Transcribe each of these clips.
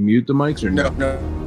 mute the mics or no? No.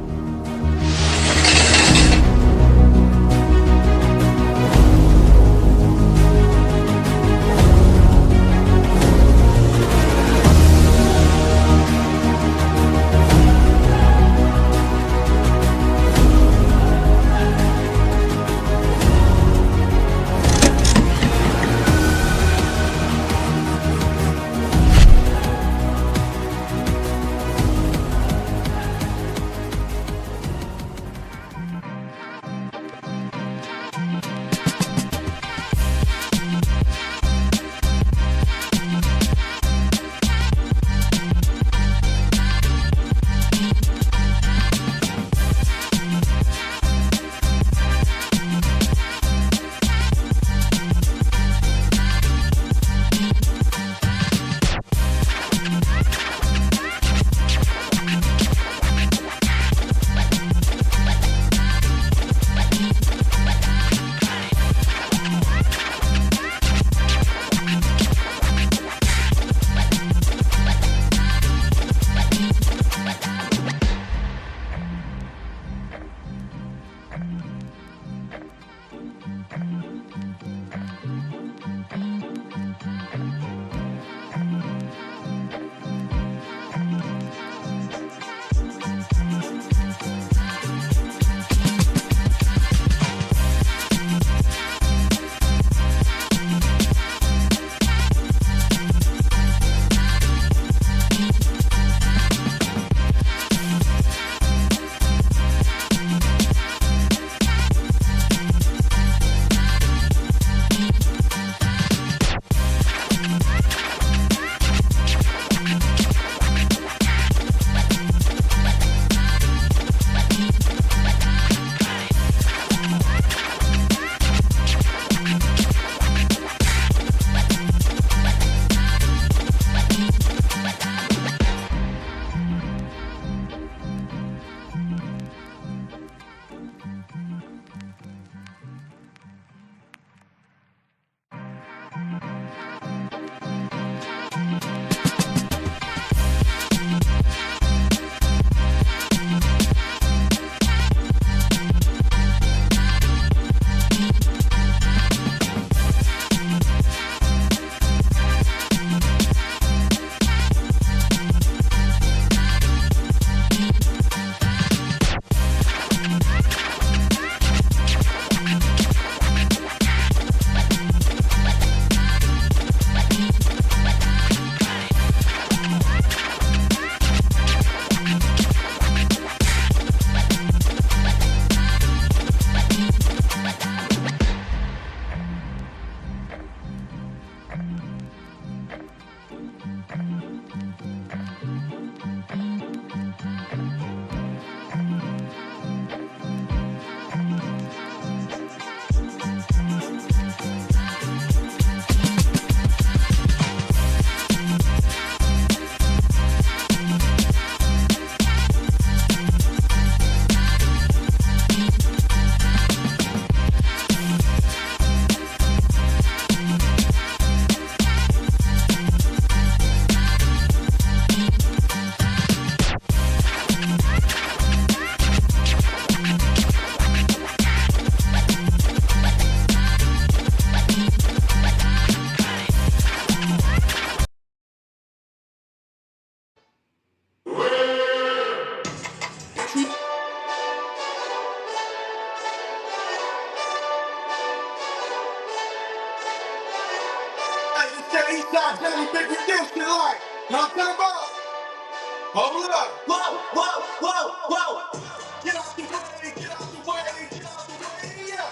Hold up. Whoa, whoa, whoa, whoa. Get out the way, get out the way, get out the way, yeah.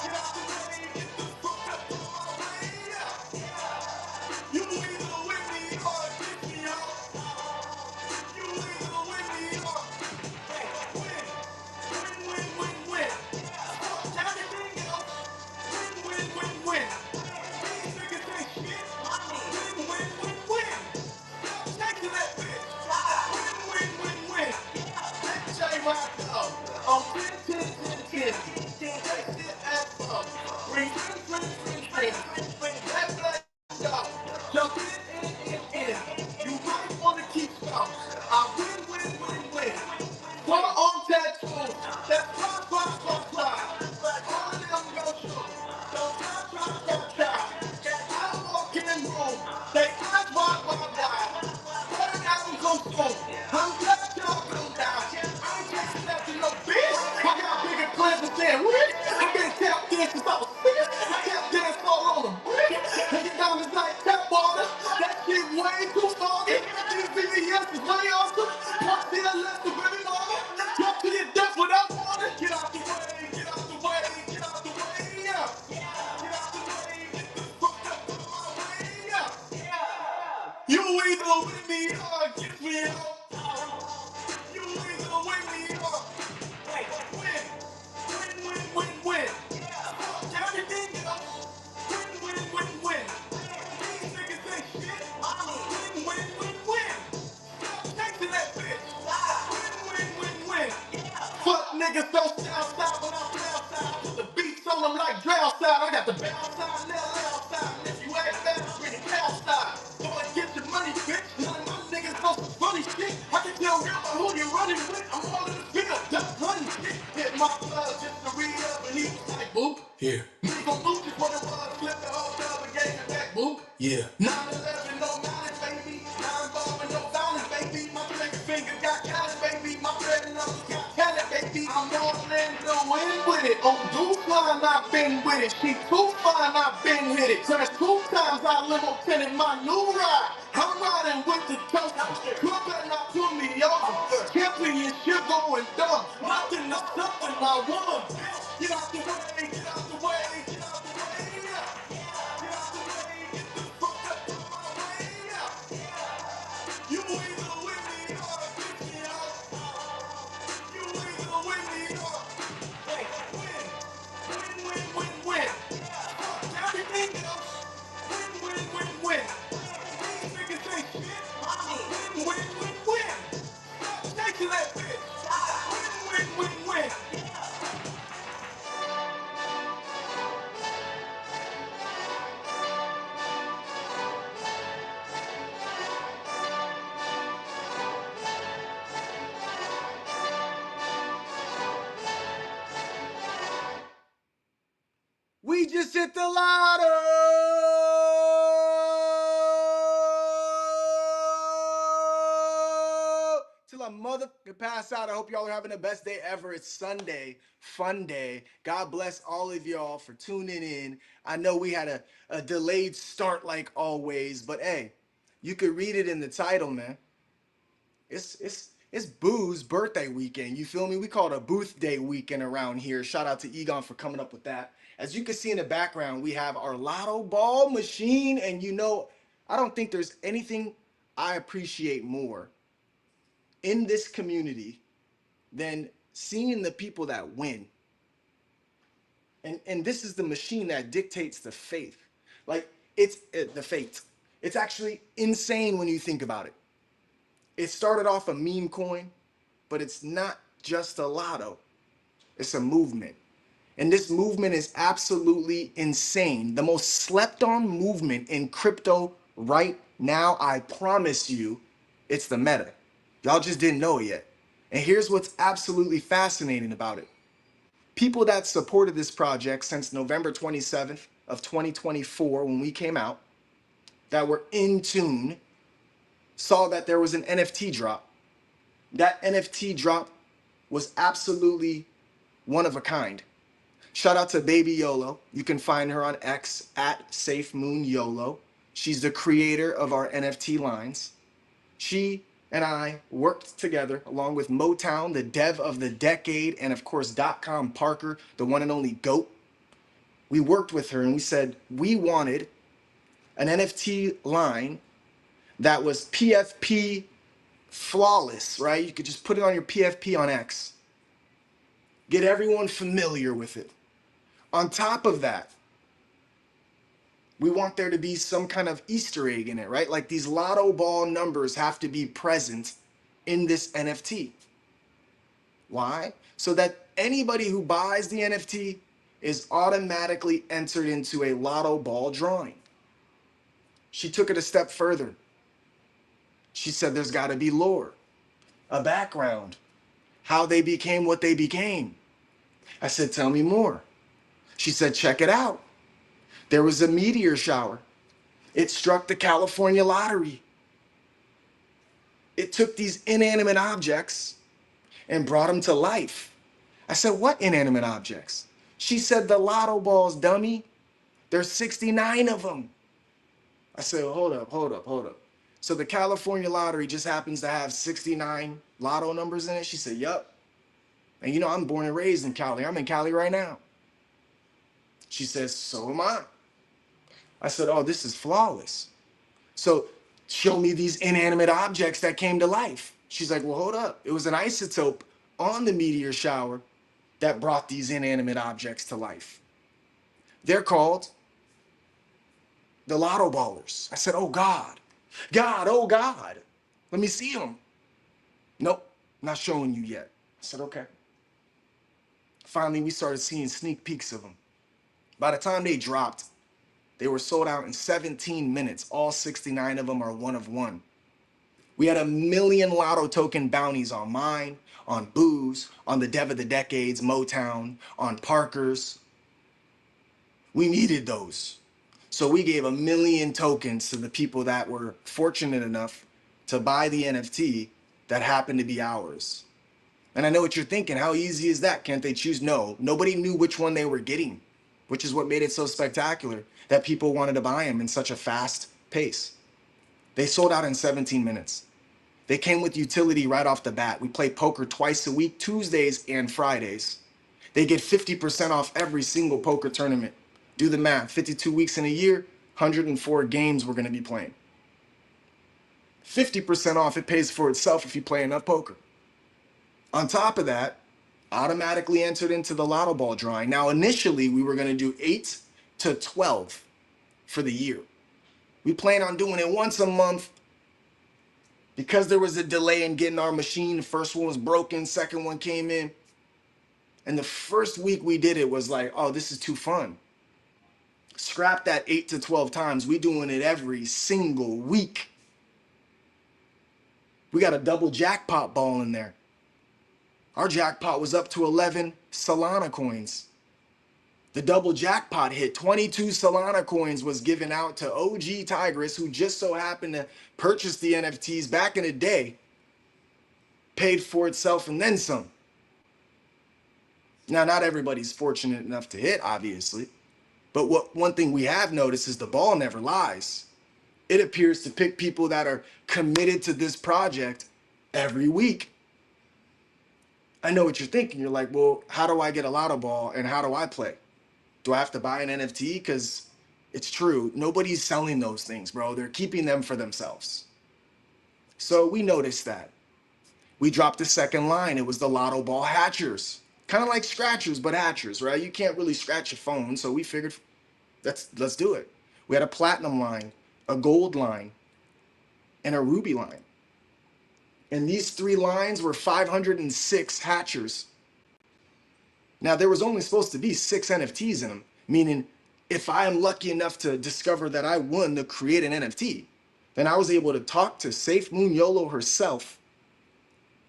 Get out the way, get the fuck up on my way, yeah. You either with me or against me, yo. You either with me or win, win, win, win. Fuck everything else. Win, win, win, win. These niggas ain't shit. Win, win, win, win. Stop taking that bitch. Win, win, win, win. Let's say right now. On 10, 10, 10, 10. Can't take shit ass up. Bring, that black dog. Jump in. You might wanna keep scout. I win, win, win, win. Talk to your left, the baby mama. Talk to your death without warning. Get out the way, get out the way, get out the way, yeah. Get out the way, get the fuck up out of my way, yeah. You either with me or against me, you either with me or win. Win, win, win, win. Fuck everything, you know. Win, win, win, win. These niggas ain't shit. Win, win, win, win. Stop chasing that bitch. Win, win, win, win. Fuck niggas so outside when I'm outside. Put the beats on them like drown side. I got the bounce side, nail outside. And if you ain't fast, I'm pretty cow side. Boy, get your money, bitch. None of my niggas know some funny shit. I can tell real by who you running with. I'm all in the field, duck hunting shit. Hit my blood just to read up, and he was like, boop. Here. Nigga gon' lose just what it was. Flip the whole dub and gave it back, boop. Yeah. 9/11, no knowledge, baby. Now I'm involved no violence, baby. My trigger finger got callous, baby. My red knuckles got talent, baby. I'm all in the wind with it. Oh, do fine, I've been with it. She too fine, I've been hit it. Crash 2 times, I limo tenant my new ride. I'm riding with the toaster. You better not put me over. Championship going dumb. Nothing to something I won. Get out the way, get out the way, get out the way, yeah. Get out the way, get the fuck up out my way, yeah. You either with me or against me, you either with me or win. Win, win, win, win. Fuck everything else. Win, win, win, win. These niggas ain't shit. Win, win, win, win. Stop chasing that bitch. Win, win, win, win. We just hit the lotto! Till I motherfucking pass out. I hope y'all are having the best day ever. It's Sunday, fun day. God bless all of y'all for tuning in. I know we had a delayed start like always, but hey, you could read it in the title, man. It's Boo's birthday weekend. You feel me? We call it a Booth Day weekend around here. Shout out to Egon for coming up with that. As you can see in the background, we have our Lotto Ball machine, and you know, I don't think there's anything I appreciate more in this community than seeing the people that win. And this is the machine that dictates the faith. Like it's the fate. It's actually insane when you think about it. It started off a meme coin, but it's not just a lotto. It's a movement. And this movement is absolutely insane. The most slept on movement in crypto right now, I promise you, it's the meta. Y'all just didn't know it yet. And here's what's absolutely fascinating about it. People that supported this project since November 27th of 2024 when we came out, that were in tune, saw that there was an NFT drop. That NFT drop was absolutely one of a kind. Shout out to Baby YOLO. You can find her on X at SafeMoonYOLO. She's the creator of our NFT lines. She and I worked together along with Motown, the dev of the decade, and of course, .com Parker, the one and only GOAT. We worked with her and we said we wanted an NFT line that was PFP flawless, right? You could just put it on your PFP on X. Get everyone familiar with it. On top of that, we want there to be some kind of Easter egg in it, right? Like these Lotto Ball numbers have to be present in this NFT. Why? So that anybody who buys the NFT is automatically entered into a Lotto Ball drawing. She took it a step further. She said there's got to be lore, a background, how they became what they became. I said, tell me more. She said, check it out. There was a meteor shower. It struck the California lottery. It took these inanimate objects and brought them to life. I said, what inanimate objects? She said, the Lotto balls, dummy. There's 69 of them. I said, hold up. So the California lottery just happens to have 69 lotto numbers in it? She said, yup. And you know, I'm born and raised in Cali. I'm in Cali right now. She says, so am I. I said, oh, this is flawless. So show me these inanimate objects that came to life. She's like, well, hold up. It was an isotope on the meteor shower that brought these inanimate objects to life. They're called the Lotto Ballers. I said, oh God, God, oh God, let me see them. Nope, not showing you yet. I said, okay. Finally, we started seeing sneak peeks of them. By the time they dropped, they were sold out in 17 minutes. All 69 of them are one of one. We had 1 million lotto token bounties on mine, on Boo's, on the Dev of the Decades, Motown, on Parker's. We needed those. So we gave 1 million tokens to the people that were fortunate enough to buy the NFT that happened to be ours. And I know what you're thinking. How easy is that? Can't they choose? No, nobody knew which one they were getting, which is what made it so spectacular that people wanted to buy them in such a fast pace. They sold out in 17 minutes. They came with utility right off the bat. We play poker twice a week, Tuesdays and Fridays. They get 50% off every single poker tournament. Do the math, 52 weeks in a year, 104 games we're gonna be playing. 50% off, it pays for itself if you play enough poker. On top of that, automatically entered into the Lotto Ball drawing. Now, initially, we were gonna do 8 to 12 for the year. We plan on doing it once a month. Because there was a delay in getting our machine, the first one was broken, second one came in. And the first week we did it was like, oh, this is too fun. Scrap that 8 to 12 times. We doing it every single week. We got a double jackpot ball in there. Our jackpot was up to 11 Solana coins. The double jackpot hit. 22 Solana coins was given out to OG Tigress, who just so happened to purchase the NFTs back in the day, paid for itself and then some. Now, not everybody's fortunate enough to hit, obviously, but one thing we have noticed is the ball never lies. It appears to pick people that are committed to this project every week. I know what you're thinking. You're like, well, how do I get a Lotto Ball and how do I play? Do I have to buy an NFT? Because it's true. Nobody's selling those things, bro. They're keeping them for themselves. So we noticed that. We dropped a second line. It was the Lotto Ball Hatchers. Kind of like Scratchers, but Hatchers, right? You can't really scratch your phone. So we figured, let's do it. We had a platinum line, a gold line, and a ruby line. And these 3 lines were 506 Hatchers. Now, there was only supposed to be 6 NFTs in them, meaning if I am lucky enough to discover that I won to create an NFT, then I was able to talk to Safe Moon YOLO herself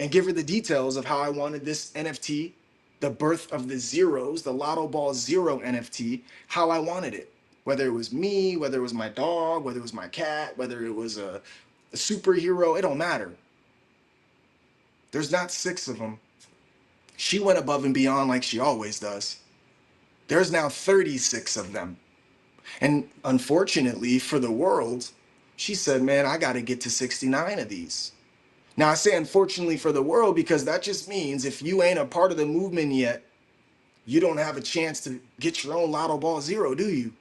and give her the details of how I wanted this NFT, the birth of the zeros, the Lotto Ball Zero NFT, how I wanted it. Whether it was me, whether it was my dog, whether it was my cat, whether it was a superhero, it don't matter. There's not 6 of them. She went above and beyond like she always does. There's now 36 of them. And unfortunately for the world, she said, man, I got to get to 69 of these. Now, I say unfortunately for the world because that just means if you ain't a part of the movement yet, you don't have a chance to get your own Lotto Ball Zero, do you?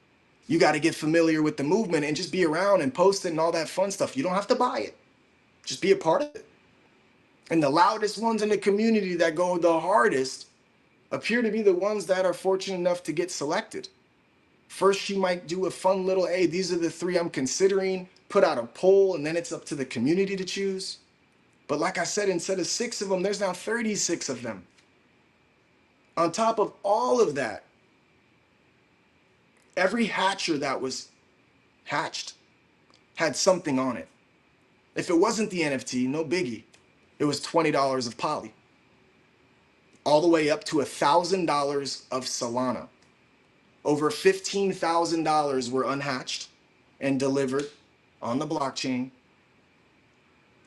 You got to get familiar with the movement and just be around and post it and all that fun stuff. You don't have to buy it. Just be a part of it. And the loudest ones in the community that go the hardest appear to be the ones that are fortunate enough to get selected. First, she might do a fun little, hey, these are the 3 I'm considering, put out a poll, and then it's up to the community to choose. But like I said, instead of 6 of them, there's now 36 of them. On top of all of that, every hatcher that was hatched had something on it. If it wasn't the NFT, no biggie. It was $20 of poly. All the way up to $1,000 of Solana. Over $15,000 were unhatched and delivered on the blockchain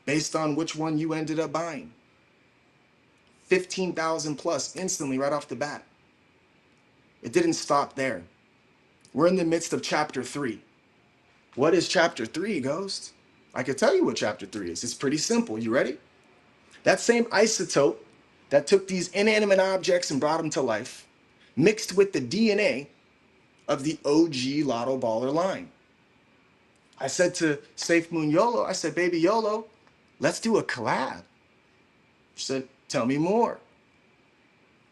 based on which one you ended up buying. 15,000 plus instantly right off the bat. It didn't stop there. We're in the midst of chapter 3. What is chapter 3, Ghost? I can tell you what chapter 3 is. It's pretty simple. You ready? That same isotope that took these inanimate objects and brought them to life, mixed with the DNA of the OG Lotto Baller line. I said to Safe Moon YOLO, I said, baby YOLO, let's do a collab. She said, tell me more.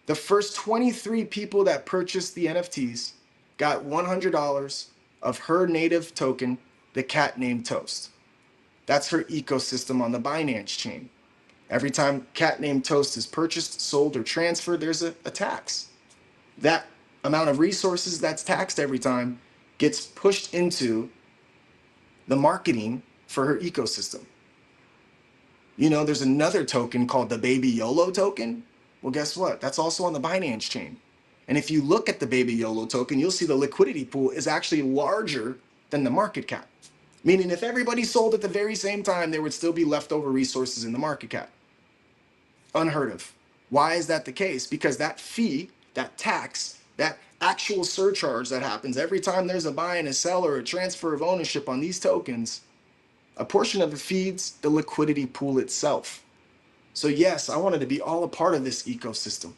The first 23 people that purchased the NFTs got $100 of her native token, the cat named Toast. That's her ecosystem on the Binance chain. Every time cat named Toast is purchased, sold, or transferred, there's a tax. That amount of resources that's taxed every time gets pushed into the marketing for her ecosystem. You know, there's another token called the Baby YOLO token. Well, guess what? That's also on the Binance chain. And if you look at the Baby YOLO token, you'll see the liquidity pool is actually larger than the market cap. Meaning if everybody sold at the very same time, there would still be leftover resources in the market cap. Unheard of. Why is that the case? Because that fee, that tax, that actual surcharge that happens every time there's a buy and a sell or a transfer of ownership on these tokens, a portion of it feeds the liquidity pool itself. So yes, I wanted to be all a part of this ecosystem.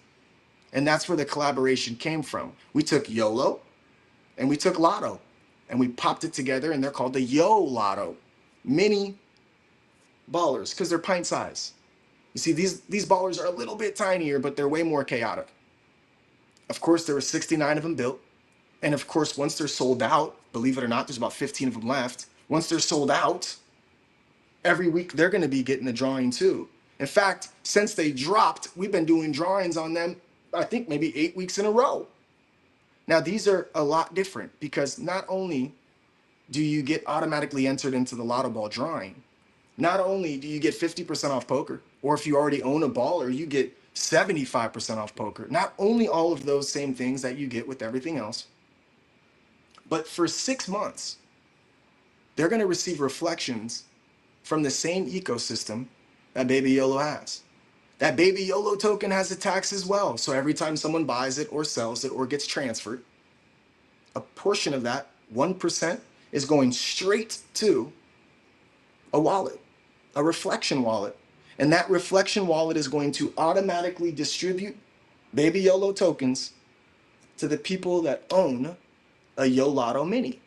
And that's where the collaboration came from. We took YOLO and we took Lotto and we popped it together, and they're called the Yo Lotto mini ballers because they're pint size. You see, these ballers are a little bit tinier, but they're way more chaotic. Of course, there were 69 of them built. And of course, once they're sold out, believe it or not, there's about 15 of them left. Once they're sold out, every week they're going to be getting a drawing too. In fact, since they dropped, we've been doing drawings on them, I think maybe 8 weeks in a row. Now, these are a lot different because not only do you get automatically entered into the Lotto Ball drawing, not only do you get 50% off poker, or if you already own a baller, you get 75% off poker. Not only all of those same things that you get with everything else, but for 6 months, they're going to receive reflections from the same ecosystem that Baby YOLO has. That Baby YOLO token has a tax as well. So every time someone buys it or sells it or gets transferred, a portion of that, 1%, is going straight to a wallet, a reflection wallet. And that reflection wallet is going to automatically distribute Baby YOLO tokens to the people that own a Yo Lotto Mini.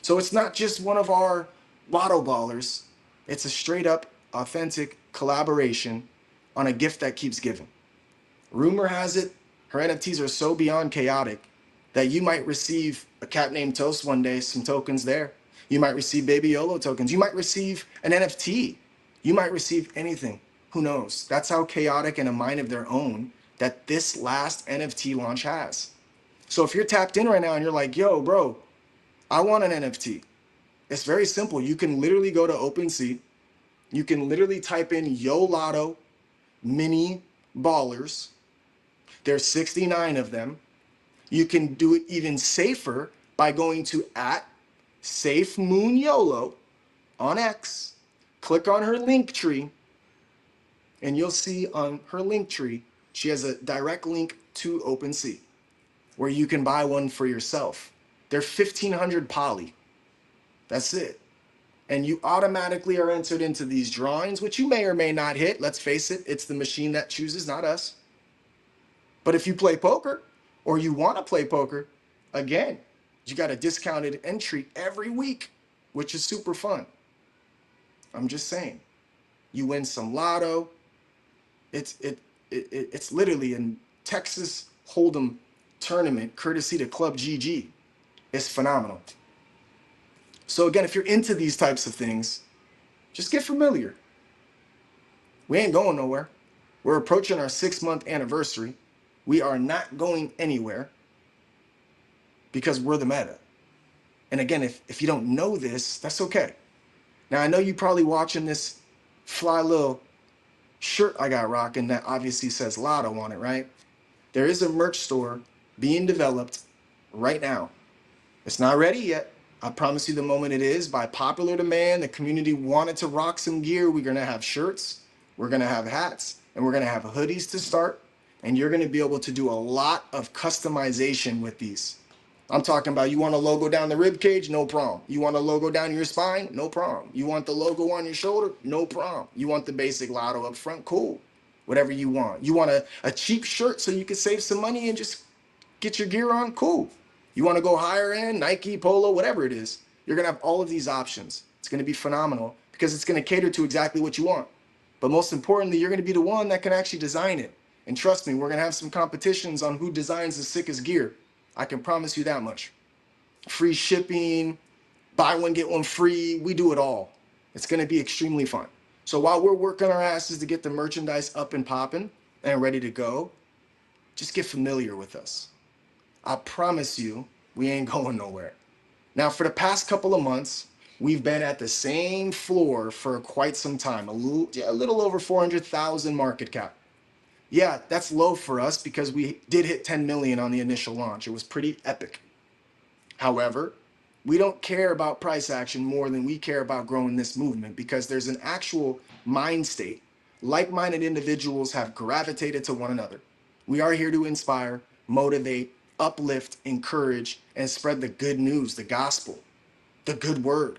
So it's not just one of our Lotto ballers, it's a straight up authentic collaboration on a gift that keeps giving. Rumor has it, her NFTs are so beyond chaotic that you might receive a cat named Toast one day, some tokens there. You might receive Baby YOLO tokens. You might receive an NFT. You might receive anything. Who knows? That's how chaotic and a mind of their own that this last NFT launch has. So if you're tapped in right now and you're like, yo, bro, I want an NFT. It's very simple. You can literally go to OpenSea. You can literally type in Yo Lotto mini ballers. There's 69 of them. You can do it even safer by going to @SafeMoonYOLO on X. Click on her link tree, and you'll see on her link tree, she has a direct link to OpenSea where you can buy one for yourself. They're 1,500 poly. That's it. And you automatically are entered into these drawings, which you may or may not hit. Let's face it, it's the machine that chooses, not us. But if you play poker or you want to play poker, again, you got a discounted entry every week, which is super fun. I'm just saying, you win some lotto. It's literally a Texas Hold'em tournament courtesy to Club GG. It's phenomenal. So again, if you're into these types of things, just get familiar. We ain't going nowhere. We're approaching our 6-month anniversary. We are not going anywhere because we're the meta. And again, if you don't know this, that's okay. Now, I know you probably watching this fly little shirt I got rocking that obviously says Lotto on it, right? There is a merch store being developed right now. It's not ready yet. I promise you the moment it is, by popular demand, the community wanted to rock some gear. We're going to have shirts, we're going to have hats, and we're going to have hoodies to start. And you're going to be able to do a lot of customization with these. I'm talking about, you want a logo down the rib cage? No problem. You want a logo down your spine? No problem. You want the logo on your shoulder? No problem. You want the basic Lotto up front? Cool. Whatever you want. You want a cheap shirt so you can save some money and just get your gear on? Cool. You want to go higher end, Nike, Polo, whatever it is. You're going to have all of these options. It's going to be phenomenal because it's going to cater to exactly what you want. But most importantly, you're going to be the one that can actually design it. And trust me, we're going to have some competitions on who designs the sickest gear. I can promise you that much. Free shipping, buy one, get one free. We do it all. It's going to be extremely fun. So while we're working our asses to get the merchandise up and popping and ready to go, just get familiar with us. I promise you, we ain't going nowhere. Now, for the past couple of months, we've been at the same floor for quite some time, a little over 400,000 market cap. Yeah, that's low for us because we did hit 10 million on the initial launch. It was pretty epic. However, we don't care about price action more than we care about growing this movement because there's an actual mind state. Like-minded individuals have gravitated to one another. We are here to inspire, motivate, uplift, encourage, and spread the good news, the gospel, the good word.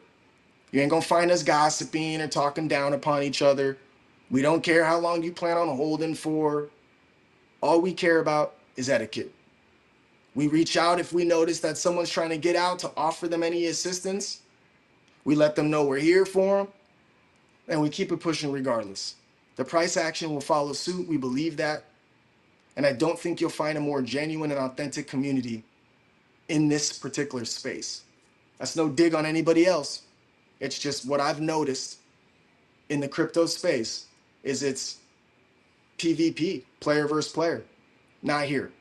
You ain't gonna find us gossiping or talking down upon each other. We don't care how long you plan on holding for. All we care about is etiquette. We reach out if we notice that someone's trying to get out to offer them any assistance. We let them know we're here for them, and we keep it pushing regardless. The price action will follow suit. We believe that. And I don't think you'll find a more genuine and authentic community in this particular space. That's no dig on anybody else. It's just what I've noticed in the crypto space is it's PvP, player versus player, not here.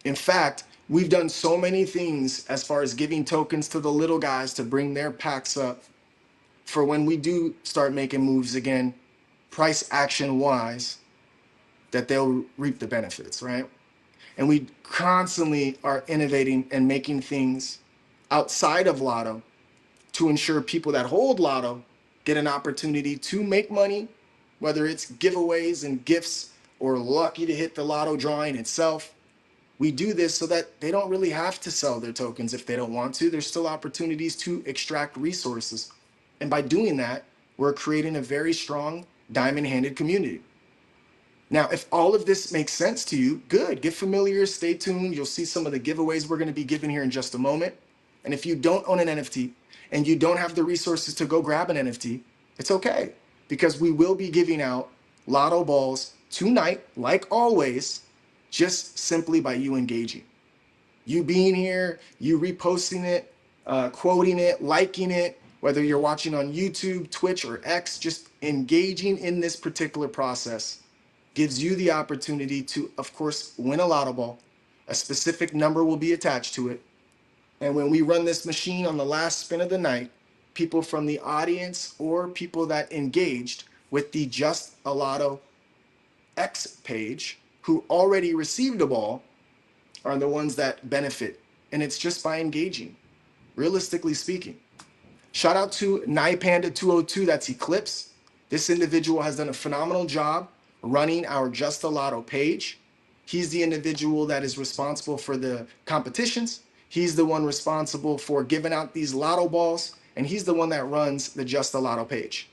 In fact, we've done so many things as far as giving tokens to the little guys to bring their packs up for when we do start making moves again, price action wise, that they'll reap the benefits, right? And we constantly are innovating and making things outside of Lotto to ensure people that hold Lotto get an opportunity to make money, whether it's giveaways and gifts or lucky to hit the Lotto drawing itself. We do this so that they don't really have to sell their tokens if they don't want to. There's still opportunities to extract resources. And by doing that, we're creating a very strong diamond-handed community. Now, if all of this makes sense to you, good. Get familiar, stay tuned. You'll see some of the giveaways we're going to be giving here in just a moment. And if you don't own an NFT and you don't have the resources to go grab an NFT, it's okay, because we will be giving out Lotto Balls tonight, like always, just simply by you engaging. You being here, you reposting it, quoting it, liking it, whether you're watching on YouTube, Twitch, or X, just engaging in this particular process gives you the opportunity to, of course, win a Lotto Ball. A specific number will be attached to it. And when we run this machine on the last spin of the night, people from the audience or people that engaged with the Just a Lotto X page who already received a ball are the ones that benefit. And it's just by engaging, realistically speaking. Shout out to NiPanda202, that's Eclipse. This individual has done a phenomenal job running our Just a Lotto page. He's the individual that is responsible for the competitions. He's the one responsible for giving out these Lotto balls, and he's the one that runs the Just a Lotto page.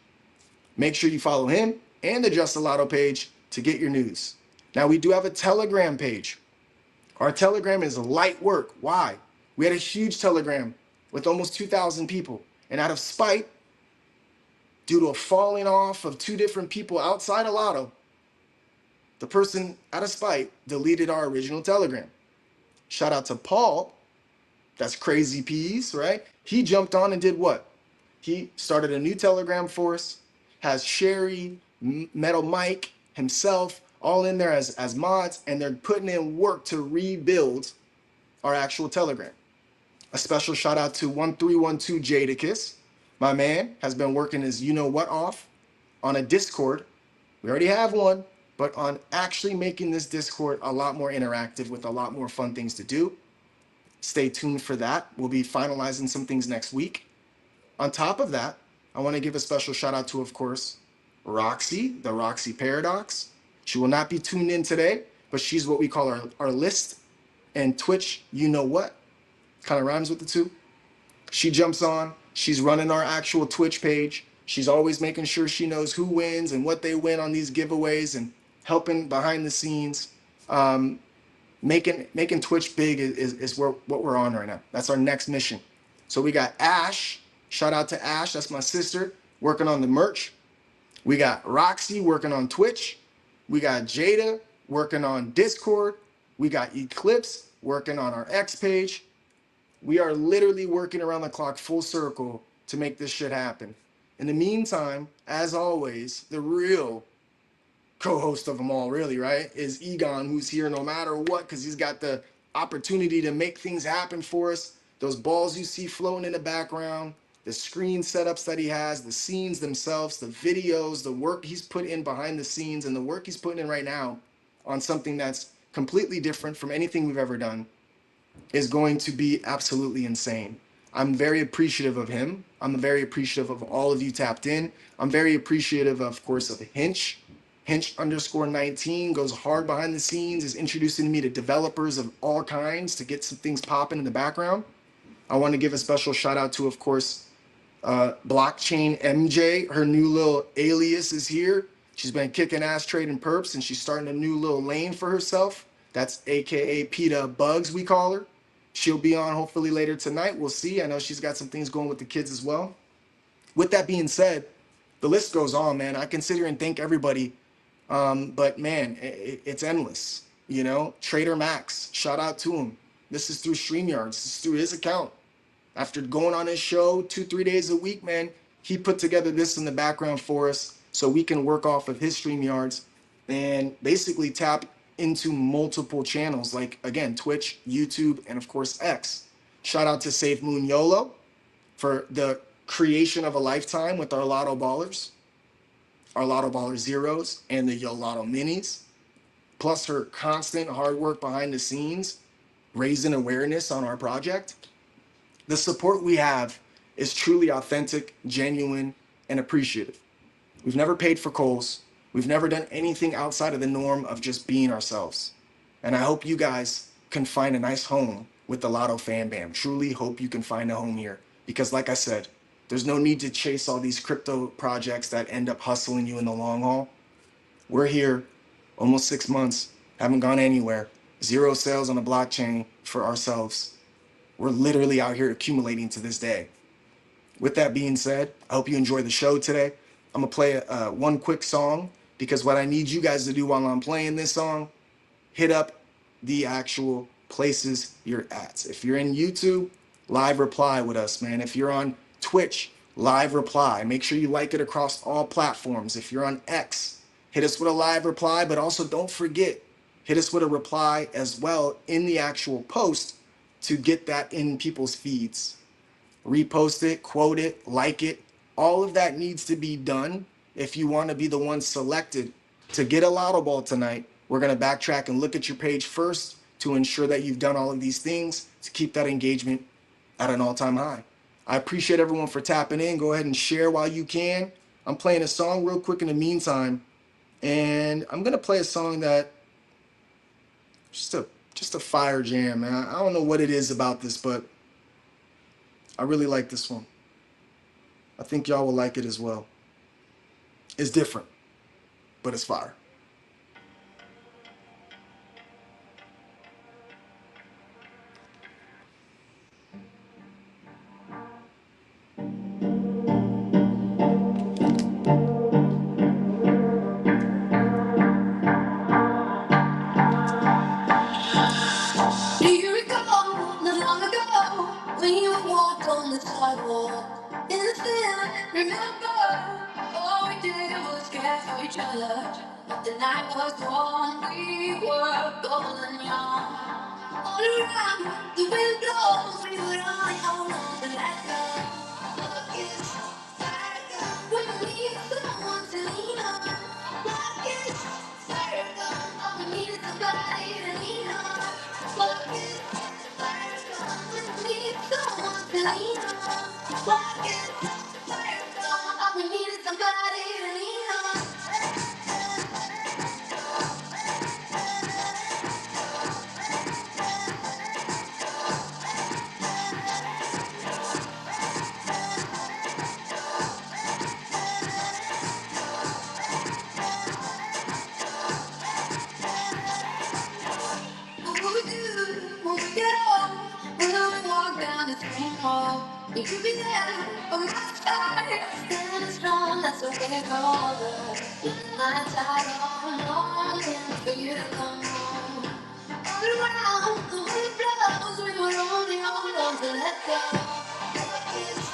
Make sure you follow him and the Just a Lotto page to get your news. Now, we do have a Telegram page. Our Telegram is light work. Why? We had a huge Telegram with almost 2,000 people, and out of spite, due to a falling off of two different people outside of Lotto, the person, out of spite, deleted our original Telegram. Shout out to Paul, that's Crazy Peas, right? He jumped on and did what? He started a new Telegram for us, has Sherry, Metal Mike, himself, all in there as mods, and they're putting in work to rebuild our actual Telegram. A special shout out to 1312 Jadakiss. My man has been working his you-know-what off on a Discord. We already have one, but on actually making this Discord a lot more interactive with a lot more fun things to do. Stay tuned for that. We'll be finalizing some things next week. On top of that, I want to give a special shout out to, of course, Roxy, the Roxy Paradox. She will not be tuned in today, but she's what we call our list and Twitch, you know what? kind of rhymes with the two. She jumps on. She's running our actual Twitch page. She's always making sure she knows who wins and what they win on these giveaways and helping behind the scenes. Um, making Twitch big is where, what we're on right now. That's our next mission. So we got Ash. Shout out to Ash. That's my sister working on the merch. We got Roxy working on Twitch. We got Jada working on Discord. We got Eclipse working on our X page. We are literally working around the clock full circle to make this shit happen. In the meantime, as always, the real co-host of them all, really, right, is Egon, who's here no matter what, because he's got the opportunity to make things happen for us. Those balls you see floating in the background, the screen setups that he has, the scenes themselves, the videos, the work he's put in behind the scenes, and the work he's putting in right now on something that's completely different from anything we've ever done is going to be absolutely insane. I'm very appreciative of him. I'm very appreciative of all of you tapped in. I'm very appreciative, of course, of Hinch. Hinch underscore 19 goes hard behind the scenes, is introducing me to developers of all kinds to get some things popping in the background. I want to give a special shout out to, of course, Blockchain MJ. Her new little alias is here. She's been kicking ass trading perps and she's starting a new little lane for herself. That's AKA PETA Bugs, we call her. She'll be on hopefully later tonight. We'll see. I know she's got some things going with the kids as well. With that being said, the list goes on, man. I consider and thank everybody. But man, it's endless. You know, Trader Max, shout out to him. This is through StreamYards. This is through his account. After going on his show 2-3 days a week, man, he put together this in the background for us so we can work off of his StreamYards and basically tap into multiple channels like, again, Twitch, YouTube, and of course, X. Shout out to Safe Moon YOLO for the creation of a lifetime with our Lotto Ballers, our Lotto Baller Zeros, and the Yo Lotto Minis, plus her constant hard work behind the scenes, raising awareness on our project. The support we have is truly authentic, genuine, and appreciative. We've never paid for calls. We've never done anything outside of the norm of just being ourselves. And I hope you guys can find a nice home with the Lotto Fan Bam. Truly hope you can find a home here. Because like I said, there's no need to chase all these crypto projects that end up hustling you in the long haul. We're here almost 6 months, haven't gone anywhere. Zero sales on the blockchain for ourselves. We're literally out here accumulating to this day. With that being said, I hope you enjoy the show today. I'm gonna play one quick song because what I need you guys to do while I'm playing this song, hit up the actual places you're at. If you're in YouTube, live reply with us, man. If you're on Twitch, live reply. Make sure you like it across all platforms. If you're on X, hit us with a live reply, but also don't forget, hit us with a reply as well in the actual post to get that in people's feeds. Repost it, quote it, like it. All of that needs to be done if you want to be the one selected to get a Lotto Ball tonight. We're going to backtrack and look at your page first to ensure that you've done all of these things to keep that engagement at an all-time high. I appreciate everyone for tapping in. Go ahead and share while you can. I'm playing a song real quick in the meantime, and I'm going to play a song that just a fire jam, man. I don't know what it is about this, but I really like this one. I think y'all will like it as well. It's different, but it's fire. Do you recall not long ago when you walked on the sidewalk? Innocent, remember? All we did was care for each other. The night was warm, we were golden young. All around, the wind blows, we would only hold on to let go. Love is fire, when we need someone to lean on. Love is fire, all we need is somebody to lean on. Love is fire, when we need someone to lean on. Love is fire, all we need is somebody to lean on. You could be there on my side. Standing strong, that's the way it goes. My side all along, for you to come home. All around, the wind blows, we were holding on to let go. It's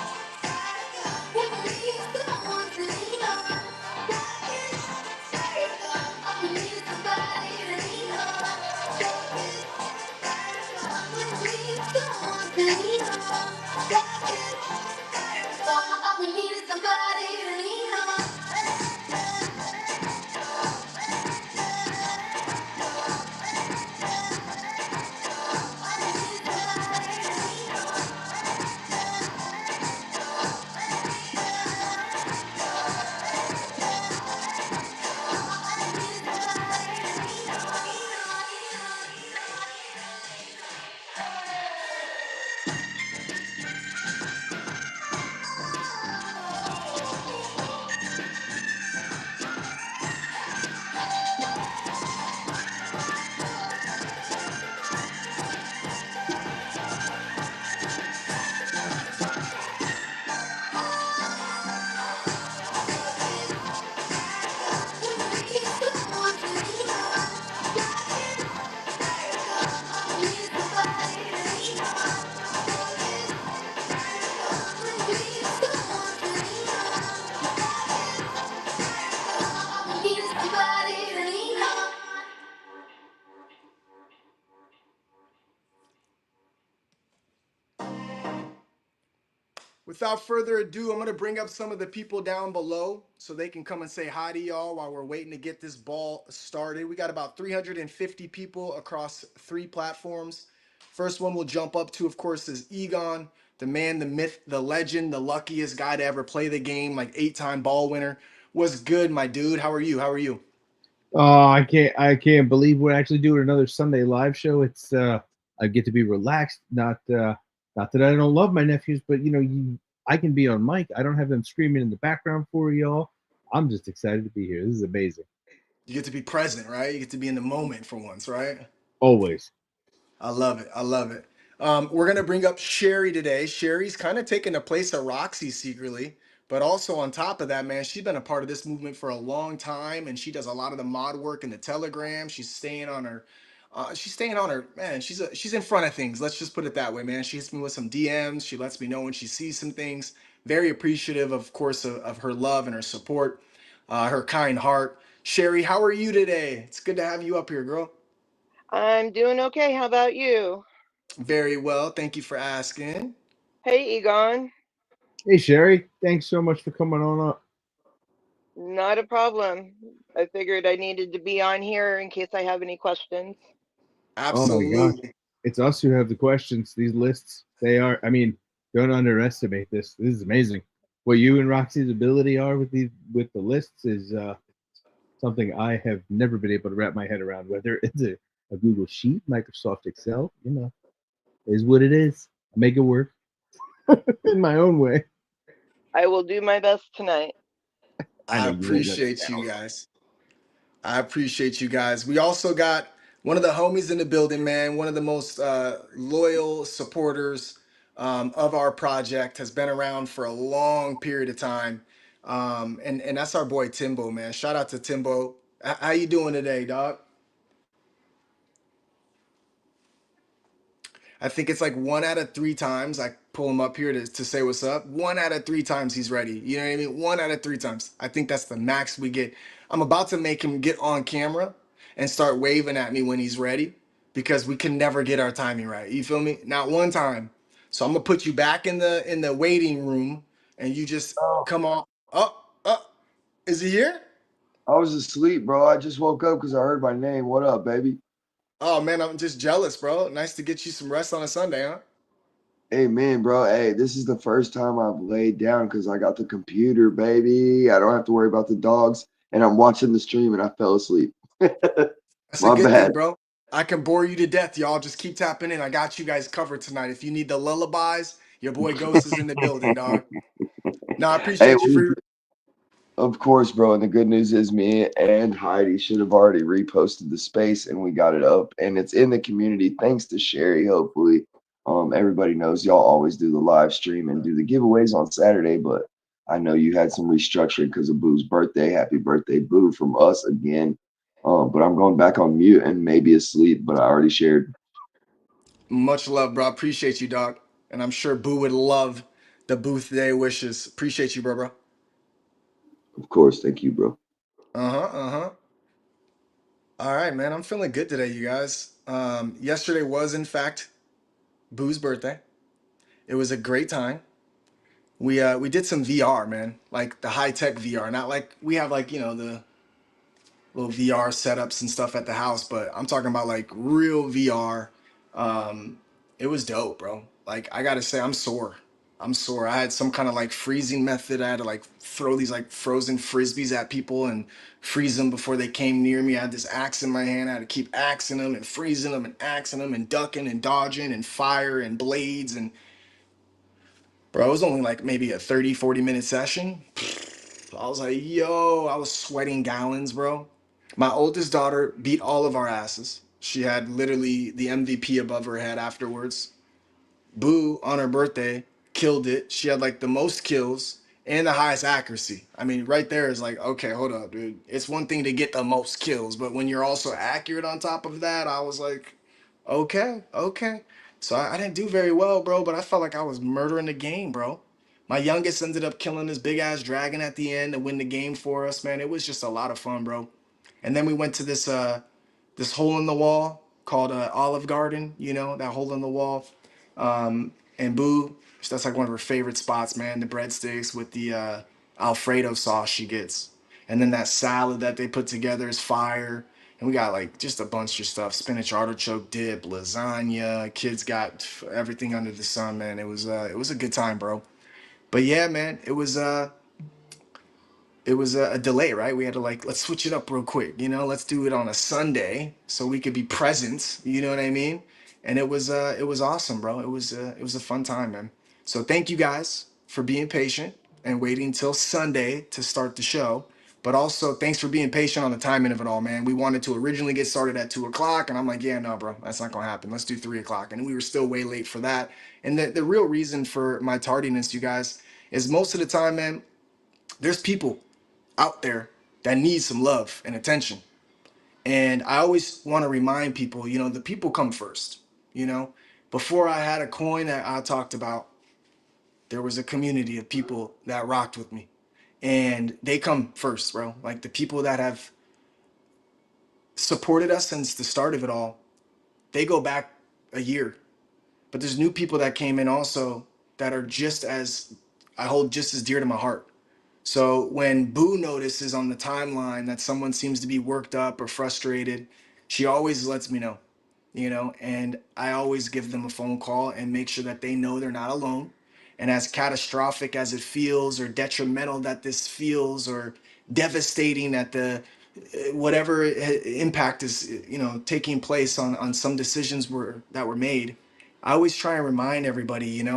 when we someone to lean on. I need somebody to lean on. When we someone to lean on. We need somebody to lean on. Without further ado, I'm going to bring up some of the people down below so they can come and say hi to y'all while we're waiting to get this ball started. We got about 350 people across 3 platforms. First one we'll jump up to, of course, is Egon, the man, the myth, the legend, the luckiest guy to ever play the game, like 8-time ball winner. What's good, my dude? How are you? How are you? Oh, I can't believe we're actually doing another Sunday live show. It's I get to be relaxed. Not that I don't love my nephews, but I can be on mic. I don't have them screaming in the background for y'all. I'm just excited to be here. This is amazing. You get to be present, right? You get to be in the moment for once, right? Always. I love it. I love it. We're gonna bring up Sherry today. Sherry's kind of taking the place of Roxy secretly, but also on top of that, man, she's been a part of this movement for a long time, and she does a lot of the mod work in the Telegram. She's staying on her. She's staying on her, man. She's in front of things. Let's just put it that way, man. She hits me with some DMs. She lets me know when she sees some things. Very appreciative, of course, of her love and her support, her kind heart. Sherry, how are you today? It's good to have you up here, girl. I'm doing okay. How about you? Very well. Thank you for asking. Hey, Egon. Hey Sherry, thanks so much for coming on up. Not a problem. I figured I needed to be on here in case I have any questions. Oh my gosh, Absolutely. it's us who have the questions. These lists, they are. I mean, don't underestimate this. This is amazing. What you and Roxy's ability are with the lists is something I have never been able to wrap my head around. Whether it's a Google Sheet, Microsoft Excel, is what it is. I make it work in my own way. I will do my best tonight. I know I you won't let me appreciate you down. guys. I appreciate you guys. We also got one of the homies in the building, man. One of the most loyal supporters of our project, has been around for a long period of time. And that's our boy Timbo, man. Shout out to Timbo. How you doing today, dog? I think it's like 1 out of 3 times I pull him up here to say what's up. 1 out of 3 times he's ready. You know what I mean? 1 out of 3 times. I think that's the max we get. I'm about to make him get on camera and start waving at me when he's ready because we can never get our timing right. You feel me? Not one time. So I'm gonna put you back in the waiting room and you just Oh, come on. Oh, is he here? I was asleep, bro. I just woke up because I heard my name. What up, baby? Oh man, I'm just jealous, bro. Nice to get you some rest on a Sunday, huh? Hey, man, bro. Hey, this is the first time I've laid down because I got the computer, baby. I don't have to worry about the dogs. And I'm watching the stream and I fell asleep. That's a My good thing, bad. bro. I can bore you to death, y'all. Just keep tapping in. I got you guys covered tonight. If you need the lullabies, your boy Ghost is in the building, dog. No, I Hey, appreciate you for your. of course, bro. And the good news is me and Heidi should have already reposted the space and we got it up and it's in the community thanks to Sherry, hopefully. Everybody knows y'all always do the live stream and do the giveaways on Saturday, but I know you had some restructuring because of Boo's birthday. Happy birthday, Boo, from us again. But I'm going back on mute and maybe asleep, but I already shared. Much love, bro. Appreciate you, dog. And I'm sure Boo would love the Booth Day wishes. Appreciate you, bro. Of course. Thank you, bro. Uh-huh. All right, man. I'm feeling good today, you guys. Yesterday was, in fact, Boo's birthday. It was a great time. We did some VR, man. Like the high-tech VR. Not like we have like, the little VR setups and stuff at the house, but I'm talking about like real VR. It was dope, bro. Like I gotta say, I'm sore. I'm sore. I had some kind of like freezing method. I had to like throw these like frozen frisbees at people and freeze them before they came near me. I had this axe in my hand. I had to keep axing them and freezing them and axing them and ducking and dodging and fire and blades. And bro, it was only like maybe a 30, 40 minute session. I was like, yo, I was sweating gallons, bro. My oldest daughter beat all of our asses. She had literally the MVP above her head afterwards. Boo, on her birthday, killed it. She had like the most kills and the highest accuracy. I mean, right there is like, okay, hold up, dude. It's one thing to get the most kills, but when you're also accurate on top of that, I was like, okay. So I didn't do very well, bro, but I felt like I was murdering the game, bro. My youngest ended up killing this big ass dragon at the end to win the game for us, man. It was just a lot of fun, bro. And then we went to this hole in the wall called Olive Garden, that hole in the wall. And Boo, that's like one of her favorite spots, man. The breadsticks with the Alfredo sauce she gets. And then that salad that they put together is fire. And we got like just a bunch of stuff: spinach artichoke dip, lasagna. Kids got everything under the sun, man. It was a good time, bro. But yeah, man, it was a delay, right? We had to like, let's switch it up real quick, let's do it on a Sunday so we could be present, you know what I mean? And it was awesome, bro. It was a fun time, man. So thank you guys for being patient and waiting till Sunday to start the show. But also thanks for being patient on the timing of it all, man. We wanted to originally get started at 2 o'clock, and I'm like, yeah, no, bro, that's not gonna happen. Let's do 3 o'clock. And we were still way late for that. And the real reason for my tardiness, you guys, is most of the time, man, there's people out there that need some love and attention. And I always want to remind people, the people come first. You know, Before I had a coin that I talked about, there was a community of people that rocked with me. And they come first, bro. Like the people that have supported us since the start of it all, they go back a year. But there's new people that came in also that are I hold just as dear to my heart. So when Boo notices on the timeline that someone seems to be worked up or frustrated, she always lets me know, and I always give them a phone call and make sure that they know they're not alone. And as catastrophic as it feels, or detrimental that this feels, or devastating that the whatever impact is, taking place on some decisions that were made, I always try and remind everybody,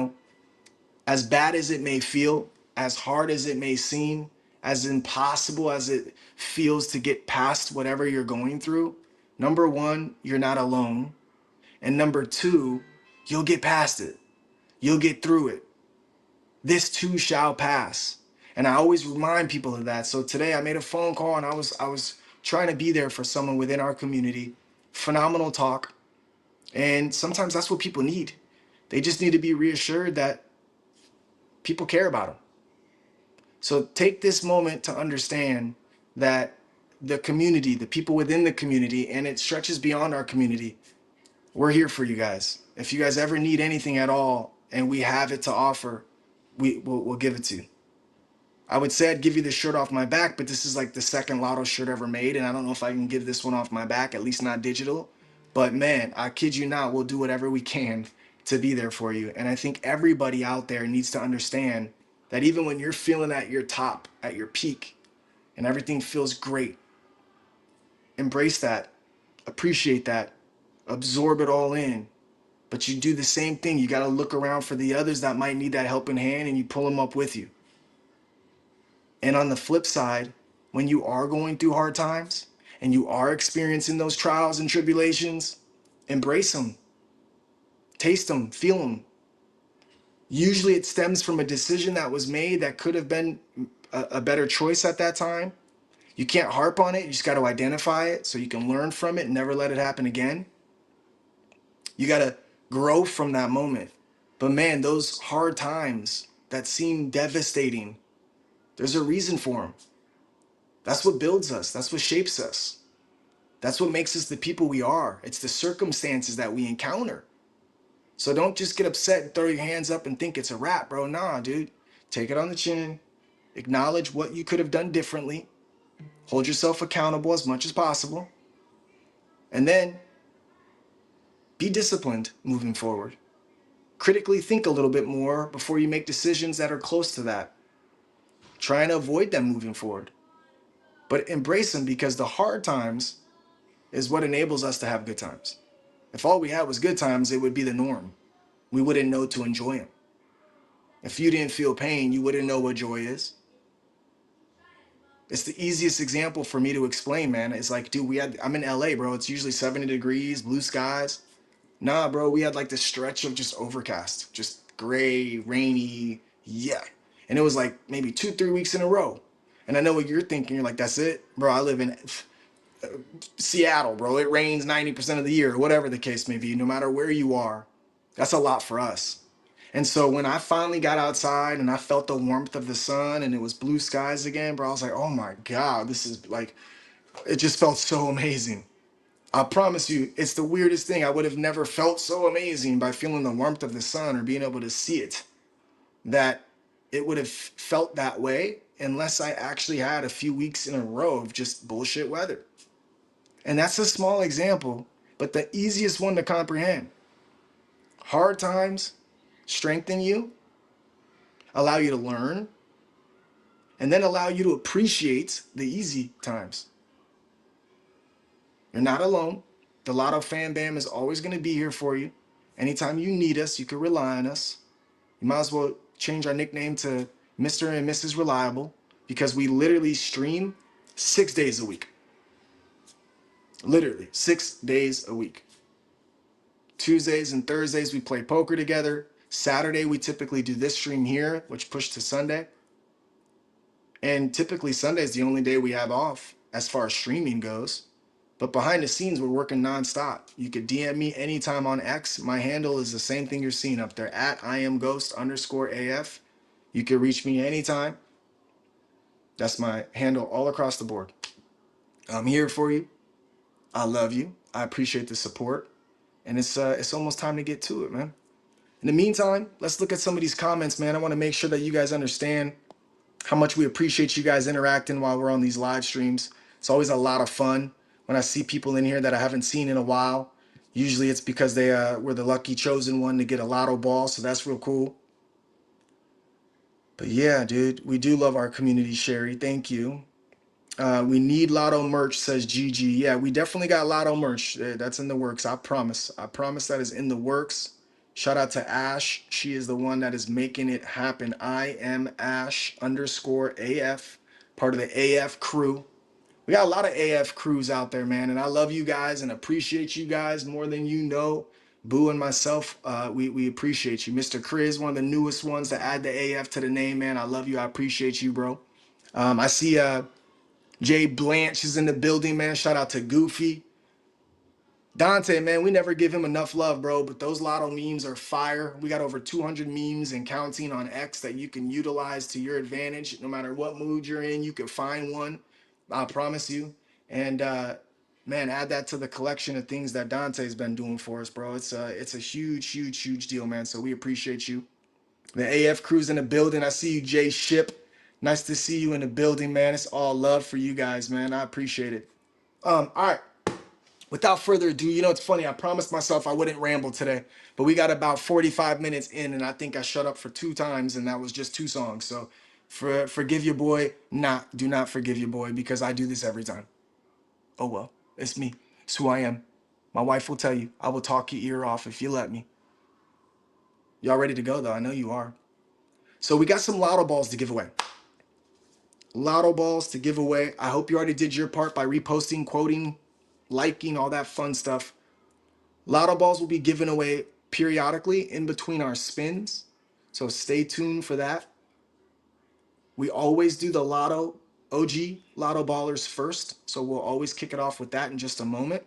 as bad as it may feel, as hard as it may seem, as impossible as it feels to get past whatever you're going through, number one, you're not alone. And number two, you'll get past it. You'll get through it. This too shall pass. And I always remind people of that. So today I made a phone call and I was trying to be there for someone within our community. Phenomenal talk. And sometimes that's what people need. They just need to be reassured that people care about them. So take this moment to understand that the community, the people within the community, and it stretches beyond our community, we're here for you guys. If you guys ever need anything at all and we have it to offer, we'll give it to you. I would say I'd give you the shirt off my back, but this is like the second Lotto shirt ever made, and I don't know if I can give this one off my back, at least not digital. But man, I kid you not, we'll do whatever we can to be there for you. And I think everybody out there needs to understand that even when you're feeling at your top, at your peak, and everything feels great, embrace that, appreciate that, absorb it all in. But you do the same thing. You got to look around for the others that might need that helping hand, and you pull them up with you. And on the flip side, when you are going through hard times and you are experiencing those trials and tribulations, embrace them. Taste them, feel them. Usually it stems from a decision that was made that could have been a better choice at that time. You can't harp on it. You just got to identify it so you can learn from it and never let it happen again. You got to grow from that moment. But man, those hard times that seem devastating, there's a reason for them. That's what builds us. That's what shapes us. That's what makes us the people we are. It's the circumstances that we encounter. So don't just get upset and throw your hands up and think it's a wrap, bro. Nah, dude. Take it on the chin. Acknowledge what you could have done differently. Hold yourself accountable as much as possible. And then be disciplined moving forward. Critically think a little bit more before you make decisions that are close to that. Try and avoid them moving forward. But embrace them, because the hard times is what enables us to have good times. If all we had was good times, it would be the norm. We wouldn't know to enjoy them. If you didn't feel pain, you wouldn't know what joy is. It's the easiest example for me to explain, man. It's like, dude, I'm in LA, bro. It's usually 70 degrees, blue skies. Nah, bro, we had like this stretch of just overcast, just gray, rainy, yeah. And it was like maybe 2-3 weeks in a row. And I know what you're thinking. You're like, that's it? Bro, I live in Seattle, bro. It rains 90% of the year, whatever the case may be, no matter where you are. That's a lot for us. And so when I finally got outside and I felt the warmth of the sun and it was blue skies again, bro, I was like, oh my God, this is like, it just felt so amazing. I promise you, it's the weirdest thing. I would have never felt so amazing by feeling the warmth of the sun or being able to see it, that it would have felt that way unless I actually had a few weeks in a row of just bullshit weather. And that's a small example, but the easiest one to comprehend. Hard times strengthen you, allow you to learn, and then allow you to appreciate the easy times. You're not alone. The Lotto Fan Bam is always going to be here for you. Anytime you need us, you can rely on us. You might as well change our nickname to Mr. and Mrs. Reliable, because we literally stream 6 days a week. Literally 6 days a week. Tuesdays and Thursdays, we play poker together. Saturday, we typically do this stream here, which pushed to Sunday. And typically Sunday is the only day we have off as far as streaming goes. But behind the scenes, we're working nonstop. You could DM me anytime on X. My handle is the same thing you're seeing up there, at IamGhost_AF. You can reach me anytime. That's my handle all across the board. I'm here for you. I love you. I appreciate the support. And it's almost time to get to it, man. In the meantime, let's look at some of these comments, man. I want to make sure that you guys understand how much we appreciate you guys interacting while we're on these live streams. It's always a lot of fun when I see people in here that I haven't seen in a while. Usually it's because they were the lucky chosen one to get a Lotto Ball, so that's real cool. But yeah, dude, we do love our community, Sherry. Thank you. We need Lotto merch, says Gigi. Yeah, we definitely got Lotto merch. That's in the works. I promise. I promise that is in the works. Shout out to Ash. She is the one that is making it happen. I am Ash_AF, part of the AF crew. We got a lot of AF crews out there, man, and I love you guys and appreciate you guys more than you know. Boo and myself, we appreciate you. Mr. Chris, one of the newest ones to add the AF to the name, man. I love you. I appreciate you, bro. I see Jay Blanche is in the building, man. Shout out to Goofy. Dante, man, we never give him enough love, bro, but those Lotto memes are fire. We got over 200 memes and counting on X that you can utilize to your advantage. No matter what mood you're in, you can find one. I promise you. And man, add that to the collection of things that Dante's been doing for us, bro. It's a huge deal, man. So we appreciate you. The AF crew's in the building. I see you, Jay Ship. Nice to see you in the building, man. It's all love for you guys, man. I appreciate it. All right. Without further ado, you know, it's funny. I promised myself I wouldn't ramble today, but we got about 45 minutes in, and I think I shut up for 2 times, and that was just 2 songs. So forgive your boy. Do not forgive your boy, because I do this every time. Oh, well, it's me. It's who I am. My wife will tell you. I will talk your ear off if you let me. Y'all ready to go, though? I know you are. So we got some Lotto Balls to give away. Lotto Balls to give away. I hope you already did your part by reposting, quoting, liking, all that fun stuff. Lotto Balls will be given away periodically in between our spins. So stay tuned for that. We always do the Lotto OG Lotto Ballers first. So we'll always kick it off with that in just a moment.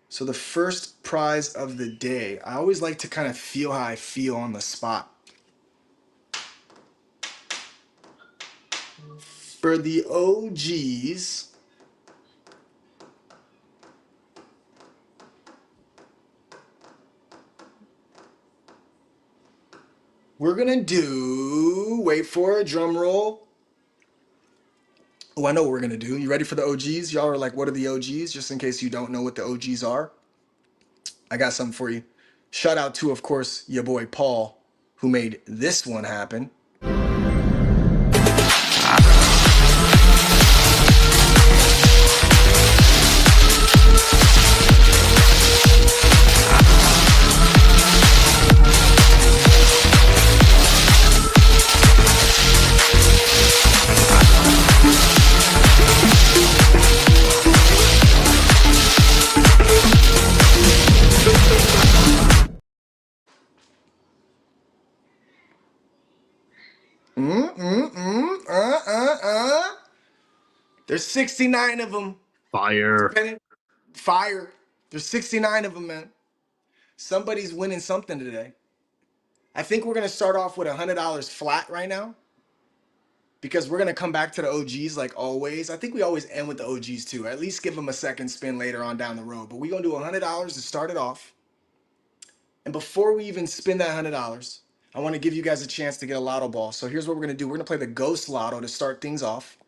So the first prize of the day, I always like to kind of feel how I feel on the spot. For the OGs, we're gonna do, wait for it, drum roll. Oh, I know what we're gonna do. You ready for the OGs? Y'all are like, what are the OGs? Just in case you don't know what the OGs are, I got something for you. Shout out to, of course, your boy Paul, who made this one happen. There's 69 of them. Fire. Fire. There's 69 of them, man. Somebody's winning something today. I think we're gonna start off with $100 flat right now, because we're gonna come back to the OGs like always. I think we always end with the OGs too. At least give them a second spin later on down the road. But we're gonna do $100 to start it off. And before we even spin that $100, I want to give you guys a chance to get a Lotto Ball. So here's what we're gonna do. We're gonna play the Ghost Lotto to start things off.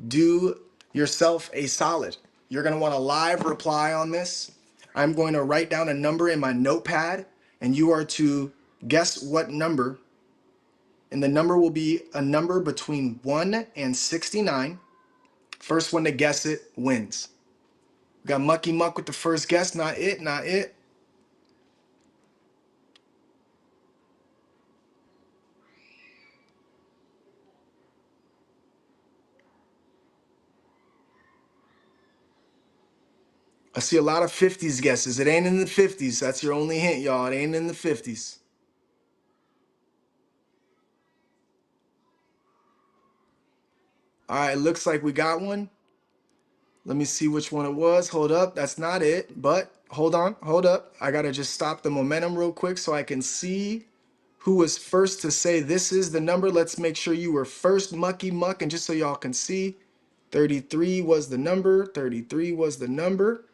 Do yourself a solid. You're going to want a live reply on this. I'm going to write down a number in my notepad, and you are to guess what number. And the number will be a number between 1 and 69. First one to guess it wins. We got Mucky Muck with the first guess. Not it, not it. I see a lot of 50s guesses. It ain't in the 50s. That's your only hint, y'all. It ain't in the 50s. All right, looks like we got one. Let me see which one it was. Hold up. That's not it. But hold on. Hold up. I got to just stop the momentum real quick so I can see who was first to say this is the number. Let's make sure you were first, Mucky Muck. And just so y'all can see, 33 was the number. 33 was the number.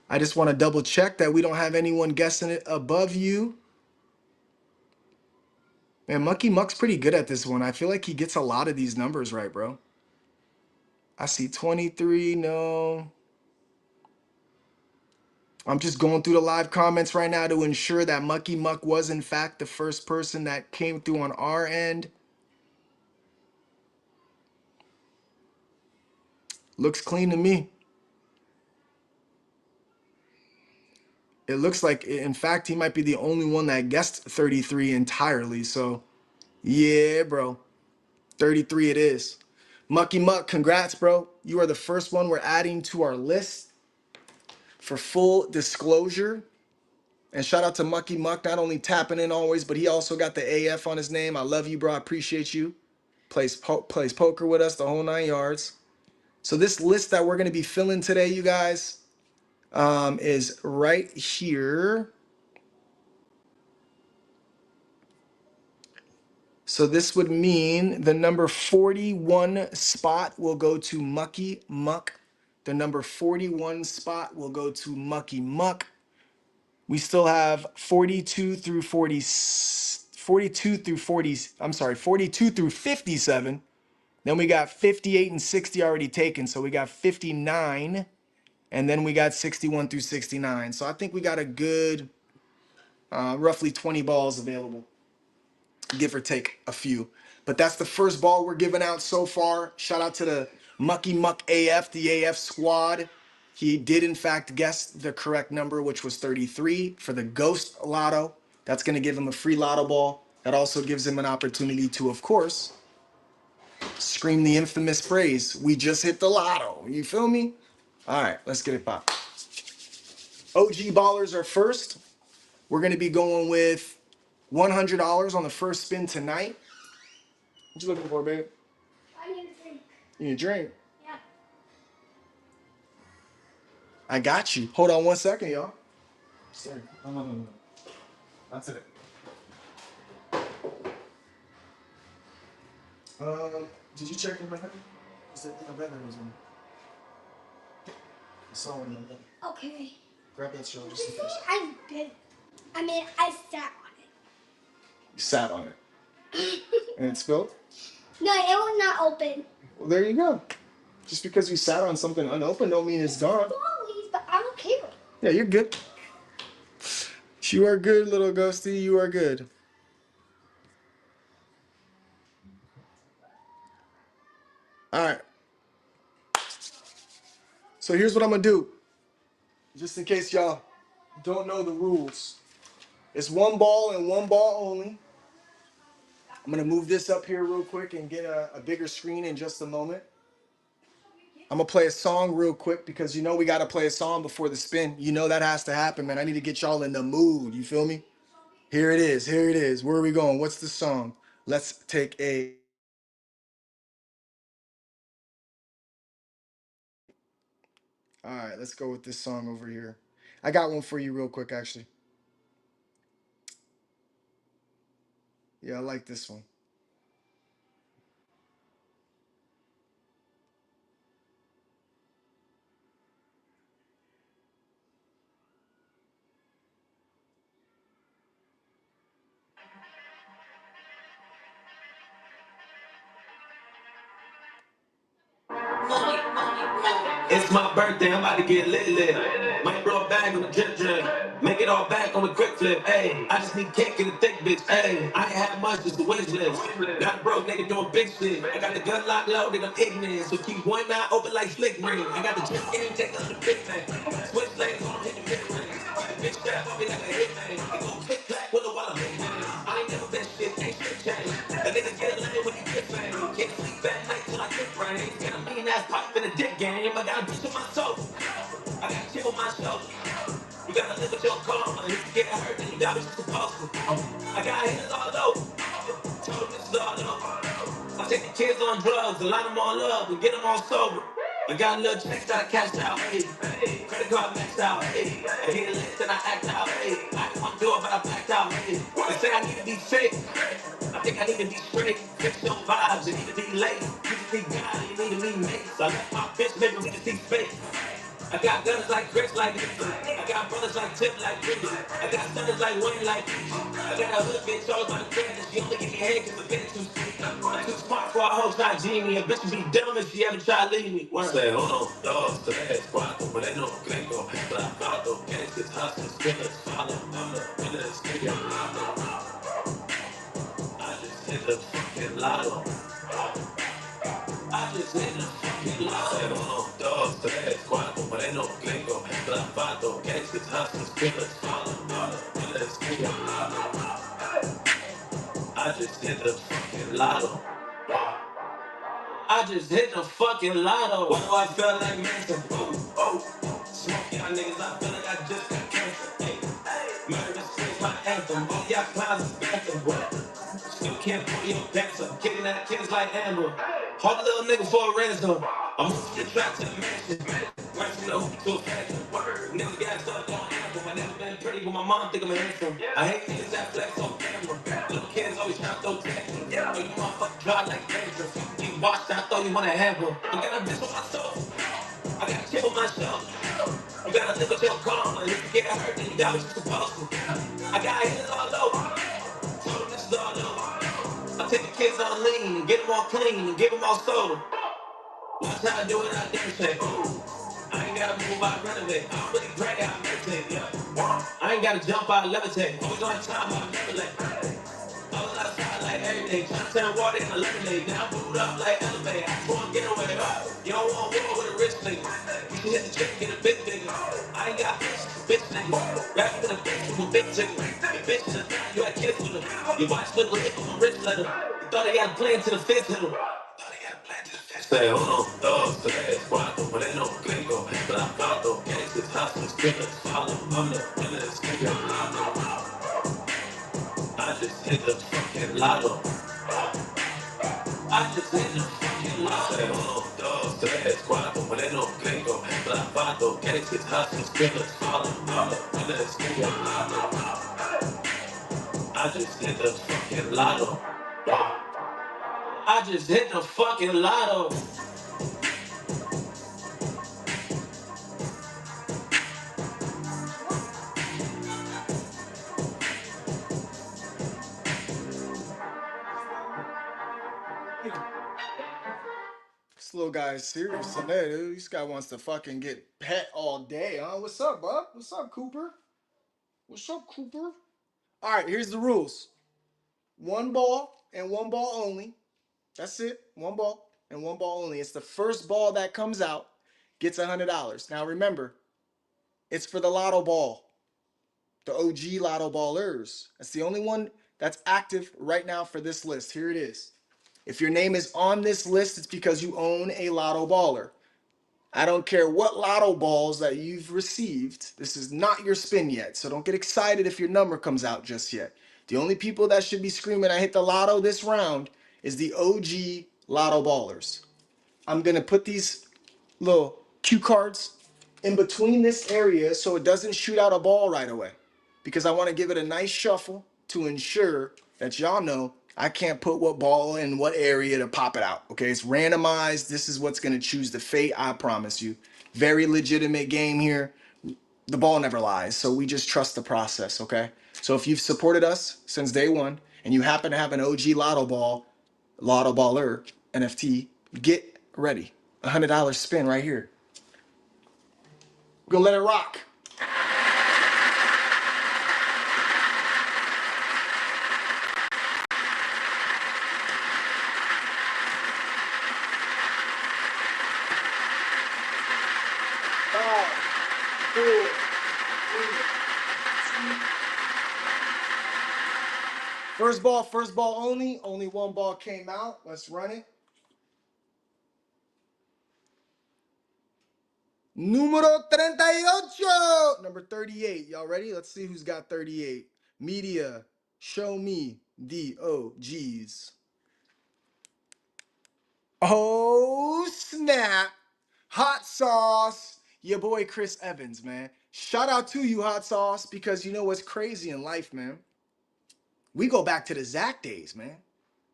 I just want to double check that we don't have anyone guessing it above you. Man, Mucky Muck's pretty good at this one. I feel like he gets a lot of these numbers right, bro. I see 23. No. I'm just going through the live comments right now to ensure that Mucky Muck was in fact the first person that came through on our end. Looks clean to me. It looks like, in fact, he might be the only one that guessed 33 entirely. So, yeah, bro. 33 it is. Mucky Muck, congrats, bro. You are the first one we're adding to our list. For full disclosure, and shout out to Mucky Muck, not only tapping in always, but he also got the AF on his name. I love you, bro. I appreciate you. Plays poker with us, the whole 9 yards. So this list that we're going to be filling today, you guys, is right here. So this would mean the number 41 spot will go to Mucky Muck. The number 41 spot will go to Mucky Muck. We still have 42 through 40, 42 through 40, I'm sorry, 42 through 57. Then we got 58 and 60 already taken. So we got 59. And then we got 61 through 69. So I think we got a good roughly 20 balls available, give or take a few. But that's the first ball we're giving out so far. Shout out to the Mucky Muck AF, the AF squad. He did, in fact, guess the correct number, which was 33 for the Ghost Lotto. That's going to give him a free Lotto Ball. That also gives him an opportunity to, of course, scream the infamous phrase, "We just hit the lotto." You feel me? All right, let's get it popped. OG ballers are first. We're gonna be going with $100 on the first spin tonight. What you looking for, babe? I need a drink. You need a drink? Yeah. I got you. Hold on 1 second, y'all. Sorry. No. That's it. Did you check in my bed? Is that in my bed or was in? I saw one in my bed. Okay. Grab that show just in case. I did. I mean, I sat on it. You sat on it. And it spilled? No, it was not open. Well, there you go. Just because you sat on something unopened don't mean it's gone. Please, but I don't care. Yeah, you're good. You are good, little ghosty. You are good. All right. So here's what I'm gonna do. Just in case y'all don't know the rules. It's one ball and one ball only. I'm gonna move this up here real quick and get a bigger screen in just a moment. I'm gonna play a song real quick because you know we gotta play a song before the spin. You know that has to happen, man. I need to get y'all in the mood. You feel me? Here it is. Here it is. Where are we going? What's the song? Let's take a. All right, let's go with this song over here. I got one for you real quick, actually. Yeah, I like this one. It's my birthday, I'm about to get lit. Might blow a bag on the drip. Make it all back on the quick flip. Ayy, I just need cake and a thick bitch. Ayy, I ain't have much, just the wish list. Got a broke nigga doing big shit. I got the gun locked loaded, I'm ignorant. So keep one eye open like flick ring. I got the drip game, take us to the big thing. Switch lanes on hit the mid range. Bitch strap on me like a hitman. It gon' click clack with a while I'm hitting. I ain't never been shit, ain't shit change. A nigga get a lane when you get fame. Can't sleep at night till I get rain. Got a mean ass pipe in the dick game. I got a bitch in my soul. I got a chip on my shoulder. You gotta live with your karma. If you get hurt, then you die what you supposed to. I got hands all over. Told them this is all over. I take the kids on drugs, a lot of them on love, and get them all sober. I got a little checks that I cashed out, hey. Credit card maxed out, hey. I hit a list and I act out, hey. I didn't want to do it, but I blacked out, hey. They say I need to be fake. I think I need to be straight. Fix your vibes, you need to be late. You just need God, you need to be mates. I left my bitch, maybe we can see space. I got guns like Chris, like Nipsey. I got brothers like Tip, like Bridget. I got sons like Wayne, like Peachy. I got a hood bitch all by the credit. She only give me head cause the bitch too sweet. I'm too smart for a whole shot genie. A bitch would be dumb if she ever try to leave me. One say, hold on, dogs to that squad, but they know gringo. But I follow gangsters, hustlers, killers, follow. I'm the realest nigga. I just hit the fucking lotto. I just hit the fucking lotto. Hold on, dogs to that squad, but they know gringo. But I follow gangsters, hustlers, killers, follow. I'm the realest nigga. I just hit the fucking lotto. I just hit the fucking lotto. Why do I feel like Manson? Smoke y'all niggas, I feel like I just got cancer. Hey, murder is my anthem. All y'all clowns is banking. What? Still can't pull your pants up. Kicking that kids like Amber. Hold a little nigga for a ransom. I'm moving the trap to the mansion. Right from the hoop to a fashion. Niggas got stuck on Apple. I never been pretty, but my mom think I'm handsome. I hate niggas that flex on camera. Little kids always trying to throw tantrums. Oh, you motherfucker dry like dandruff. Get washed out, thought you wanna have them. I got a bitch on my soul. I got a chip on my shoulder. You gotta live with your karma. If you get hurt, then you die what you supposed to. I got hands all over. Told them this is all over. I take the kids on lean and get them all clean and give them all soda. Watch how I do it, I demonstrate. I ain't gotta move, I renovate. I don't really pray, I meditate, yeah. I ain't gotta jump, I levitate. Always on time, I never late. I was outside like every day, trying to turn water into lemonade. Now I'm booed up like elevate. I just wanna get away. You don't want war with a rich nigga. You can hit the chick, get a bit bigger. I ain't got bitch nigga. Rap with a bitch with a big chicken. Your bitch is a thot, you had kids with her. Your watch look like a rich letter. You thought they had a plan to the fifth hit him. Say, hold on, dogs to that squad, but they know gringo. But I spinners follow. I'm the realest nigga. I just hit the fucking lotto. I just hit the fucking lotto. Uno, dos, tres, cuatro, moreno, gringo, clavado, gangsters, hustlers, spinners follow. I'm the realest nigga. I just hit the fucking lotto. I just hit the fucking lotto. This little guy is serious today, dude. This guy wants to fucking get pet all day, huh? What's up, bud? What's up, Cooper? What's up, Cooper? All right, here's the rules. One ball and one ball only. That's it. One ball and one ball only. It's the first ball that comes out gets $100. Now remember, it's for the Lotto Ball, the OG Lotto Ballers. That's the only one that's active right now for this list. Here it is. If your name is on this list, it's because you own a Lotto Baller. I don't care what Lotto balls that you've received. This is not your spin yet, so don't get excited if your number comes out just yet. The only people that should be screaming, I hit the lotto this round, is the OG Lotto Ballers. I'm going to put these little cue cards in between this area so it doesn't shoot out a ball right away, because I want to give it a nice shuffle to ensure that y'all know I can't put what ball in what area to pop it out. Okay, it's randomized. This is what's going to choose the fate. I promise you. Very legitimate game here. The ball never lies, so we just trust the process. Okay, so if you've supported us since day one and you happen to have an OG Lotto Ball, Lotto Baller NFT, get ready. $100 spin right here. We're gonna let it rock. Five, four, three, two. First ball only. Only one ball came out. Let's run it. Número 38. Number 38. Y'all ready? Let's see who's got 38. Media, show me the OGs. Oh, snap. Hot sauce. Your boy Chris Evans, man. Shout out to you, Hot Sauce, because you know what's crazy in life, man? We go back to the Zach days, man.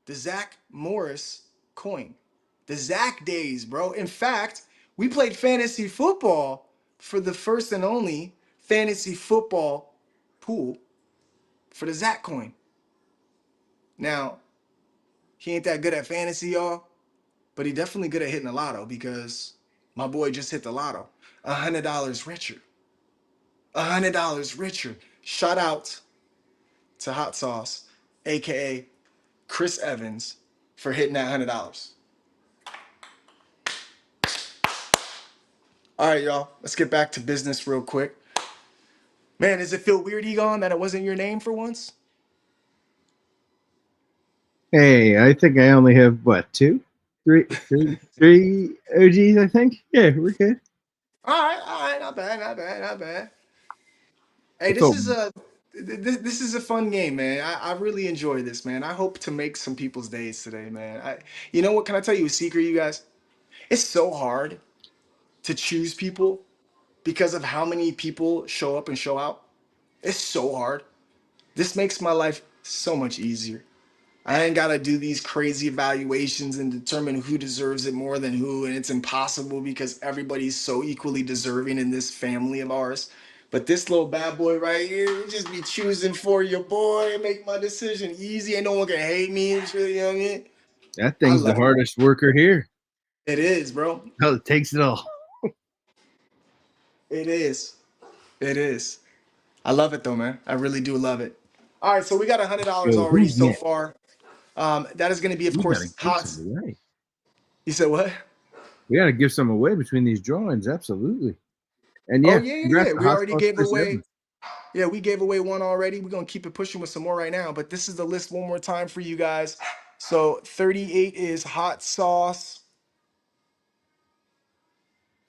The Zach Morris coin. The Zach days, bro. In fact, we played fantasy football for the first and only fantasy football pool for the Zach coin. Now, he ain't that good at fantasy, y'all, but he definitely good at hitting the lotto, because my boy just hit the lotto. $100 richer. $100 richer. Shout out to Hot Sauce, aka Chris Evans, for hitting that $100. All right, y'all. Let's get back to business real quick. Man, does it feel weird, Egon, that it wasn't your name for once? Hey, I think I only have what, three OGs. I think. Yeah, we're good. All right, not bad, not bad, not bad. Hey, I felt this is a fun game, man. I really enjoy this, man. I hope to make some people's days today, man. You know what? Can I tell you a secret, you guys? It's so hard to choose people because of how many people show up and show out. It's so hard. This makes my life so much easier. I ain't gotta do these crazy evaluations and determine who deserves it more than who, and it's impossible because everybody's so equally deserving in this family of ours. But this little bad boy right here, just be choosing for your boy, make my decision easy, and no one can hate me and shit, you know what I mean? that I thing's the love it. hardest worker here. It is, bro. Oh, it takes it all. It is. It is. I love it though, man. I really do love it. All right, so we got $100 So already who's so next? far. That is going to be, of We gotta course, give hot. some away. You said what? We gotta give some away between these drawings. Absolutely. And Oh yeah, yeah, yeah, congrats yeah. to We Hot already Sauce gave Chris away. Evans. Yeah, we gave away one already. We're gonna keep it pushing with some more right now. But this is the list one more time for you guys. So 38 is hot sauce.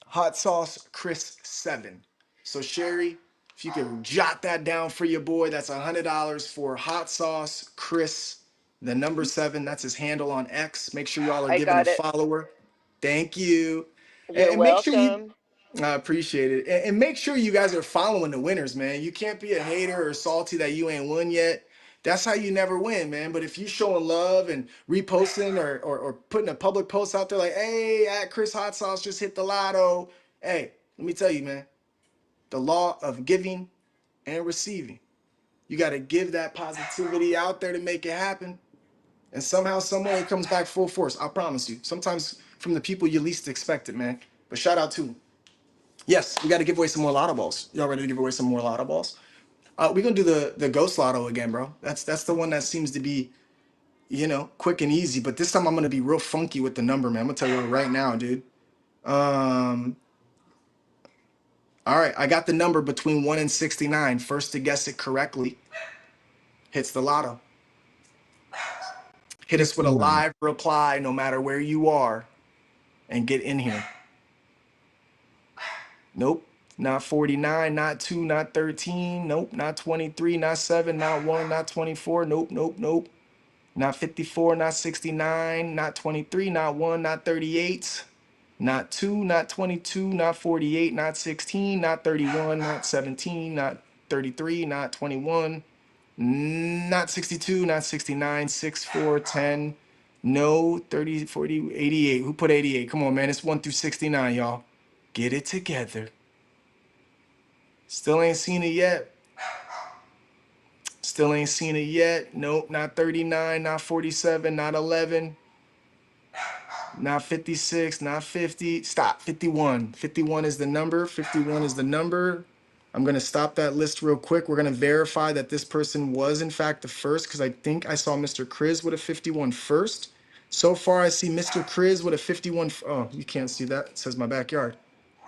Hot sauce Chris 7. So Sherry, if you could jot that down for your boy, that's $100 for hot sauce Chris, the number 7. That's his handle on X. Make sure y'all are I giving a got it. follower. Thank you. And, You're and make sure you, welcome. I appreciate it. And make sure you guys are following the winners, man. You can't be a hater or salty that you ain't won yet. That's how you never win, man. But if you showing love and reposting or putting a public post out there like, hey, at Chris Hot Sauce just hit the lotto. Hey, let me tell you, man, the law of giving and receiving. You got to give that positivity out there to make it happen. And somehow, somewhere, it comes back full force. I promise you. Sometimes from the people you least expect it, man. But shout out to them. Yes, we got to give away some more lotto balls. Y'all ready to give away some more lotto balls? We're gonna do the ghost lotto again, bro. That's the one that seems to be, quick and easy. But this time I'm gonna be real funky with the number, man. I'm gonna tell you right now, dude. Um, all right, I got the number between 1 and 69. First to guess it correctly hits the lotto. Hit us with a 61. live reply, no matter where you are, and get in here. Nope, not 49, not 2, not 13. Nope, not 23, not 7, not 1, not 24. Nope, nope, nope. Not 54, not 69, not 23, not 1, not 38, not 2, not 22, not 48, not 16, not 31, not 17, not 33, not 21, not 62, not 69, 6, 4, 10, no, 30, 40, 88. Who put 88? Come on, man. It's 1 through 69, y'all. Get it together. Still ain't seen it yet. Still ain't seen it yet. Nope, not 39, not 47, not 11, not 56, not 50. Stop, 51. 51 is the number. 51 is the number. I'm going to stop that list real quick. We're going to verify that this person was, in fact, the first because I think I saw Mr. Kriz with a 51 first. So far, I see Mr. Kriz with a 51. Oh, you can't see that. It says my backyard.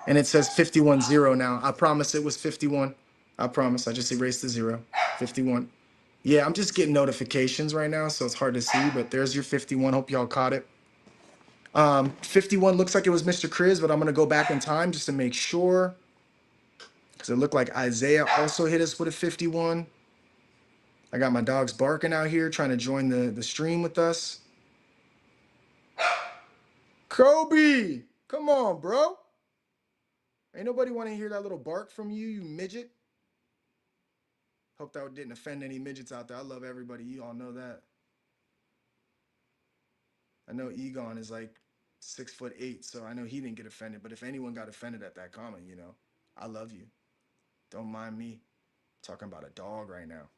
And it says 51-0 now. I promise it was 51. I promise. I just erased the 0. 51. Yeah, I'm just getting notifications right now, so it's hard to see, but there's your 51. Hope y'all caught it. 51 looks like it was Mr. Kriz, but I'm going to go back in time just to make sure because it looked like Isaiah also hit us with a 51. I got my dogs barking out here trying to join the stream with us. Kobe, come on, bro. Ain't nobody want to hear that little bark from you, you midget. Hope that didn't offend any midgets out there. I love everybody. You all know that. I know Egon is like 6'8", so I know he didn't get offended. But if anyone got offended at that comment, I love you. Don't mind me talking about a dog right now.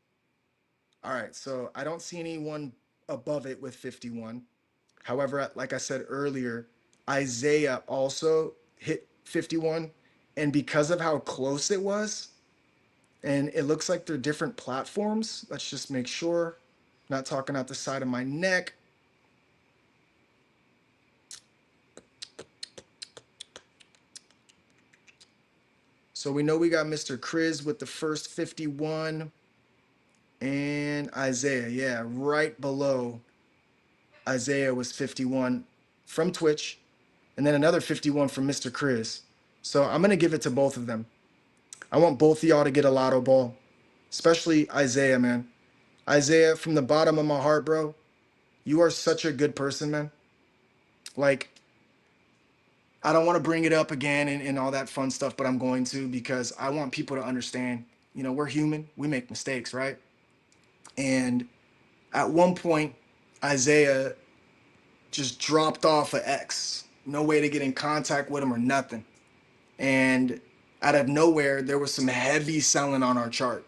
All right, so I don't see anyone above it with 51. However, like I said earlier, Isaiah also hit 51. And because of how close it was, and it looks like they're different platforms. Let's just make sure. Not talking out the side of my neck. So we know we got Mr. Kriz with the first 51 and Isaiah. Yeah, right below Isaiah was 51 from Twitch and then another 51 from Mr. Kriz. So I'm going to give it to both of them. I want both of y'all to get a lotto ball, especially Isaiah, man. Isaiah, from the bottom of my heart, bro, you are such a good person, man. Like, I don't want to bring it up again and all that fun stuff, but I'm going to because I want people to understand, we're human. We make mistakes, right? And at one point, Isaiah just dropped off of X. No way to get in contact with him or nothing. And out of nowhere, there was some heavy selling on our chart.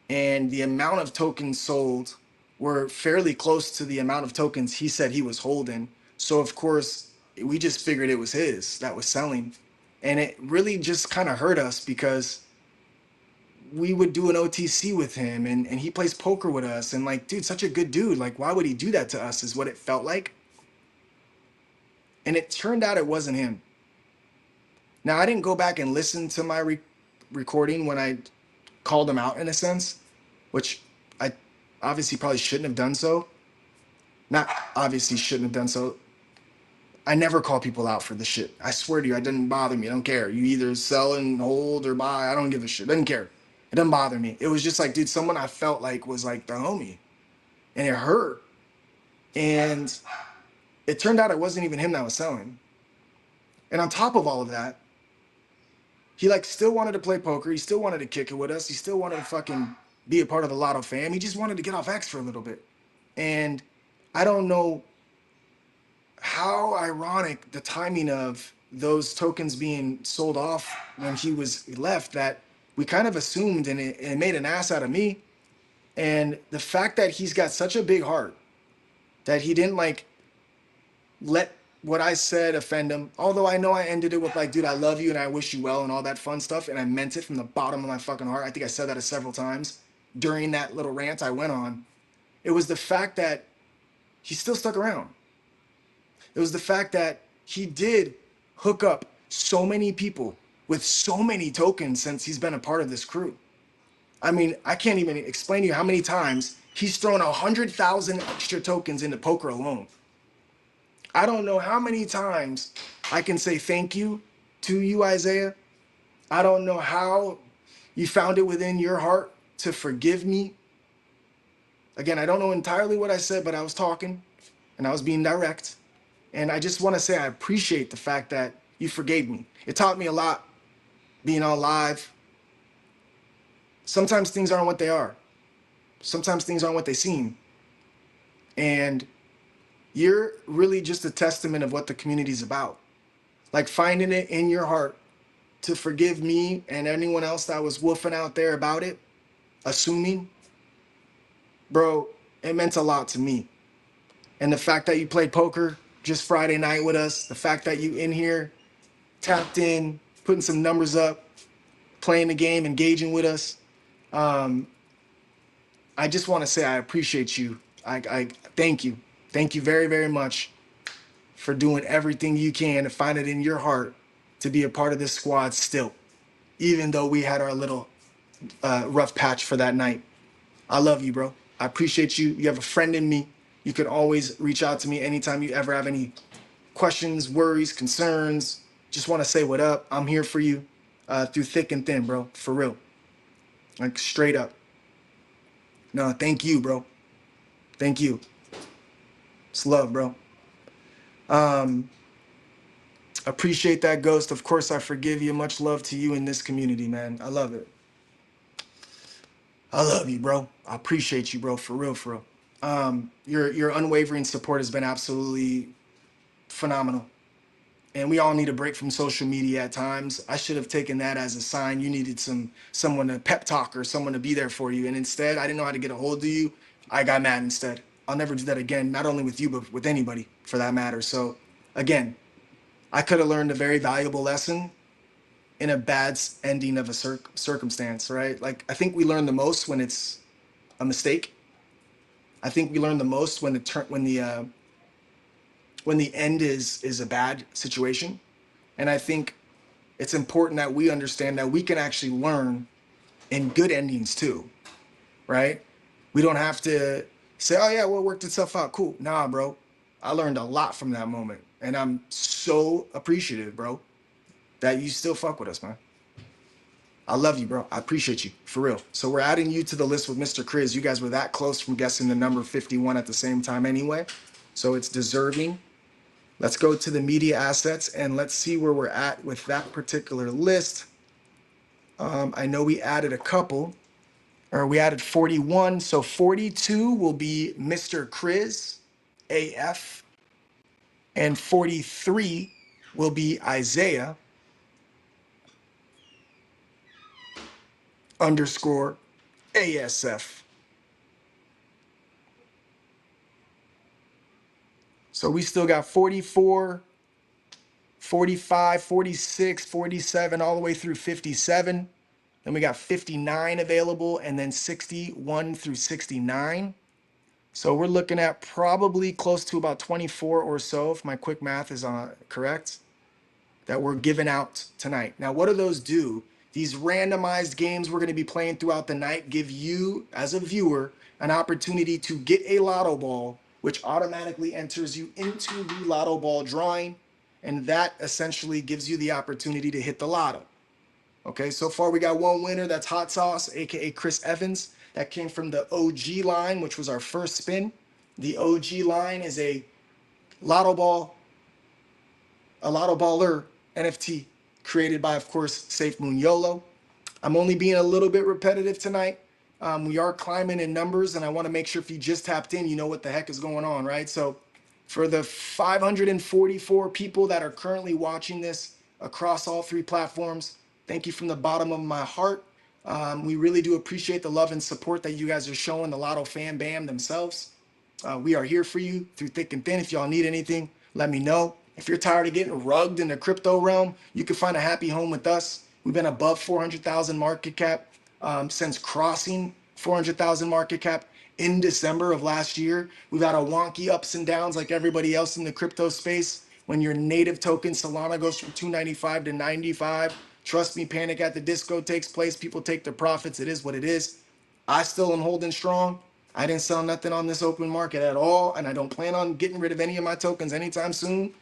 And the amount of tokens sold were fairly close to the amount of tokens he said he was holding. So, of course, we just figured it was his that was selling. And it really just kind of hurt us because we would do an OTC with him and he plays poker with us. And like, dude, such a good dude. Like, why would he do that to us is what it felt like. And it turned out it wasn't him. Now, I didn't go back and listen to my recording when I called him out in a sense, which I obviously probably shouldn't have done so. Not obviously shouldn't have done so. I never call people out for the shit. I swear to you, it doesn't bother me. I don't care. You either sell and hold or buy. I don't give a shit. Doesn't care. It doesn't bother me. It was just like, dude, someone I felt like was like the homie, and it hurt. And it turned out it wasn't even him that was selling. And on top of all of that, he like still wanted to play poker. He still wanted to kick it with us. He still wanted to fucking be a part of the Lotto fam. He just wanted to get off X for a little bit. And I don't know how ironic the timing of those tokens being sold off when he was left, that we kind of assumed, and it made an ass out of me. And the fact that he's got such a big heart that he didn't like let what I said offend him. Although I know I ended it with like, dude, I love you and I wish you well and all that fun stuff. And I meant it from the bottom of my fucking heart. I think I said that several times during that little rant I went on. It was the fact that he still stuck around. It was the fact that he did hook up so many people with so many tokens since he's been a part of this crew. I mean, I can't even explain to you how many times he's thrown 100,000 extra tokens into poker alone. I don't know how many times I can say thank you to you, Isaiah. I don't know how you found it within your heart to forgive me. Again, I don't know entirely what I said, but I was talking and I was being direct. And I just want to say I appreciate the fact that you forgave me. It taught me a lot being on live. Sometimes things aren't what they are. Sometimes things aren't what they seem. And you're really just a testament of what the community is about. Like finding it in your heart to forgive me and anyone else that was woofing out there about it, assuming, bro, it meant a lot to me. And the fact that you played poker just Friday night with us, the fact that you in here, tapped in, putting some numbers up, playing the game, engaging with us. I just want to say I appreciate you. I thank you. Thank you very, very much for doing everything you can to find it in your heart to be a part of this squad still, even though we had our little rough patch for that night. I love you, bro. I appreciate you. You have a friend in me. You can always reach out to me anytime you ever have any questions, worries, concerns. Just want to say what up. I'm here for you through thick and thin, bro. For real. Like straight up. No, thank you, bro. Thank you. It's love, bro. Appreciate that, Ghost. Of course, I forgive you. Much love to you in this community, man. I love it. I love you, bro. I appreciate you, bro. For real, for real. Your unwavering support has been absolutely phenomenal. And we all need a break from social media at times. I should have taken that as a sign you needed someone to pep talk or someone to be there for you. And instead, I didn't know how to get a hold of you. I got mad instead. I'll never do that again, not only with you, but with anybody for that matter. So again, I could have learned a very valuable lesson in a bad ending of a circumstance, right? Like, I think we learn the most when it's a mistake. I think we learn the most when the end is a bad situation. And I think it's important that we understand that we can actually learn in good endings too, right? We don't have to say, oh yeah, well, it worked itself out, cool. Nah, bro, I learned a lot from that moment. And I'm so appreciative, bro, that you still fuck with us, man. I love you, bro. I appreciate you, for real. So we're adding you to the list with Mr. Chris. You guys were that close from guessing the number 51 at the same time anyway. So it's deserving. Let's go to the media assets and let's see where we're at with that particular list. I know we added a couple, or we added 41. So 42 will be Mr. Chris, AF, and 43 will be Isaiah _ ASF. So we still got 44, 45, 46, 47, all the way through 57. Then we got 59 available, and then 61 through 69. So we're looking at probably close to about 24 or so, if my quick math is correct, that we're giving out tonight. Now, what do those do? These randomized games we're going to be playing throughout the night give you, as a viewer, an opportunity to get a Lotto Ball which automatically enters you into the Lotto Ball drawing. And that essentially gives you the opportunity to hit the lotto. Okay, so far we got one winner. That's Hot Sauce, aka Chris Evans. That came from the OG line, which was our first spin. The OG line is a Lotto Ball, a Lotto Baller NFT created by, of course, Safe Moon YOLO. I'm only being a little bit repetitive tonight. We are climbing in numbers, and I want to make sure if you just tapped in, you know what the heck is going on, right? So, for the 544 people that are currently watching this across all three platforms, thank you from the bottom of my heart. We really do appreciate the love and support that you guys are showing the Lotto fan bam themselves. We are here for you through thick and thin. If y'all need anything, let me know. If you're tired of getting rugged in the crypto realm, you can find a happy home with us. We've been above 400,000 market cap since crossing 400,000 market cap in December of last year. We've had a wonky ups and downs like everybody else in the crypto space. When your native token Solana goes from 295 to 95, trust me, Panic at the Disco takes place. People take their profits. It is what it is. I still am holding strong. I didn't sell nothing on this open market at all, and I don't plan on getting rid of any of my tokens anytime soon.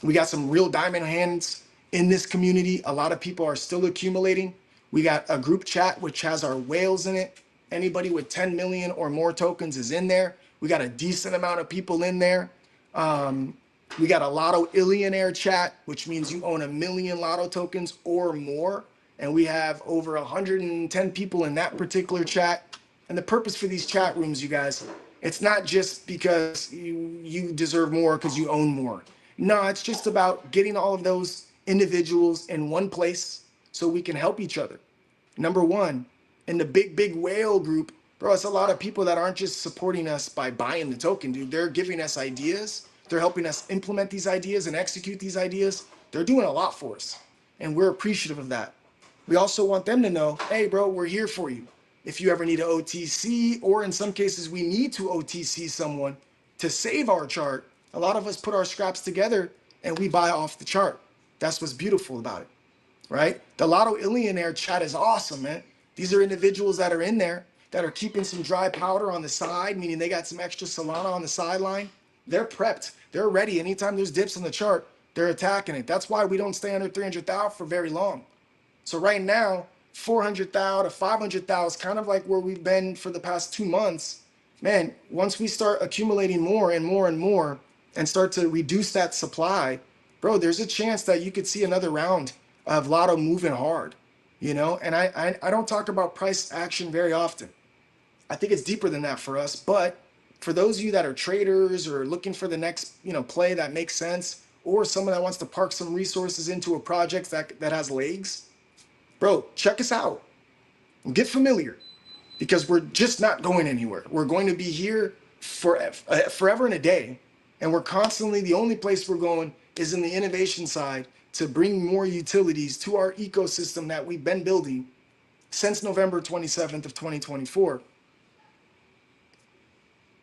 We got some real diamond hands in this community. A lot of people are still accumulating. We got a group chat which has our whales in it. Anybody with 10 million or more tokens is in there. We got a decent amount of people in there. We got a Lotto Illionaire chat, which means you own 1 million Lotto tokens or more. And we have over 110 people in that particular chat. And the purpose for these chat rooms, you guys, it's not just because you deserve more because you own more. No, it's just about getting all of those individuals in one place so we can help each other. Number one, in the big whale group, bro, it's a lot of people that aren't just supporting us by buying the token, dude. They're giving us ideas. They're helping us implement these ideas and execute these ideas. They're doing a lot for us, and we're appreciative of that. We also want them to know, hey, bro, we're here for you. If you ever need an OTC, or in some cases, we need to OTC someone to save our chart, a lot of us put our scraps together and we buy off the chart. That's what's beautiful about it, right? The Lotto Illionaire chat is awesome, man. These are individuals that are in there that are keeping some dry powder on the side, meaning they got some extra Solana on the sideline. They're prepped. They're ready. Anytime there's dips on the chart, they're attacking it. That's why we don't stay under 300,000 for very long. So right now, 400,000 to 500,000 is kind of like where we've been for the past 2 months. Man, once we start accumulating more and more and more and start to reduce that supply, bro, there's a chance that you could see another round of Lotto moving hard, you know? And I don't talk about price action very often. I think it's deeper than that for us. But for those of you that are traders or looking for the next, play that makes sense, or someone that wants to park some resources into a project that has legs, bro, check us out. Get familiar, because we're just not going anywhere. We're going to be here forever and a day. And we're constantly, the only place we're going is in the innovation side to bring more utilities to our ecosystem that we've been building since November 27th of 2024.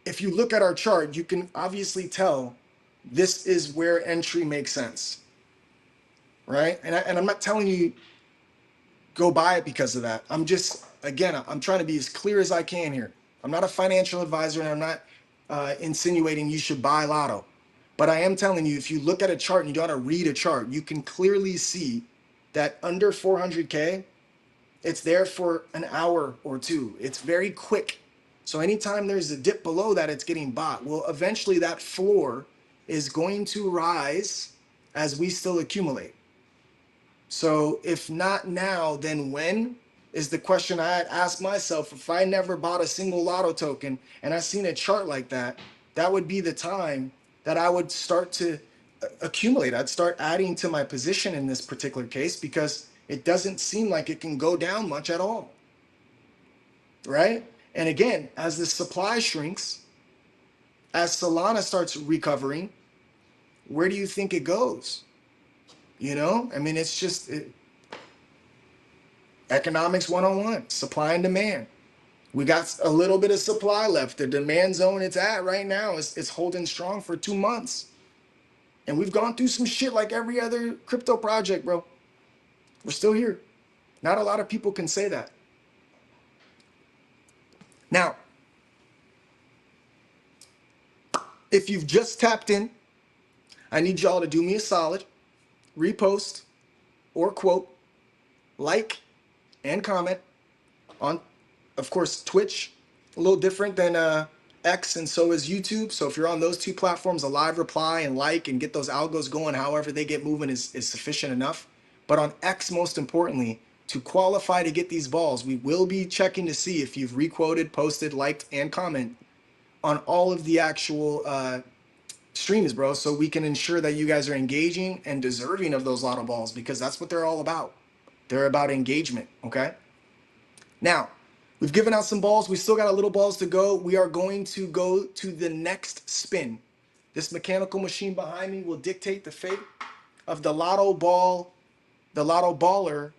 If you look at our chart, you can obviously tell this is where entry makes sense, right? And I'm not telling you go buy it because of that. I'm just, again, I'm trying to be as clear as I can here. I'm not a financial advisor, and I'm not insinuating you should buy Lotto. But I am telling you, if you look at a chart and you got to read a chart, you can clearly see that under 400K, it's there for an hour or two. It's very quick. So anytime there's a dip below that, it's getting bought. Well, eventually that floor is going to rise as we still accumulate. So if not now, then when is the question I had asked myself. If I never bought a single Lotto token and I seen a chart like that, that would be the time that I would start to accumulate. I'd start adding to my position in this particular case, because it doesn't seem like it can go down much at all, right? And again, as the supply shrinks, as Solana starts recovering, where do you think it goes? I mean, it's just economics 101, supply and demand. We got a little bit of supply left. The demand zone it's at right now is holding strong for 2 months. And we've gone through some shit like every other crypto project, bro. We're still here. Not a lot of people can say that. Now, If you've just tapped in, I need y'all to do me a solid, repost or quote, like, and comment on, of course, Twitch, a little different than X, and so is YouTube. So if you're on those two platforms, a live reply and like and get those algos going, however they get moving is sufficient enough. But on X, most importantly, to qualify to get these balls, we will be checking to see if you've requoted, posted, liked, and comment on all of the actual streams, bro, so we can ensure that you guys are engaging and deserving of those lotto balls, because that's what they're all about. They're about engagement, okay? Now, we've given out some balls. We still got a little balls to go. We are going to go to the next spin. This mechanical machine behind me will dictate the fate of the Lotto Ball, the Lotto Baller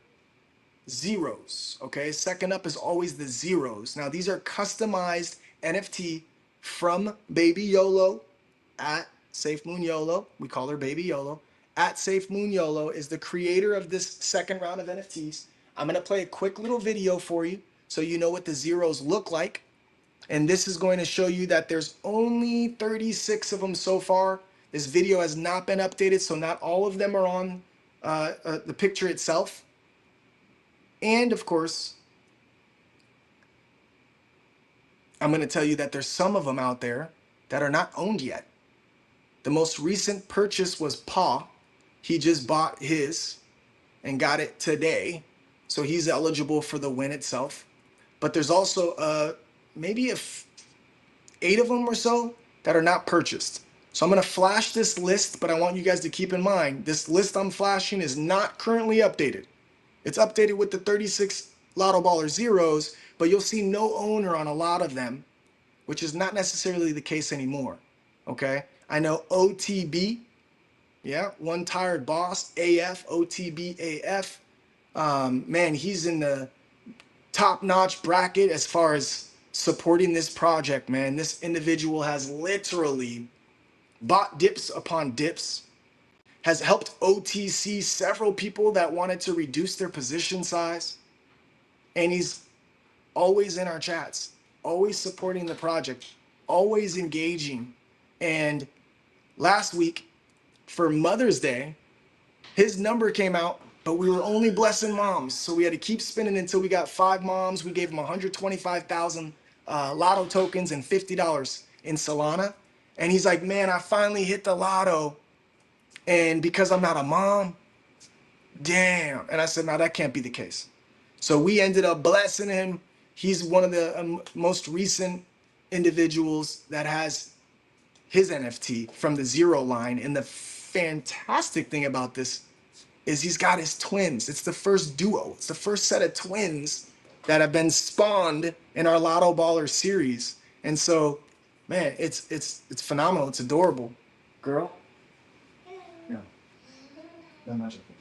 zeros, okay? Second up is always the zeros. Now, these are customized NFT from Baby YOLO at Safe Moon YOLO. We call her Baby YOLO. At Safe Moon YOLO is the creator of this second round of NFTs. I'm going to play a quick little video for you so you know what the zeros look like. And this is going to show you that there's only 36 of them so far. This video has not been updated, so not all of them are on the picture itself. And of course, I'm going to tell you that there's some of them out there that are not owned yet. The most recent purchase was Pa. He just bought his and got it today. So he's eligible for the win itself. But there's also maybe 8 of them or so that are not purchased. So I'm going to flash this list, but I want you guys to keep in mind, this list I'm flashing is not currently updated. It's updated with the 36 Lotto Baller zeros, but you'll see no owner on a lot of them, which is not necessarily the case anymore. Okay? I know OTB, yeah, One Tired Boss, AF, OTB, AF. Man, he's in the top-notch bracket as far as supporting this project, man. This individual has literally bought dips upon dips, has helped OTC several people that wanted to reduce their position size, and he's always in our chats, always supporting the project, always engaging. And last week, for Mother's Day, his number came out, but we were only blessing moms. So we had to keep spinning until we got 5 moms. We gave him 125,000 lotto tokens and $50 in Solana. And he's like, man, I finally hit the lotto. And because I'm not a mom, damn. And I said, no, that can't be the case. So we ended up blessing him. He's one of the most recent individuals that has his NFT from the zero line. And the fantastic thing about this is he's got his twins. It's the first duo. It's the first set of twins that have been spawned in our Lotto Baller series. And so, man, it's phenomenal. It's adorable. Girl? Yeah. No, not joking.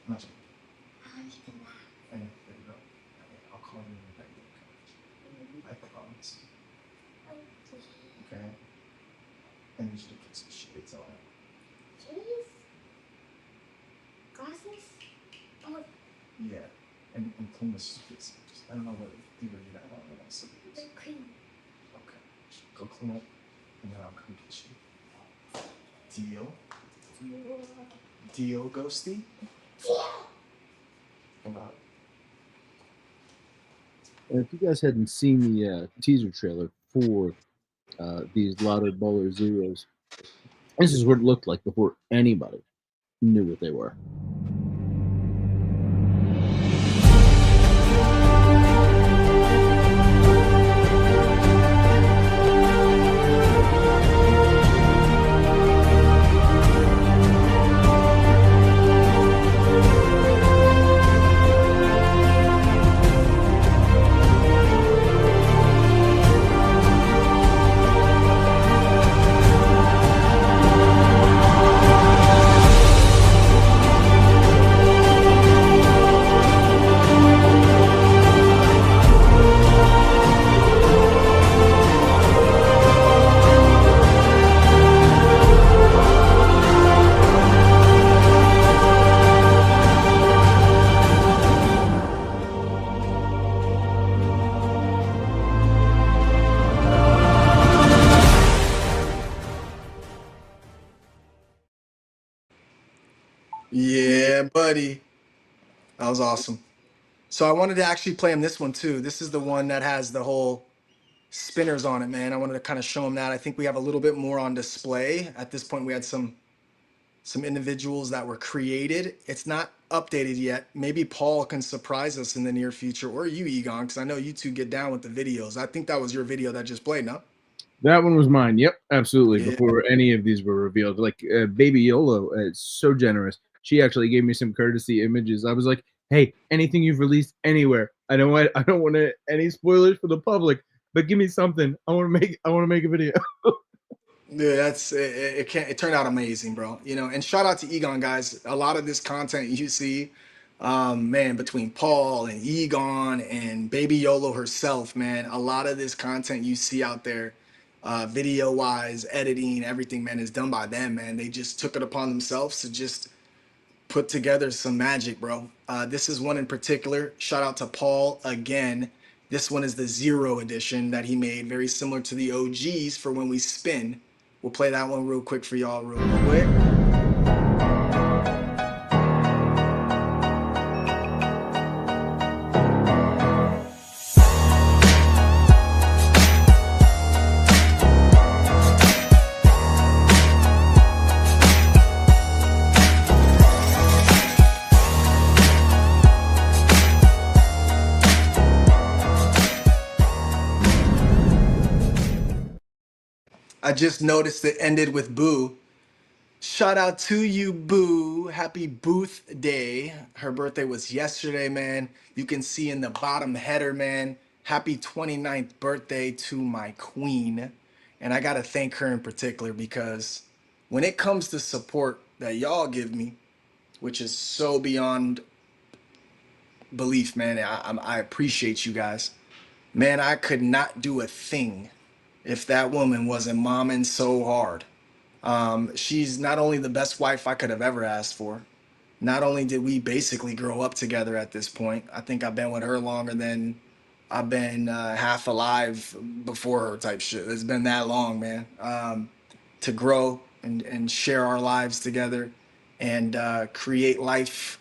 Not joking. I know. There you go. I'll call you in a second. I promise. Okay? And you should put some shades on it. Glasses? Oh, Yeah. And clean the space. I don't know what either you got on it. So they're clean. okay. Go clean up and then I'll come get you. Deal? Deal, Ghosty? Yeah. About And if you guys hadn't seen the teaser trailer for these Lotto Baller zeros, this is what it looked like before anybody knew what they were. Yeah, buddy. That was awesome. So I wanted to actually play him this one too. This is the one that has the whole spinners on it, man. I wanted to kind of show him that. I think we have a little bit more on display. At this point, we had some individuals that were created. It's not updated yet. Maybe Paul can surprise us in the near future, or you, Egon, because I know you two get down with the videos. I think that was your video that just played, no? That one was mine. Yep, absolutely. Yeah. Before any of these were revealed, like Baby Yolo, is so generous. She actually gave me some courtesy images. I was like, "Hey, anything you've released anywhere, I don't want any spoilers for the public, but give me something. I want to make a video." Yeah, it. Can't. It turned out amazing, bro. You know, and shout out to Egon, guys. A lot of this content you see, man, between Paul and Egon and Baby Yolo herself, man, a lot of this content you see out there, video wise, editing, everything, man, is done by them, man. They just took it upon themselves to just put together some magic, bro. This is one in particular. Shout out to Paul again. This one is the zero edition that he made, very similar to the OGs for when we spin. We'll play that one real quick for y'all, real quick. I just noticed it ended with Boo. Shout out to you, Boo. Happy Booth Day. Her birthday was yesterday, man. You can see in the bottom header, man. Happy 29th birthday to my queen. And I got to thank her in particular because when it comes to support that y'all give me, which is so beyond belief, man, I appreciate you guys. Man, I could not do a thing if that woman wasn't momming so hard. She's not only the best wife I could have ever asked for. Not only did we basically grow up together at this point, I think I've been with her longer than I've been half alive before her type shit. It's been that long, man. To grow and share our lives together and create life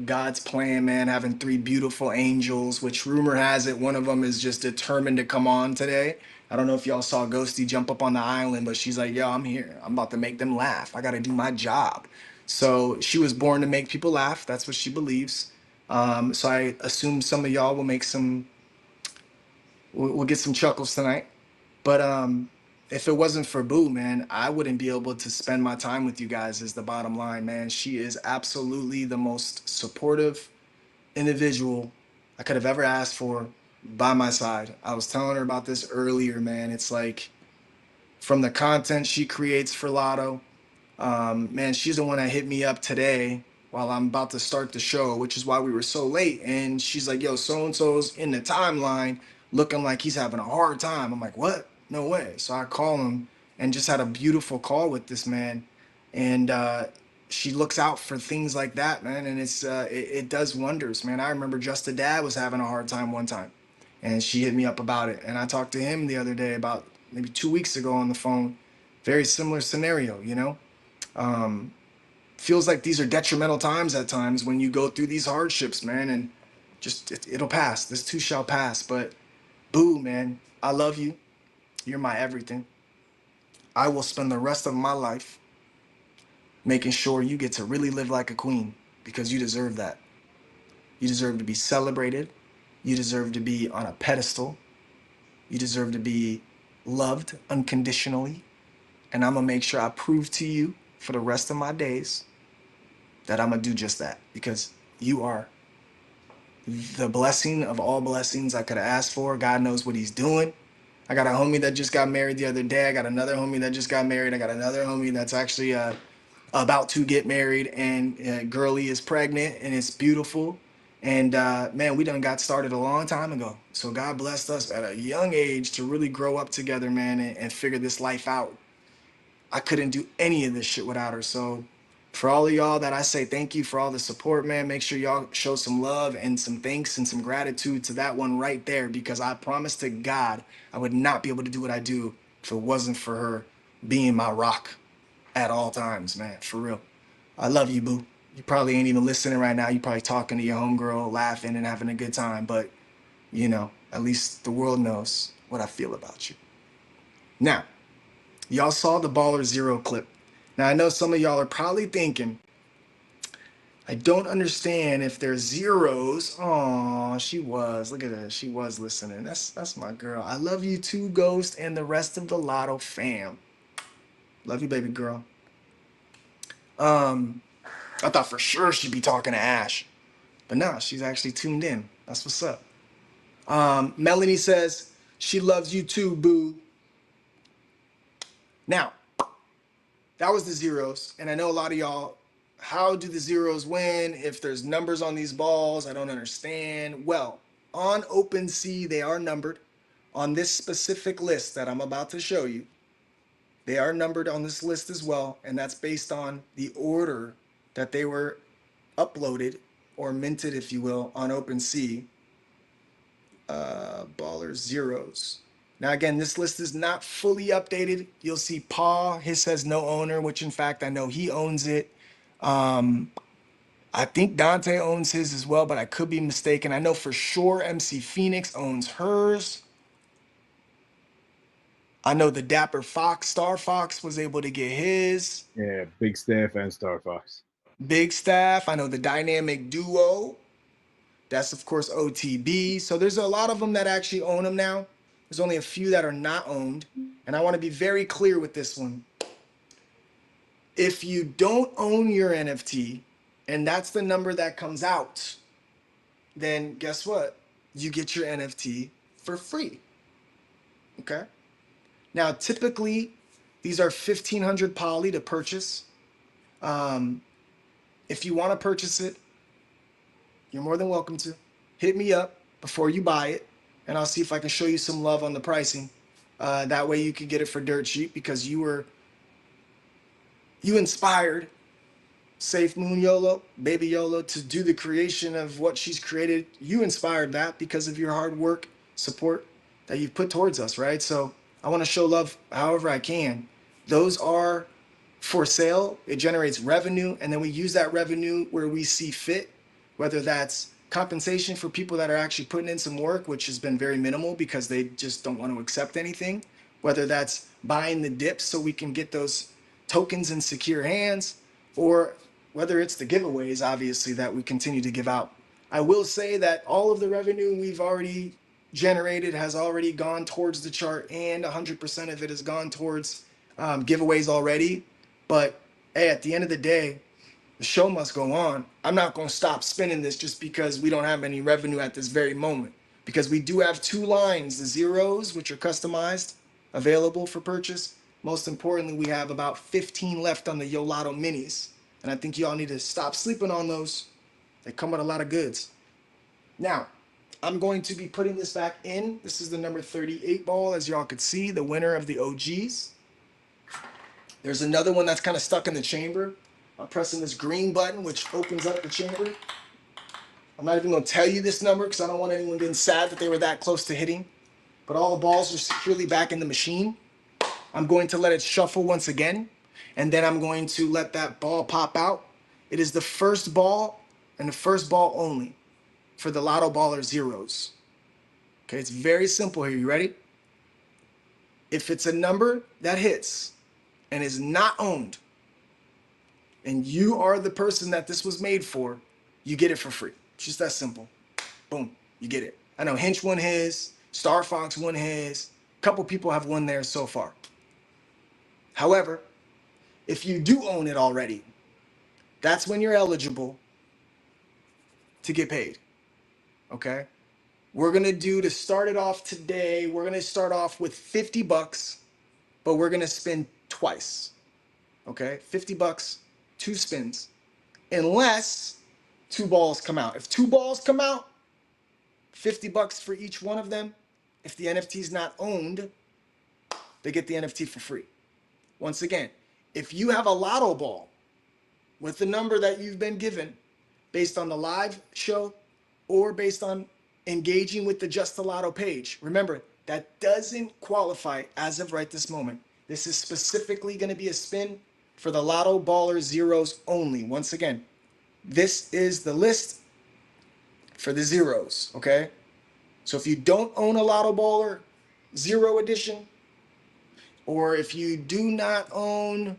God's plan, man, having three beautiful angels, which rumor has it one of them is just determined to come on today. I don't know if y'all saw Ghosty jump up on the island, but she's like, yo, I'm here. I'm about to make them laugh. I got to do my job. So she was born to make people laugh. That's what she believes. So I assume some of y'all will make some, we'll get some chuckles tonight. But if it wasn't for Boo, man, I wouldn't be able to spend my time with you guys, is the bottom line, man. She is absolutely the most supportive individual I could have ever asked for by my side. I was telling her about this earlier, man. It's like from the content she creates for Lotto, man, she's the one that hit me up today while I'm about to start the show, which is why we were so late. And she's like, yo, so and so's in the timeline looking like he's having a hard time. I'm like, what? No way. So I call him and just had a beautiful call with this man. And she looks out for things like that, man. And it does wonders, man. I remember Just a Dad was having a hard time one time. And she hit me up about it. And I talked to him the other day about maybe 2 weeks ago on the phone. Very similar scenario, you know? Um, Feels like these are detrimental times at times when you go through these hardships, man, and just it'll pass. This too shall pass. But Boo, man, I love you. You're my everything. I will spend the rest of my life making sure you get to really live like a queen because you deserve that. You deserve to be celebrated. You deserve to be on a pedestal. You deserve to be loved unconditionally. And I'm going to make sure I prove to you for the rest of my days that I'm gonna do just that because you are the blessing of all blessings I could have asked for. God knows what he's doing. I got a homie that just got married the other day. I got another homie that just got married. I got another homie that's actually about to get married, and girly is pregnant, and it's beautiful. And man, we done got started a long time ago. So God blessed us at a young age to really grow up together, man, and figure this life out. I couldn't do any of this shit without her. So for all of y'all that I say thank you for all the support, man, make sure y'all show some love and some thanks and some gratitude to that one right there because I promise to God I would not be able to do what I do if it wasn't for her being my rock at all times, man, for real. I love you, Boo. You probably ain't even listening right now. You probably talking to your homegirl, laughing and having a good time. But, you know, at least the world knows what I feel about you. Now, y'all saw the Baller Zero clip. Now, I know some of y'all are probably thinking, I don't understand if there's zeros. Oh, she was. Look at that. She was listening. That's my girl. I love you too, Ghost, and the rest of the Lotto fam. Love you, baby girl. I thought for sure she'd be talking to Ash, but nah, she's actually tuned in. That's what's up. Melanie says she loves you too, boo. Now, that was the zeros, and I know a lot of y'all. How do the zeros win if there's numbers on these balls? I don't understand. Well, on OpenSea, they are numbered. On this specific list that I'm about to show you, they are numbered on this list as well, and that's based on the order that they were uploaded or minted, if you will, on OpenSea. Baller zeros. Now, again, this list is not fully updated. You'll see Paw, his says no owner, which in fact, I know he owns it. I think Dante owns his as well, but I could be mistaken. I know for sure MC Phoenix owns hers. I know the Dapper Fox, Star Fox, was able to get his. Yeah, Big Staff and Star Fox. Big Staff. I know the Dynamic Duo. That's, of course, OTB. So there's a lot of them that actually own them now. There's only a few that are not owned. And I want to be very clear with this one. If you don't own your NFT, and that's the number that comes out, then guess what? You get your NFT for free. Okay? Now, typically, these are 1,500 poly to purchase. If you want to purchase it, you're more than welcome to. Hit me up before you buy it, and I'll see if I can show you some love on the pricing. That way you can get it for dirt cheap because you inspired Safe Moon YOLO, Baby YOLO, to do the creation of what she's created. You inspired that because of your hard work, support that you've put towards us, right? So I want to show love however I can. Those are for sale. It generates revenue, and then we use that revenue where we see fit, whether that's compensation for people that are actually putting in some work, which has been very minimal because they just don't want to accept anything, whether that's buying the dips so we can get those tokens in secure hands, or whether it's the giveaways, obviously, that we continue to give out. I will say that all of the revenue we've already generated has already gone towards the chart, and 100% of it has gone towards giveaways already. But hey, at the end of the day, the show must go on. I'm not going to stop spinning this just because we don't have any revenue at this very moment, because we do have two lines, the zeros, which are customized, available for purchase. Most importantly, we have about 15 left on the Yo Lotto minis. And I think y'all need to stop sleeping on those. They come with a lot of goods. Now, I'm going to be putting this back in. This is the number 38 ball, as y'all could see, the winner of the OGs. There's another one that's kind of stuck in the chamber. I'm pressing this green button, which opens up the chamber. I'm not even going to tell you this number because I don't want anyone getting sad that they were that close to hitting. But all the balls are securely back in the machine. I'm going to let it shuffle once again, and then I'm going to let that ball pop out. It is the first ball and the first ball only for the Lotto Baller zeros. Okay, it's very simple here. You ready? If it's a number that hits and is not owned, and you are the person that this was made for, you get it for free. It's just that simple. Boom, you get it. I know Hinch won his, Star Fox won his. A couple people have won theirs so far. However, if you do own it already, that's when you're eligible to get paid. Okay? We're going to do, to start it off today, we're going to start off with 50 bucks, but we're going to spin twice. Okay? 50 bucks, 2 spins. Unless 2 balls come out. If 2 balls come out, 50 bucks for each one of them. If the NFT is not owned, they get the NFT for free. Once again, if you have a Lotto ball with the number that you've been given based on the live show or based on engaging with the Just the Lotto page, remember, that doesn't qualify as of right this moment. This is specifically going to be a spin for the Lotto Baller zeros only. Once again, This is the list for the zeros, okay? So if you don't own a Lotto Baller Zero Edition, or if you do not own,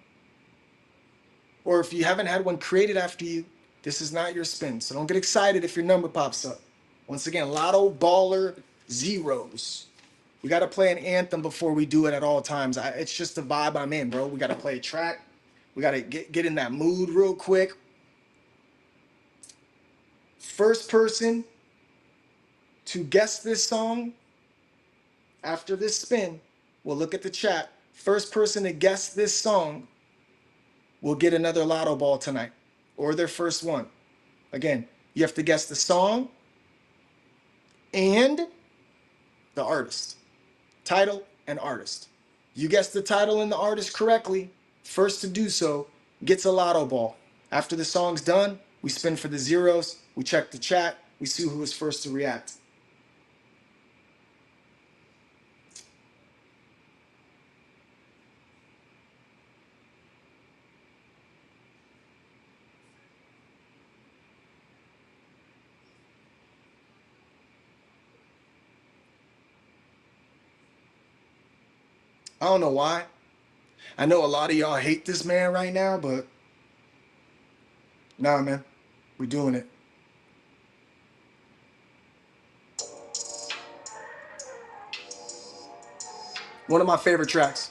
or if you haven't had one created after you, this is not your spin. So don't get excited if your number pops up. Once again, Lotto Baller Zeros. We got to play an anthem before we do it at all times. It's just the vibe I'm in, bro. We got to play a track. We got to get in that mood real quick. First person to guess this song after this spin, we'll look at the chat. First person to guess this song will get another Lotto Ball tonight, or their first one. Again, you have to guess the song and the artist. Title and artist. You guess the title and the artist correctly, first to do so gets a Lotto Ball. After the song's done, we spin for the zeros, we check the chat, we see who was first to react. I don't know why. I know a lot of y'all hate this man right now, but nah, man, we doing it. One of my favorite tracks.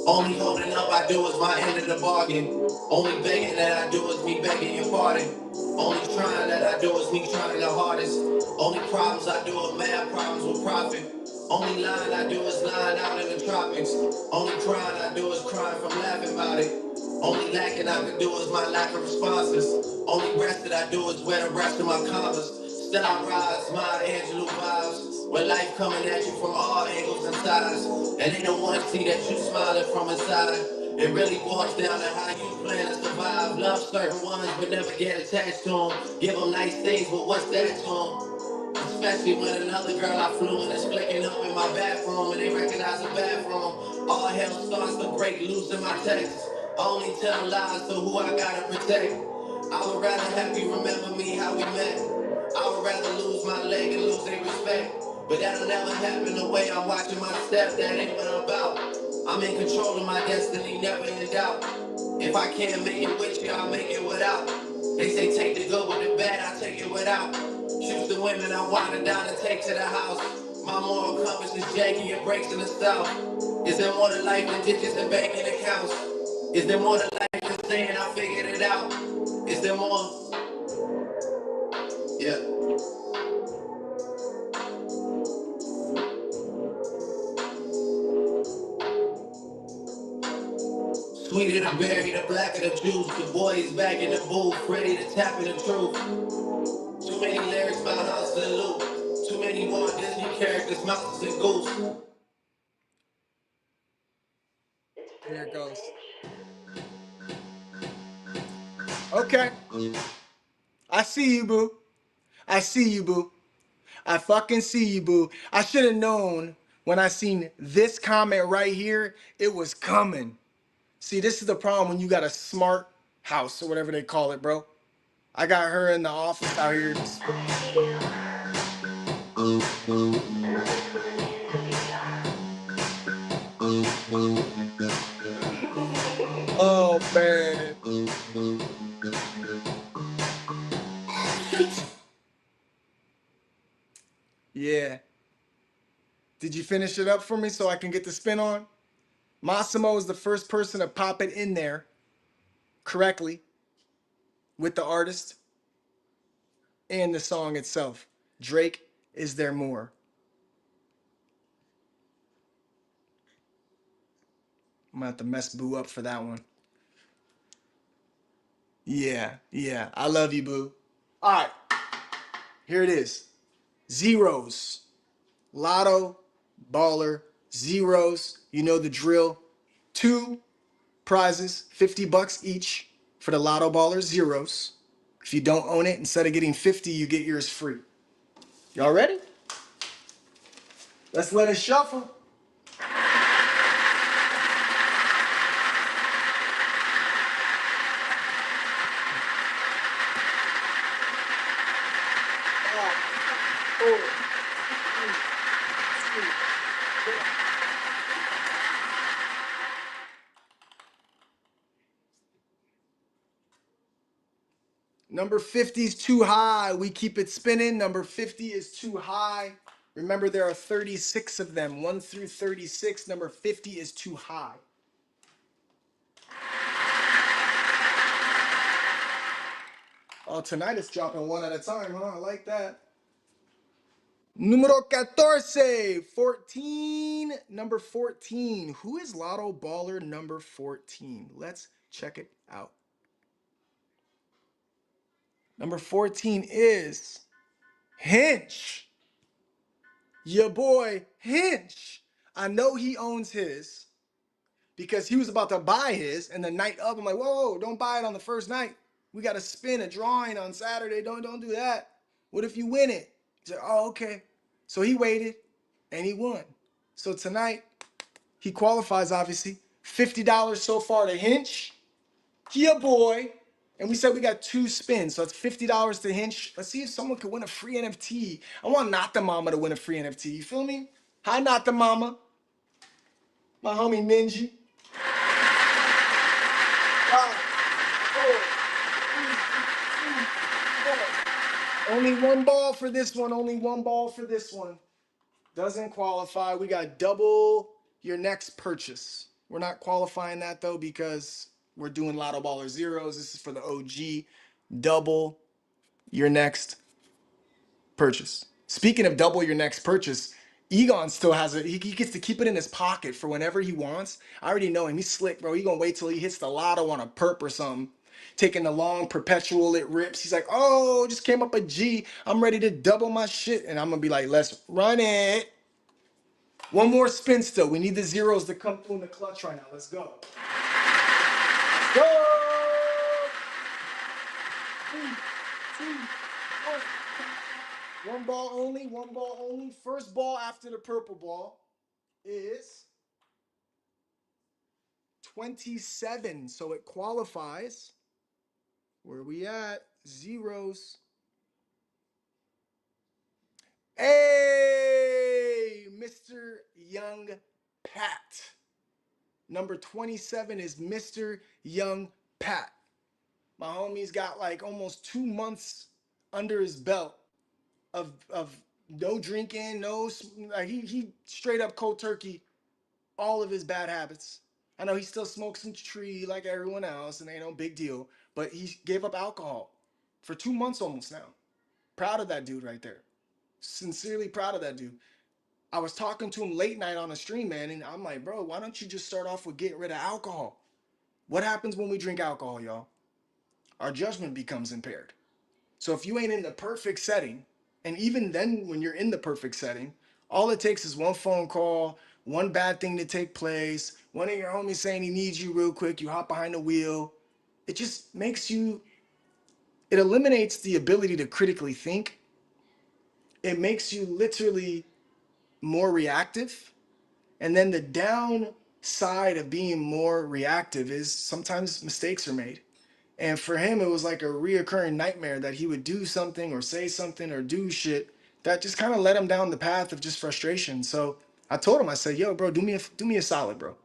Only holding up I do is my end of the bargain. Only begging that I do is me begging your pardon. Only trying that I do is me trying the hardest. Only problems I do are mad problems with profit. Only lying I do is lying out in the tropics. Only crying I do is crying from laughing about it. Only lacking I can do is my lack of responses. Only rest that I do is wear the rest of my commas. Still I rise, my Angelou vibes. When life coming at you from all angles and sides, and they don't want to see that you smiling from inside. It really boils down to how you plan to survive. Love certain ones, but never get attached to them. Give them nice things, but what's that to them? Especially when another girl I flew in is flicking up in my bathroom, and they recognize the bathroom. All hell starts to break loose in my texts. I only tell lies to who I gotta protect. I would rather have you remember me how we met. I would rather lose my leg and lose their respect. But that'll never happen the way I'm watching my step. That ain't what I'm about. I'm in control of my destiny, never in doubt. If I can't make it with you, I'll make it without. They say take the good with the bad, I take it without. Choose the women I wanted down and take to the house. My moral compass is janky, it breaks in the south. Is there more to life than digits and banking accounts? Is there more to life than saying I figured it out? Is there more? Yeah. Sweeter the berry, the blacker the juice. The boy is back in the booth, ready to tap in the truth. Too many lyrics about us and loot. Too many Walt Disney characters, mountains and goose. There it goes. Okay. I see you, boo. I see you, boo. I fucking see you, boo. I should have known when I seen this comment right here, it was coming. See, this is the problem when you got a smart house or whatever they call it, bro. I got her in the office out here. Oh, man. Yeah. Did you finish it up for me so I can get the spin on? Massimo is the first person to pop it in there correctly with the artist and the song itself. Drake, Is There More? I'm gonna have to mess Boo up for that one. Yeah, yeah. I love you, Boo. All right. Here it is. Zeros. Lotto, baller, zeros. You know the drill. 2 prizes, 50 bucks each for the Lotto Baller zeros. If you don't own it, instead of getting 50, you get yours free. Y'all ready? Let's let it shuffle. Number 50 is too high. We keep it spinning. Number 50 is too high. Remember, there are 36 of them, 1 through 36. Number 50 is too high. Oh, tonight it's dropping one at a time, huh? I like that. Numero 14, 14. Number 14. Who is Lotto Baller number 14? Let's check it out. Number 14 is Hinch. Your boy Hinch. I know he owns his because he was about to buy his, and the night of, I'm like, whoa, don't buy it on the first night. We got to spin a drawing on Saturday. Don't do that. What if you win it? He said, oh, okay. So he waited, and he won. So tonight, he qualifies, obviously. $50 so far to Hinch. Yeah, boy. And we said we got 2 spins, so it's $50 to Hinch. Let's see if someone could win a free NFT. I want Not the Mama to win a free NFT. You feel me? Hi, Not the Mama. My homie Minji. 5, 4, 3, 2, 1. Only 1 ball for this one. Only 1 ball for this one. Doesn't qualify. We got double your next purchase. We're not qualifying that though because we're doing Lotto Baller zeros. This is for the OG. Double your next purchase. Speaking of double your next purchase, Egon still has it. He gets to keep it in his pocket for whenever he wants. I already know him. He's slick, bro. He gonna wait till he hits the lotto on a perp or something. Taking the long perpetual, it rips. He's like, oh, just came up a G. I'm ready to double my shit. And I'm gonna be like, let's run it. 1 more spin still. We need the zeros to come through in the clutch right now. Let's go. Let's go. 3, 2, 1. 1 ball only. 1 ball only. First ball after the purple ball is 27. So it qualifies. Where are we at? Zeros. Hey, Mr. Young Pat. Number 27 is Mr. Young Pat. My homie's got like almost 2 months under his belt of no drinking, like he straight up cold turkey all of his bad habits. I know he still smokes some tree like everyone else, and ain't no big deal, but he gave up alcohol for 2 months almost now. Proud of that dude right there. Sincerely proud of that dude. I was talking to him late night on a stream, man, and I'm like, bro, why don't you just start off with getting rid of alcohol? What happens when we drink alcohol, y'all? Our judgment becomes impaired. So if you ain't in the perfect setting, and even then when you're in the perfect setting, all it takes is 1 phone call, 1 bad thing to take place, one of your homies saying he needs you real quick, you hop behind the wheel. It just makes you, it eliminates the ability to critically think. It makes you literally more reactive. And then the downside of being more reactive is sometimes mistakes are made. And for him, it was like a reoccurring nightmare that he would do something or say something or do shit that just kind of led him down the path of just frustration. So I told him, I said, yo, bro, do me a solid, bro.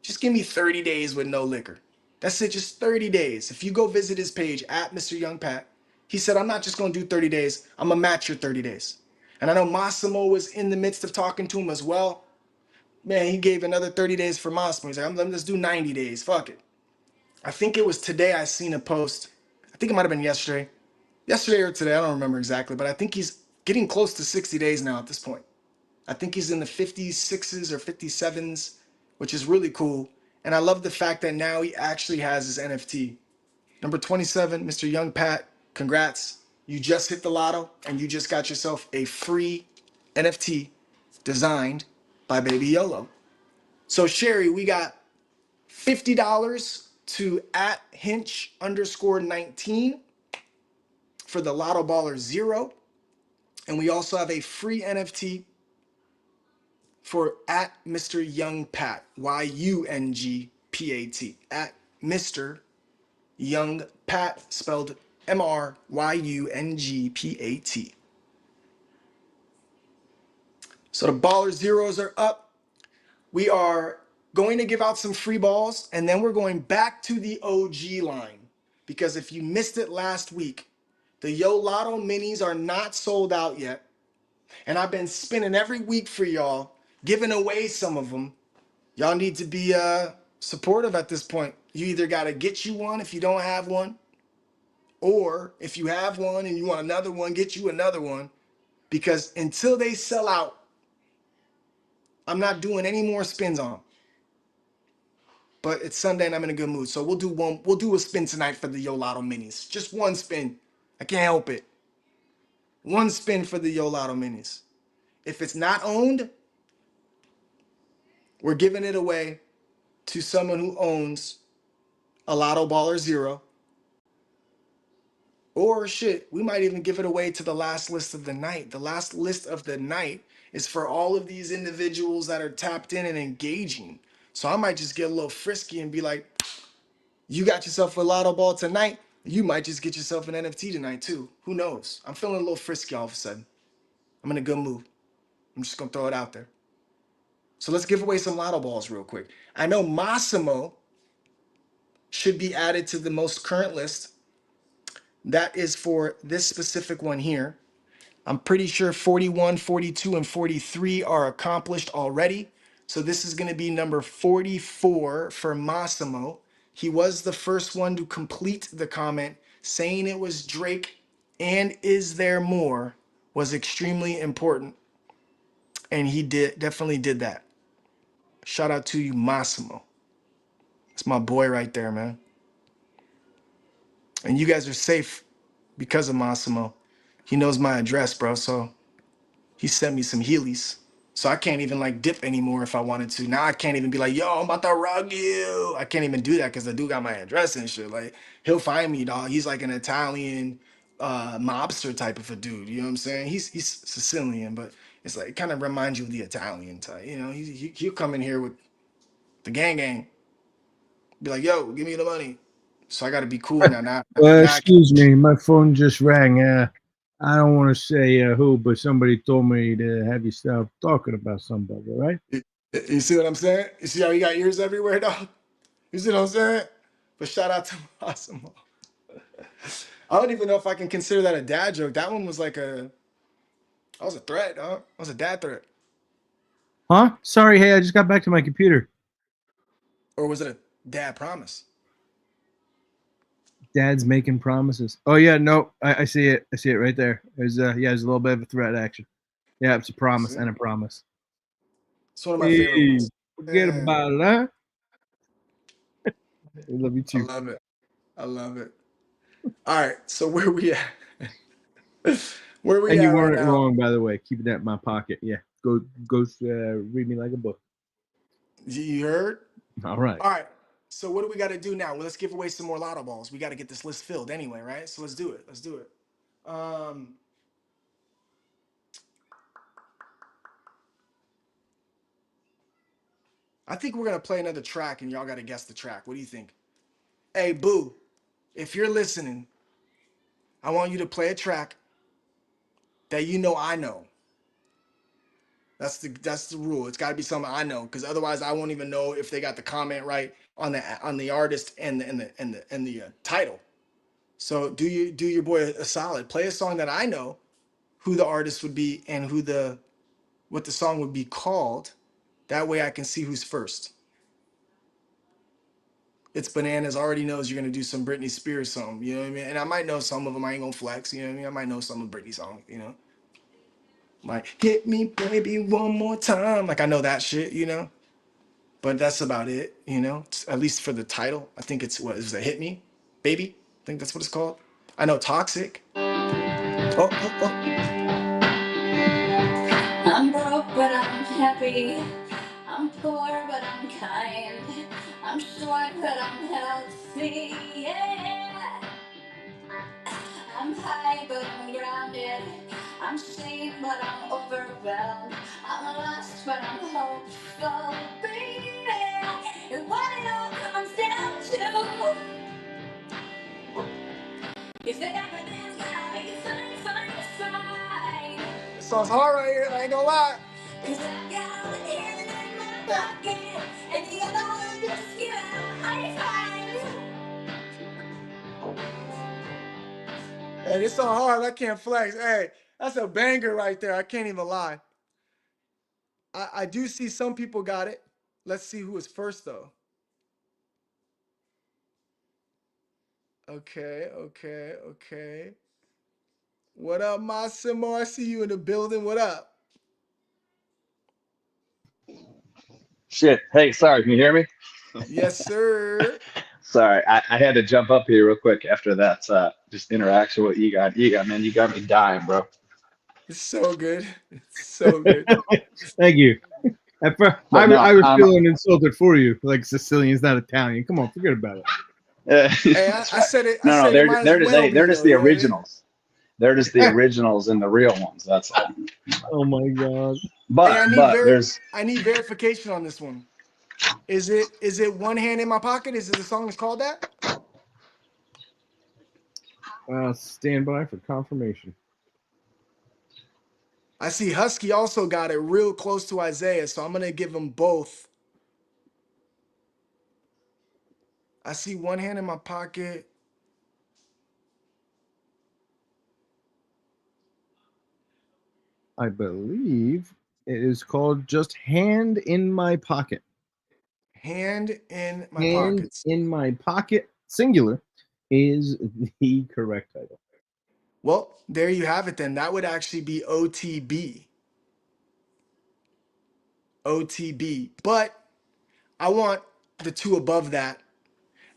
Just give me 30 days with no liquor. That's it, just 30 days. If you go visit his page at Mr. Young Pat, he said, I'm not just gonna do 30 days, I'm gonna match your 30 days. And I know Massimo was in the midst of talking to him as well. Man, he gave another 30 days for Massimo. He's like, let's do 90 days, fuck it. I think it was today I seen a post. I think it might have been yesterday. Yesterday or today, I don't remember exactly, but I think he's getting close to 60 days now at this point. I think he's in the 56s or 57s, which is really cool. And I love the fact that now he actually has his NFT. Number 27, Mr. Young Pat, congrats. You just hit the lotto and you just got yourself a free NFT designed by Baby YOLO. So Sherry, we got $50 to @Hinch_19 for the Lotto Baller 0. And we also have a free NFT for @Mr. Young Pat, YUNGPAT, @Mr. Young Pat, spelled MRYUNGPAT. So the Baller Zeros are up. We are going to give out some free balls, and then we're going back to the OG line. Because if you missed it last week, the Yo Lotto minis are not sold out yet. And I've been spinning every week for y'all, giving away some of them. Y'all need to be supportive at this point. You either got to get you one if you don't have one, or if you have one and you want another one, get you another one. Because until they sell out, I'm not doing any more spins on them. But it's Sunday and I'm in a good mood. So we'll do a spin tonight for the Yo Lotto minis. Just one spin. I can't help it. One spin for the Yo Lotto minis. If it's not owned, we're giving it away to someone who owns a Lotto Baller 0. Or shit, we might even give it away to the last list of the night. The last list of the night is for all of these individuals that are tapped in and engaging. So I might just get a little frisky and be like, you got yourself a Lotto Ball tonight. You might just get yourself an NFT tonight too. Who knows? I'm feeling a little frisky all of a sudden. I'm in a good mood. I'm just gonna throw it out there. So let's give away some Lotto Balls real quick. I know Massimo should be added to the most current list. That is for this specific one here. I'm pretty sure 41, 42, and 43 are accomplished already. So this is going to be number 44 for Massimo. He was the first one to complete the comment saying it was Drake and is there more was extremely important. And he definitely did that. Shout out to you, Massimo. It's my boy right there, man. And you guys are safe because of Massimo. He knows my address, bro. So he sent me some Heelys. So I can't even like dip anymore if I wanted to. Now I can't even be like, yo, I'm about to rug you. I can't even do that because the dude got my address and shit. Like, he'll find me, dog. He's like an Italian mobster type of a dude. You know what I'm saying? He's Sicilian, but it's like, it kind of reminds you of the Italian type. You know, he'll come in here with the gang. Be like, yo, give me the money. So I got to be cool now. Now Excuse me, my phone just rang. I don't want to say who, but somebody told me to have you stop talking about somebody, all right? You see what I'm saying? You see how he got ears everywhere, dog? You see what I'm saying? But shout out to Massimo. I don't even know if I can consider that a dad joke. That one was like that was a threat, dog. That was a dad threat. Huh? Sorry, hey, I just got back to my computer. Or was it a dad promise? Dad's making promises. Oh yeah, no, I see it. I see it right there. There's there's a little bit of a threat action. Yeah, it's a promise and a promise. It's one of my favorite ones. Forget about it, huh? I love you too. I love it. All right, so where we at? Where we And at you right weren't now? wrong, by the way. Keeping that in my pocket. Yeah, go read me like a book. You heard? All right. All right. So what do we got to do now? Well, let's give away some more Lotto Balls. We got to get this list filled anyway, right? So let's do it. Let's do it. I think we're gonna play another track, and y'all got to guess the track. What do you think? Hey, Boo, if you're listening, I want you to play a track that you know I know. That's the rule. It's got to be something I know, because otherwise I won't even know if they got the comment right on the artist and the title. So do your boy a solid. Play a song that I know who the artist would be and what the song would be called. That way I can see who's first. It's Bananas already knows you're gonna do some Britney Spears song, you know what I mean? And I might know some of them. I ain't gonna flex, you know what I mean? I might know some of Britney songs, you know. Like hit me, baby, one more time. Like I know that shit, you know. But that's about it, you know. At least for the title, I think it's what is it? Hit Me, Baby. I think that's what it's called. I know Toxic. Oh. I'm broke, but I'm happy. I'm poor, but I'm kind. I'm short, but I'm healthy, yeah. I'm high, but I'm grounded. I'm ashamed, but I'm overwhelmed. I'm lost, but I'm hopeful, baby. And what it all comes down to is that everything's gonna be fine, fine, fine. This song's hard right here. I ain't gonna lie. 'Cause I've got all the hand in my pocket, and the other one just give out high five. Hey, this song hard. I can't flex. Hey, that's a banger right there. I can't even lie. I do see some people got it. Let's see who was first though. Okay, okay, okay. What up, Massimo? I see you in the building. What up? Shit. Hey, sorry. Can you hear me? Yes, sir. Sorry, I had to jump up here real quick after that just interaction with Egon. Egon, man, you got me dying, bro. It's so good. It's so good. Thank you. But no, I was feeling insulted for you. Like Sicilian's not Italian. Come on, forget about it. Hey, that's I right. said it. I No, said it might as well be they're just though. the You know what I mean? originals. They're just the originals and the real ones. That's all. Oh my god. Hey, But there's I need verification on this one. Is it one hand in my pocket? Is it the song is called that? Stand by for confirmation. I see Husky also got it real close to Isaiah, so I'm gonna give them both. I see one hand in my pocket. I believe it is called Just Hand in My Pocket. Hand in my Hand pockets. in My Pocket, singular, is the correct title. Well, there you have it then. That would actually be OTB. OTB. But I want the two above that.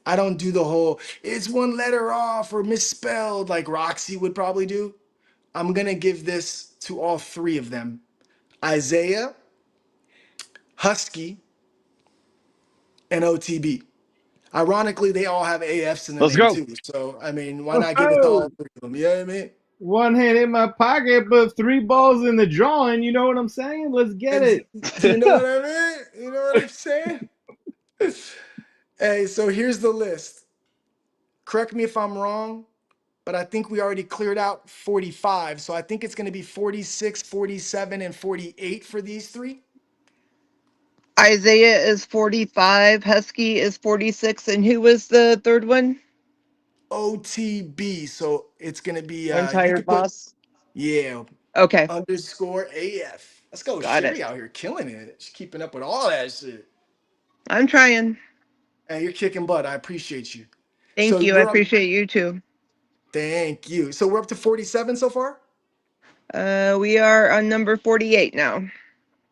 I don't do the whole, it's one letter off or misspelled like Roxy would probably do. I'm going to give this to all three of them. Isaiah, Husky, and OTB. Ironically, they all have AFs in the let's name go. too. So, I mean, why not give it to all three of them? You know what I mean? One hand in my pocket, but 3 balls in the drawing. You know what I'm saying? Let's get it. Do you know what I mean? You know what I'm saying? Hey, so here's the list. Correct me if I'm wrong, but I think we already cleared out 45. So I think it's going to be 46, 47, and 48 for these three. Isaiah is 45, Husky is 46, and who was the third one? OTB. So it's going to be, One you Tired could put, Boss. yeah, Okay, underscore AF. Let's go. got it. Sherry out here killing it. She's keeping up with all that shit. I'm trying. Hey, you're kicking butt. I appreciate you. Thank So you. I we're up. appreciate you too. Thank you. So we're up to 47 so far? We are on number 48 now.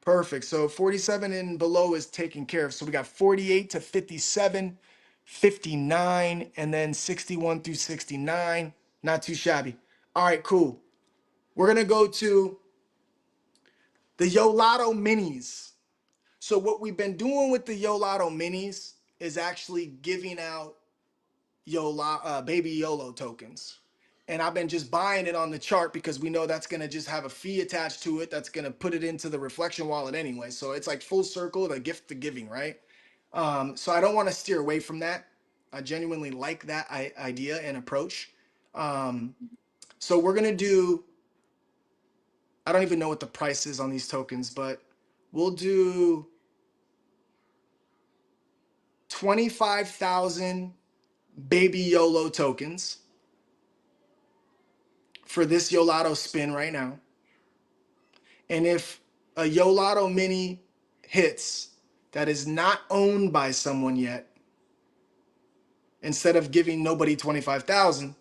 Perfect. So 47 and below is taken care of. So we got 48 to 57, 59, and then 61 through 69. Not too shabby. All right, cool. We're going to go to the Yo Lotto minis. So what we've been doing with the Yo Lotto minis is actually giving out baby YOLO tokens. And I've been just buying it on the chart because we know that's gonna just have a fee attached to it. That's gonna put it into the reflection wallet anyway. So it's like full circle, the gift to giving, right? So I don't want to steer away from that. I genuinely like that idea and approach. So we're gonna do, I don't even know what the price is on these tokens, but we'll do 25,000 baby YOLO tokens for this Yolotto spin right now. And if a Yolotto mini hits that is not owned by someone yet, instead of giving nobody 25,000,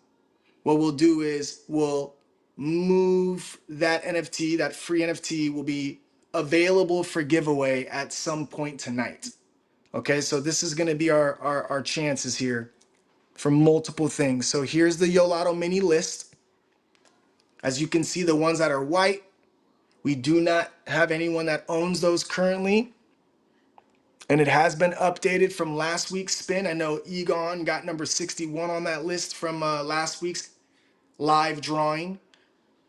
what we'll do is we'll move that NFT, that free NFT will be available for giveaway at some point tonight. Okay, so this is gonna be our chances here for multiple things. So here's the Yolotto mini list. As you can see, the ones that are white, we do not have anyone that owns those currently. And it has been updated from last week's spin. I know Egon got number 61 on that list from last week's live drawing.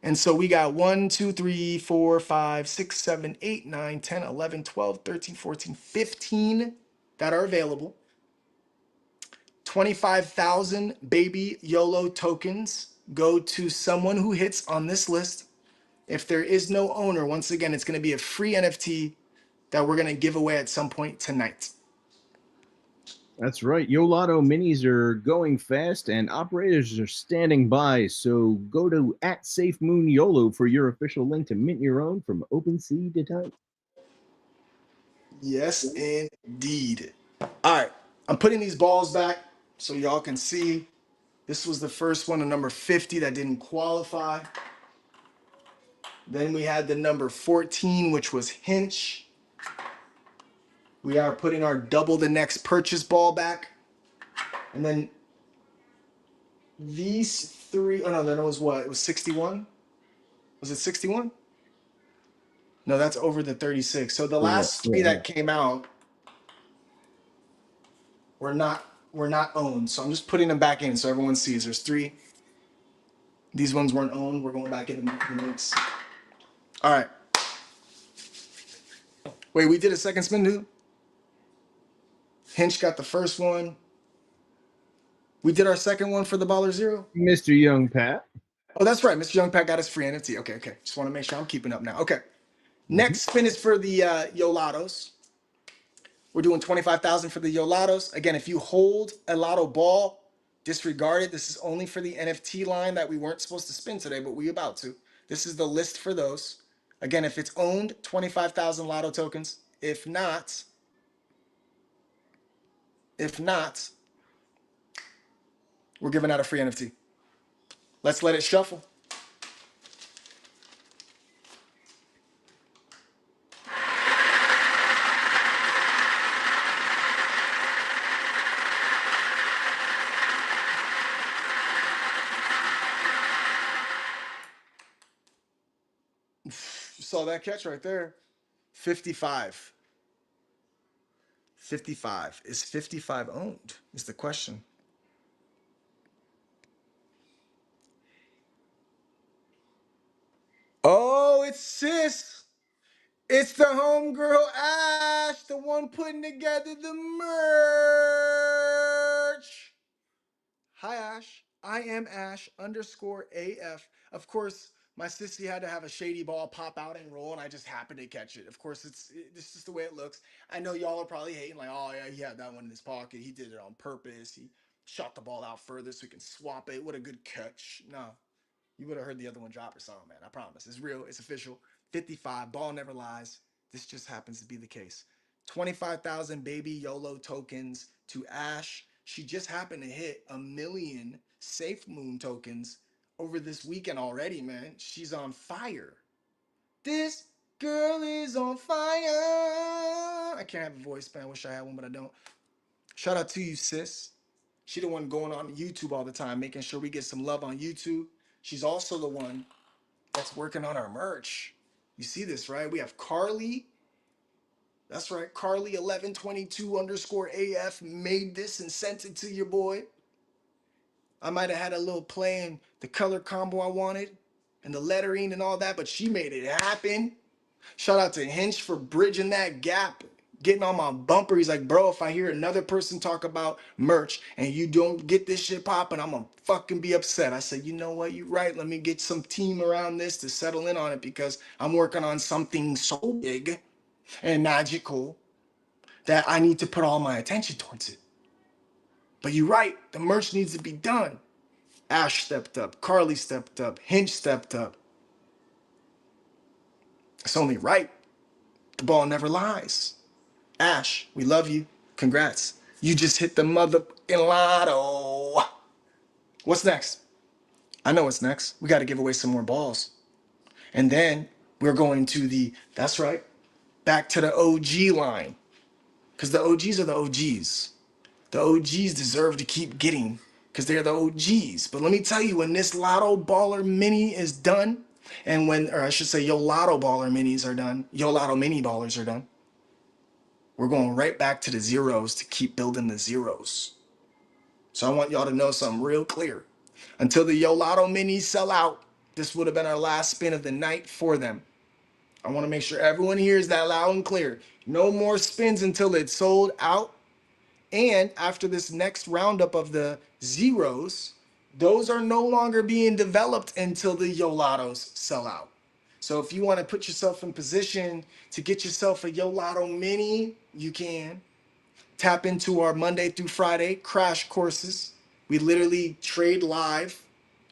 And so we got 1, 2, 3, 4, 5, 6, 7, 8, 9, 10, 11, 12, 13, 14, 15 that are available. 25,000 baby YOLO tokens go to someone who hits on this list. If there is no owner, once again, it's going to be a free NFT that we're going to give away at some point tonight. That's right. Yo Lotto minis are going fast and operators are standing by. So go to @SafeMoonYOLO for your official link to mint your own from OpenSea to type. Yes, indeed. All right, I'm putting these balls back so y'all can see. This was the first one, the number 50 that didn't qualify. Then we had the number 14, which was Hinch. We are putting our double the next purchase ball back. And then these three, oh no, that was what? It was 61? Was it 61? No, that's over the 36. So the last three that came out were not owned. So I'm just putting them back in so everyone sees. There's three. These ones weren't owned. We're going back in the mix. All right. Wait, we did a second spin, dude? Hinch got the first one. We did our second one for the Baller Zero. Mr. Young Pat. Oh, that's right. Mr. Young Pat got his free NFT. Okay. Just want to make sure I'm keeping up now. Okay. Next spin is for the Yo Lottos. We're doing 25,000 for the Yo Lottos. Again, if you hold a Lotto Ball, disregard it. This is only for the NFT line that we weren't supposed to spin today, but we about to. This is the list for those. Again, if it's owned, 25,000 Lotto tokens. If not, we're giving out a free NFT. Let's let it shuffle. You saw that catch right there. 55. 55. Is 55 owned? Is the question. Oh, it's Sis. It's the homegirl Ash, the one putting together the merch. Hi, Ash. I am Ash _AF. Of course, my sissy had to have a shady ball pop out and roll, and I just happened to catch it. Of course, this is just the way it looks. I know y'all are probably hating, like, oh, yeah, he had that one in his pocket. He did it on purpose. He shot the ball out further so we can swap it. What a good catch. No, you would have heard the other one drop or something, man. I promise. It's real. It's official. 55. Ball never lies. This just happens to be the case. 25,000 baby YOLO tokens to Ash. She just happened to hit 1 million Safe Moon tokens over this weekend already, man. She's on fire. This girl is on fire. I can't have a voice, man. I wish I had one, but I don't. Shout out to you, sis. She the one going on YouTube all the time, making sure we get some love on YouTube. She's also the one that's working on our merch. You see this, right? We have Carly. That's right, Carly 1122 _AF made this and sent it to your boy. I might have had a little play in the color combo I wanted and the lettering and all that, but she made it happen. Shout out to Hinch for bridging that gap, getting on my bumper. He's like, bro, if I hear another person talk about merch and you don't get this shit popping, I'm gonna fucking be upset. I said, you know what, you're right. Let me get some team around this to settle in on it because I'm working on something so big and magical that I need to put all my attention towards it. But you're right, the merch needs to be done. Ash stepped up, Carly stepped up, Hinch stepped up. It's only right. The ball never lies. Ash, we love you. Congrats. You just hit the motherfucking lotto. What's next? I know what's next. We got to give away some more balls. And then we're going to that's right, back to the OG line. Because the OGs are the OGs. The OGs deserve to keep getting because they're the OGs. But let me tell you, when this Lotto Baller Mini is done, and or I should say Yo Lotto Baller Minis are done, Yo Lotto Mini Ballers are done, We're going right back to the zeros to keep building the zeros. So I want y'all to know something real clear. Until the Yo Lotto minis sell out, this would have been our last spin of the night for them. I want to make sure everyone hears that loud and clear. No more spins until it's sold out. And after this next roundup of the zeros, those are no longer being developed until the Yo Lottos sell out. So if you want to put yourself in position to get yourself a Yo Lotto mini, you can. Tap into our Monday through Friday crash courses. We literally trade live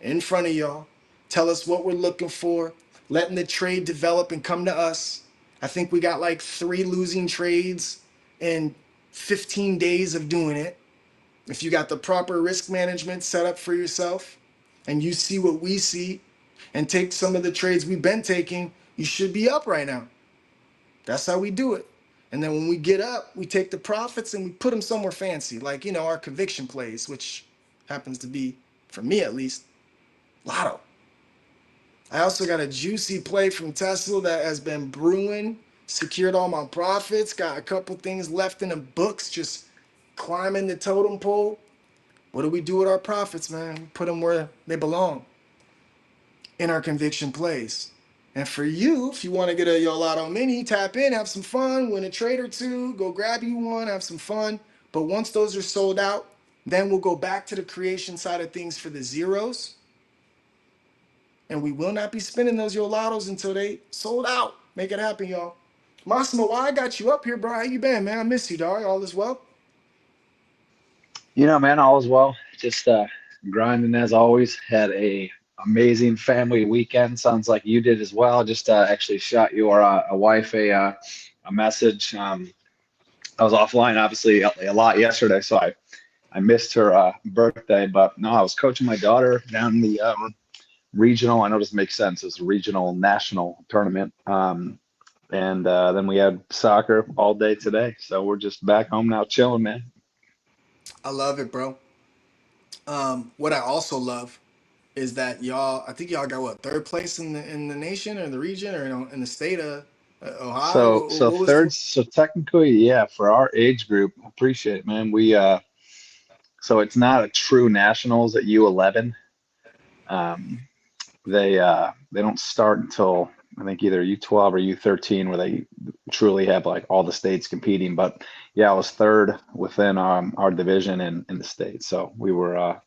in front of y'all. Tell us what we're looking for, letting the trade develop and come to us. I think we got like 3 losing trades in 15 days of doing it. If you got the proper risk management set up for yourself and you see what we see and take some of the trades we've been taking, you should be up right now. That's how we do it. And then when we get up, we take the profits and we put them somewhere fancy, like, you know, our conviction plays, which happens to be, for me at least, Lotto. I also got a juicy play from Tesla that has been brewing, secured all my profits, got a couple things left in the books, just climbing the totem pole. What do we do with our profits, man? Put them where they belong, in our conviction plays. And for you, if you want to get a Yo Lotto mini, tap in, have some fun, win a trade or two, go grab you one, have some fun. But once those are sold out, then we'll go back to the creation side of things for the zeros. And we will not be spending those Yo Lottos until they sold out. Make it happen, y'all. Massimo, why I got you up here, bro? How you been, man? I miss you, dog. All is well? You know, man, all is well. Just grinding as always. Had a amazing family weekend. Sounds like you did as well. Just actually shot your a wife a message. I was offline obviously a lot yesterday, so I missed her birthday. But no, I was coaching my daughter down in the regional. I know this makes sense. It's a regional national tournament. And then we had soccer all day today. So we're just back home now, chilling, man. I love it, bro. What I also love is that y'all, I think y'all got what, third place in the nation or the region or in the state of Ohio? So What was third, the so technically, yeah, for our age group, appreciate it, man. We so it's not a true nationals at U11. Um, they don't start until I think either U12 or U13 where they truly have like all the states competing. But yeah, I was third within our division in the state, so we were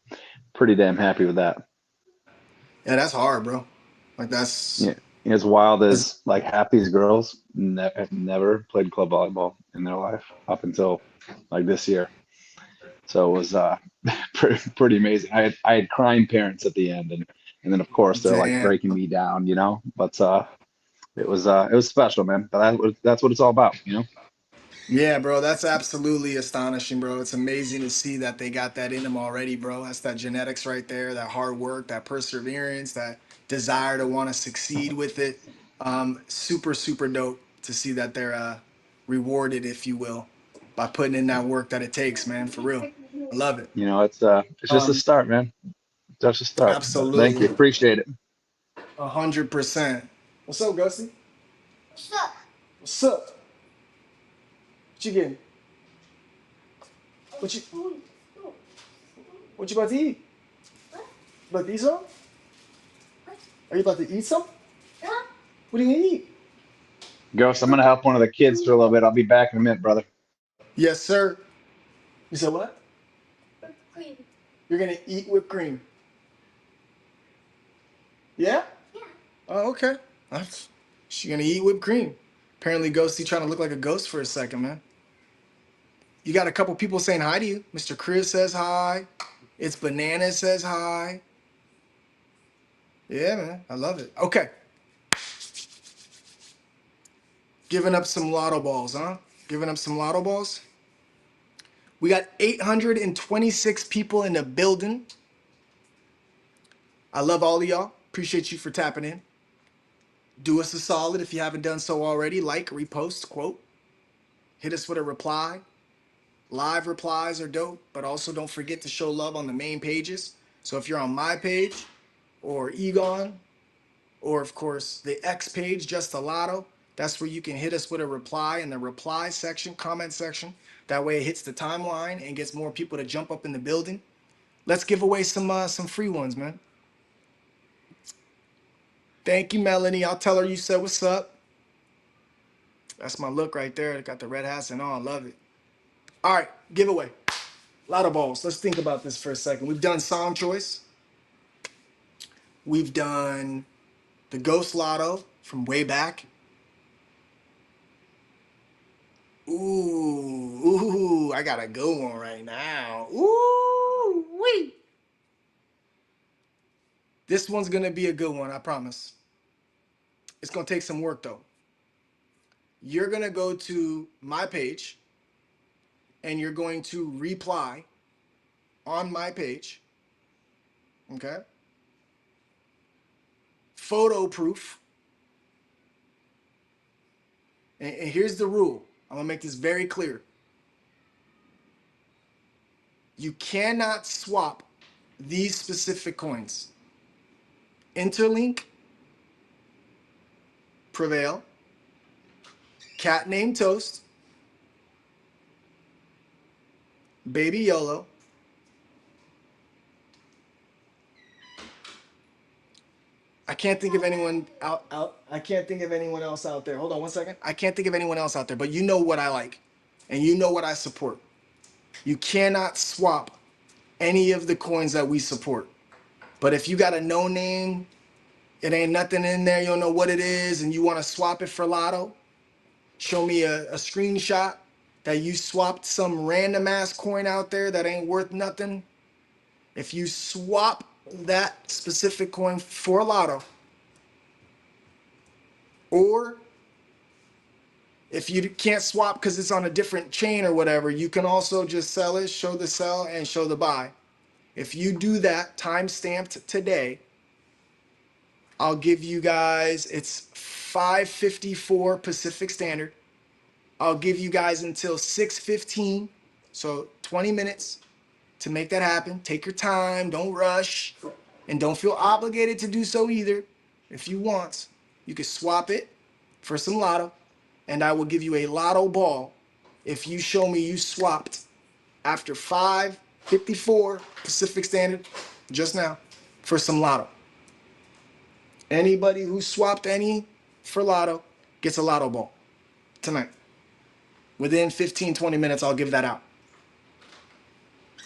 pretty damn happy with that. Yeah, that's hard, bro. Like Yeah, as wild that's as like half these girls have never played club volleyball in their life up until like this year. So it was pretty amazing. I had crying parents at the end, and then of course they're like damn. breaking me down, you know. But it was special, man. But that's what it's all about, you know. Yeah, bro, that's absolutely astonishing, bro. It's amazing to see that they got that in them already, bro. That's that genetics right there, that hard work, that perseverance, that desire to want to succeed with it. Super, super dope to see that they're rewarded, if you will, by putting in that work that it takes, man. For real, I love it. You know, it's just a Um, start, man. Just a start. But thank you, Absolutely, appreciate it. 100%. What's up, Gusty? What's up? What's up? What you getting? What you Spoon. what you about to eat? What? About to eat some? What? Are you about to eat some? Huh? What are you gonna eat? Ghost, I'm gonna help one of the kids for a little bit. I'll be back in a minute, brother. Yes, sir. You said what? Cream. You're gonna eat whipped cream. Yeah? Yeah. Oh, okay. That's, she gonna eat whipped cream. Apparently, Ghosty trying to look like a ghost for a second, man. You got a couple people saying hi to you. Mr. Chris says hi. It's Banana says hi. Yeah, man. I love it. Okay. Giving up some lotto balls, huh? Giving up some lotto balls. We got 826 people in the building. I love all of y'all. Appreciate you for tapping in. Do us a solid if you haven't done so already. Like, repost, quote. Hit us with a reply. Live replies are dope, but also don't forget to show love on the main pages. So if you're on my page or Egon, or of course the X page, Just a Lotto, That's where you can hit us with a reply in the reply section, comment section. That way it hits the timeline and gets more people to jump up in the building. Let's give away some free ones, man. Thank you, Melanie. I'll tell her you said what's up. That's my look right there. I got the red hats and all. Love it. All right, giveaway. Lotto balls. Let's think about this for a second. We've done song choice. We've done the Ghost Lotto from way back. Ooh, I got a good one right now. Ooh, wee. This one's gonna be a good one, I promise. It's gonna take some work though. You're gonna go to my page and you're going to reply on my page, okay? Photo proof. And here's the rule. I'm gonna make this very clear. You cannot swap these specific coins. Interlink, Prevail, Cat Named Toast, Baby YOLO, I can't think of anyone I can't think of anyone else out there. Hold on one second. I can't think of anyone else out there, but you know what I like and you know what I support. You cannot swap any of the coins that we support. But if you got a no name, it ain't nothing in there, you don't know what it is, and you want to swap it for Lotto, show me a screenshot that you swapped some random ass coin out there that ain't worth nothing. If you swap that specific coin for Lotto, or if you can't swap because it's on a different chain or whatever, you can also just sell it, show the sell and show the buy. If you do that, time stamped today, I'll give you guys, it's 5:54 Pacific Standard. I'll give you guys until 6:15, so 20 minutes to make that happen. Take your time, don't rush, and don't feel obligated to do so either. If you want, you can swap it for some Lotto, and I will give you a Lotto ball if you show me you swapped after 5:54 Pacific Standard just now for some Lotto. Anybody who swapped any for Lotto gets a Lotto ball tonight. Within 15, 20 minutes, I'll give that out.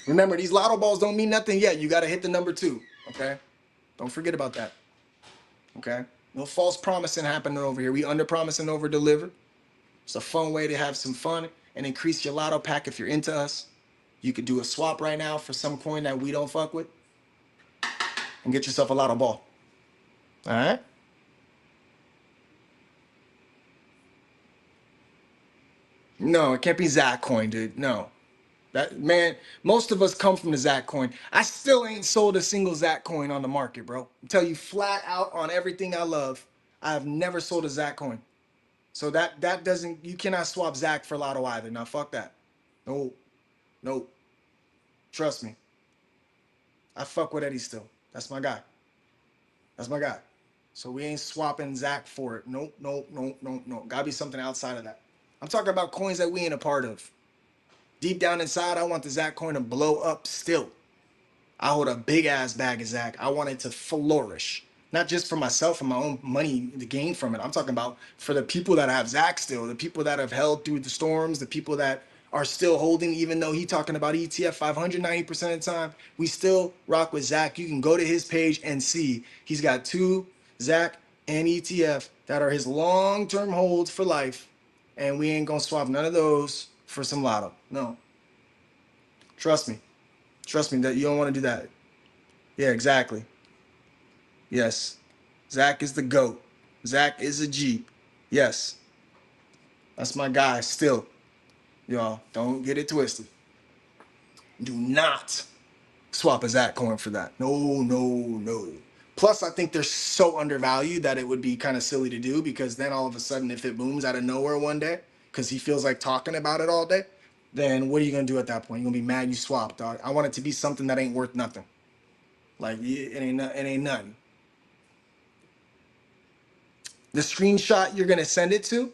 Remember, these Lotto balls don't mean nothing yet. You got to hit the number 2, okay? Don't forget about that, okay? No false promising happening over here. We under promise and over deliver. It's a fun way to have some fun and increase your Lotto pack if you're into us. You could do a swap right now for some coin that we don't fuck with and get yourself a Lotto ball. All right? No, it can't be Zach coin, dude. No. That man, most of us come from the Zach coin. I still ain't sold a single Zach coin on the market, bro. I tell you flat out on everything I love, I have never sold a Zach coin. So that doesn't, you cannot swap Zach for Lotto either. Now fuck that. No. Trust me. I fuck with Eddie still. That's my guy. So we ain't swapping Zach for it. Nope. Gotta be something outside of that. I'm talking about coins that we ain't a part of. Deep down inside, I want the Zach coin to blow up still. I hold a big ass bag of Zach. I want it to flourish. Not just for myself and my own money to gain from it. I'm talking about for the people that have Zach still, the people that have held through the storms, the people that are still holding, even though he's talking about ETF 590% of the time, we still rock with Zach. You can go to his page and see he's got 2 Zach and ETF that are his long-term holds for life. And we ain't gonna swap none of those for some Lotto. No. Trust me that you don't want to do that. Yeah, exactly. Yes. Zach is the GOAT. Zach is a G. Yes. That's my guy still. Y'all, don't get it twisted. Do not swap a Zach coin for that. No. Plus, I think they're so undervalued that it would be kind of silly to do, because then all of a sudden, if it booms out of nowhere one day, because he feels like talking about it all day, then what are you going to do at that point? You're going to be mad you swapped, dog. I want it to be something that ain't worth nothing. Like, it ain't nothing. The screenshot you're gonna send it to,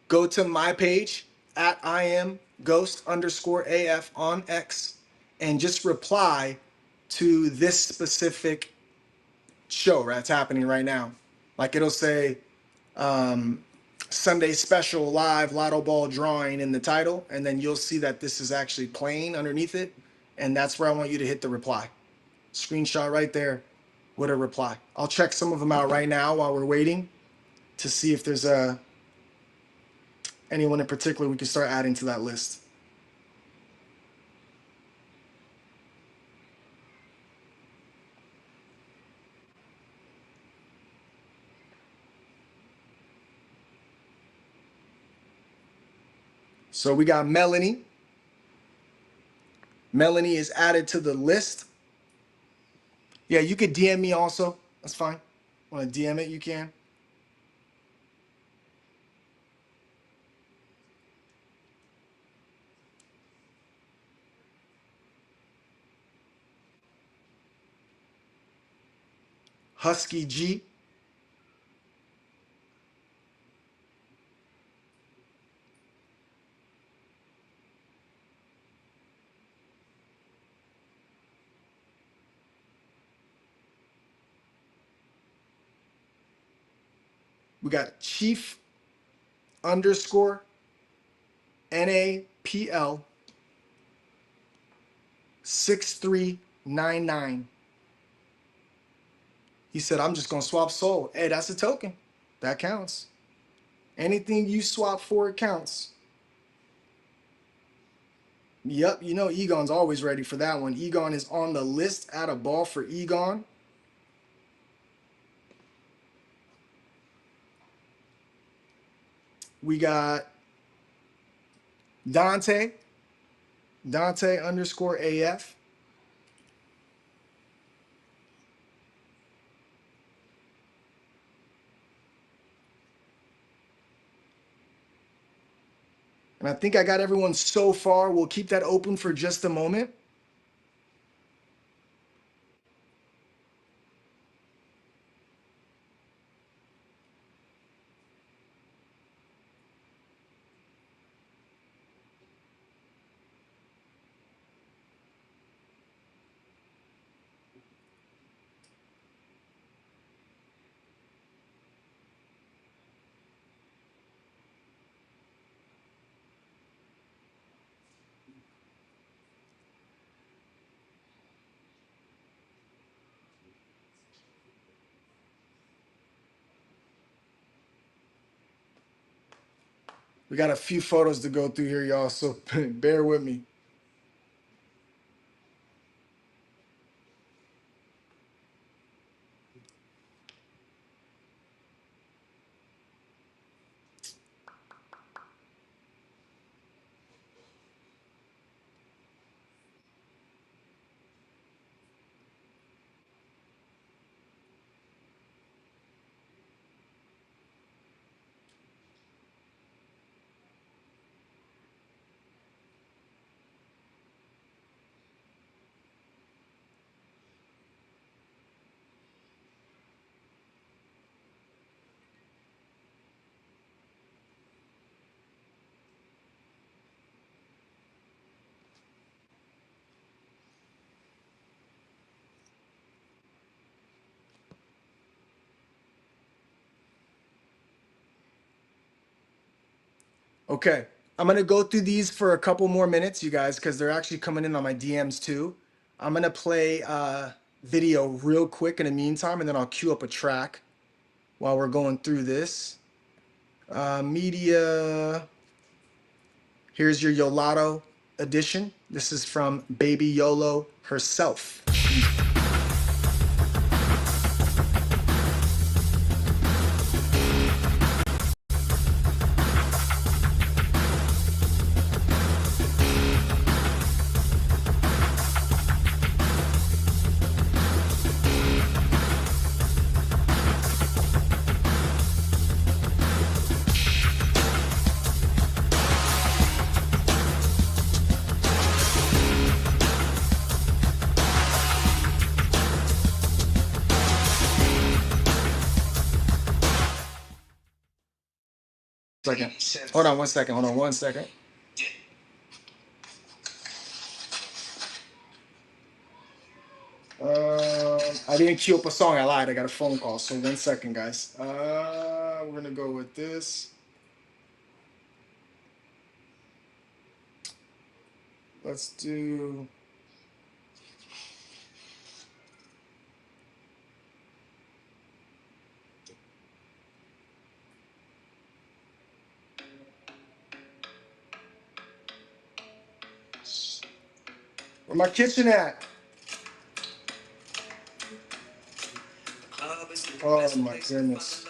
go to my page at I am ghost underscore AF on X and just reply to this specific show that's happening right now. Like it'll say Sunday special live Lotto Ball drawing in the title, and then you'll see that this is actually playing underneath it, and that's where I want you to hit the reply. Screenshot right there with a reply. I'll check some of them out right now while we're waiting to see if there's anyone in particular we can start adding to that list. So we got Melanie. Melanie is added to the list. Yeah, you could DM me also. That's fine. Want to DM it, you can. Husky G. We got Chief underscore NAPL 6399. He said, I'm just gonna swap soul. Hey, that's a token. That counts. Anything you swap for, it counts. Yep, you know Egon's always ready for that one. Egon is on the list. Add a ball for Egon. We got Dante underscore AF. And I think I got everyone so far. We'll keep that open for just a moment. We got a few photos to go through here, y'all, so bear with me. Okay, I'm gonna go through these for a couple more minutes, you guys, because they're actually coming in on my DMs too. I'm gonna play video real quick in the meantime, and then I'll queue up a track while we're going through this. Media, here's your Yolato edition. This is from Baby Yolo herself. Second. Hold on 1 second. Hold on 1 second. I didn't queue up a song. I lied. I got a phone call. So 1 second, guys. We're gonna go with this. Let's do. Where my kitchen at? Oh my goodness.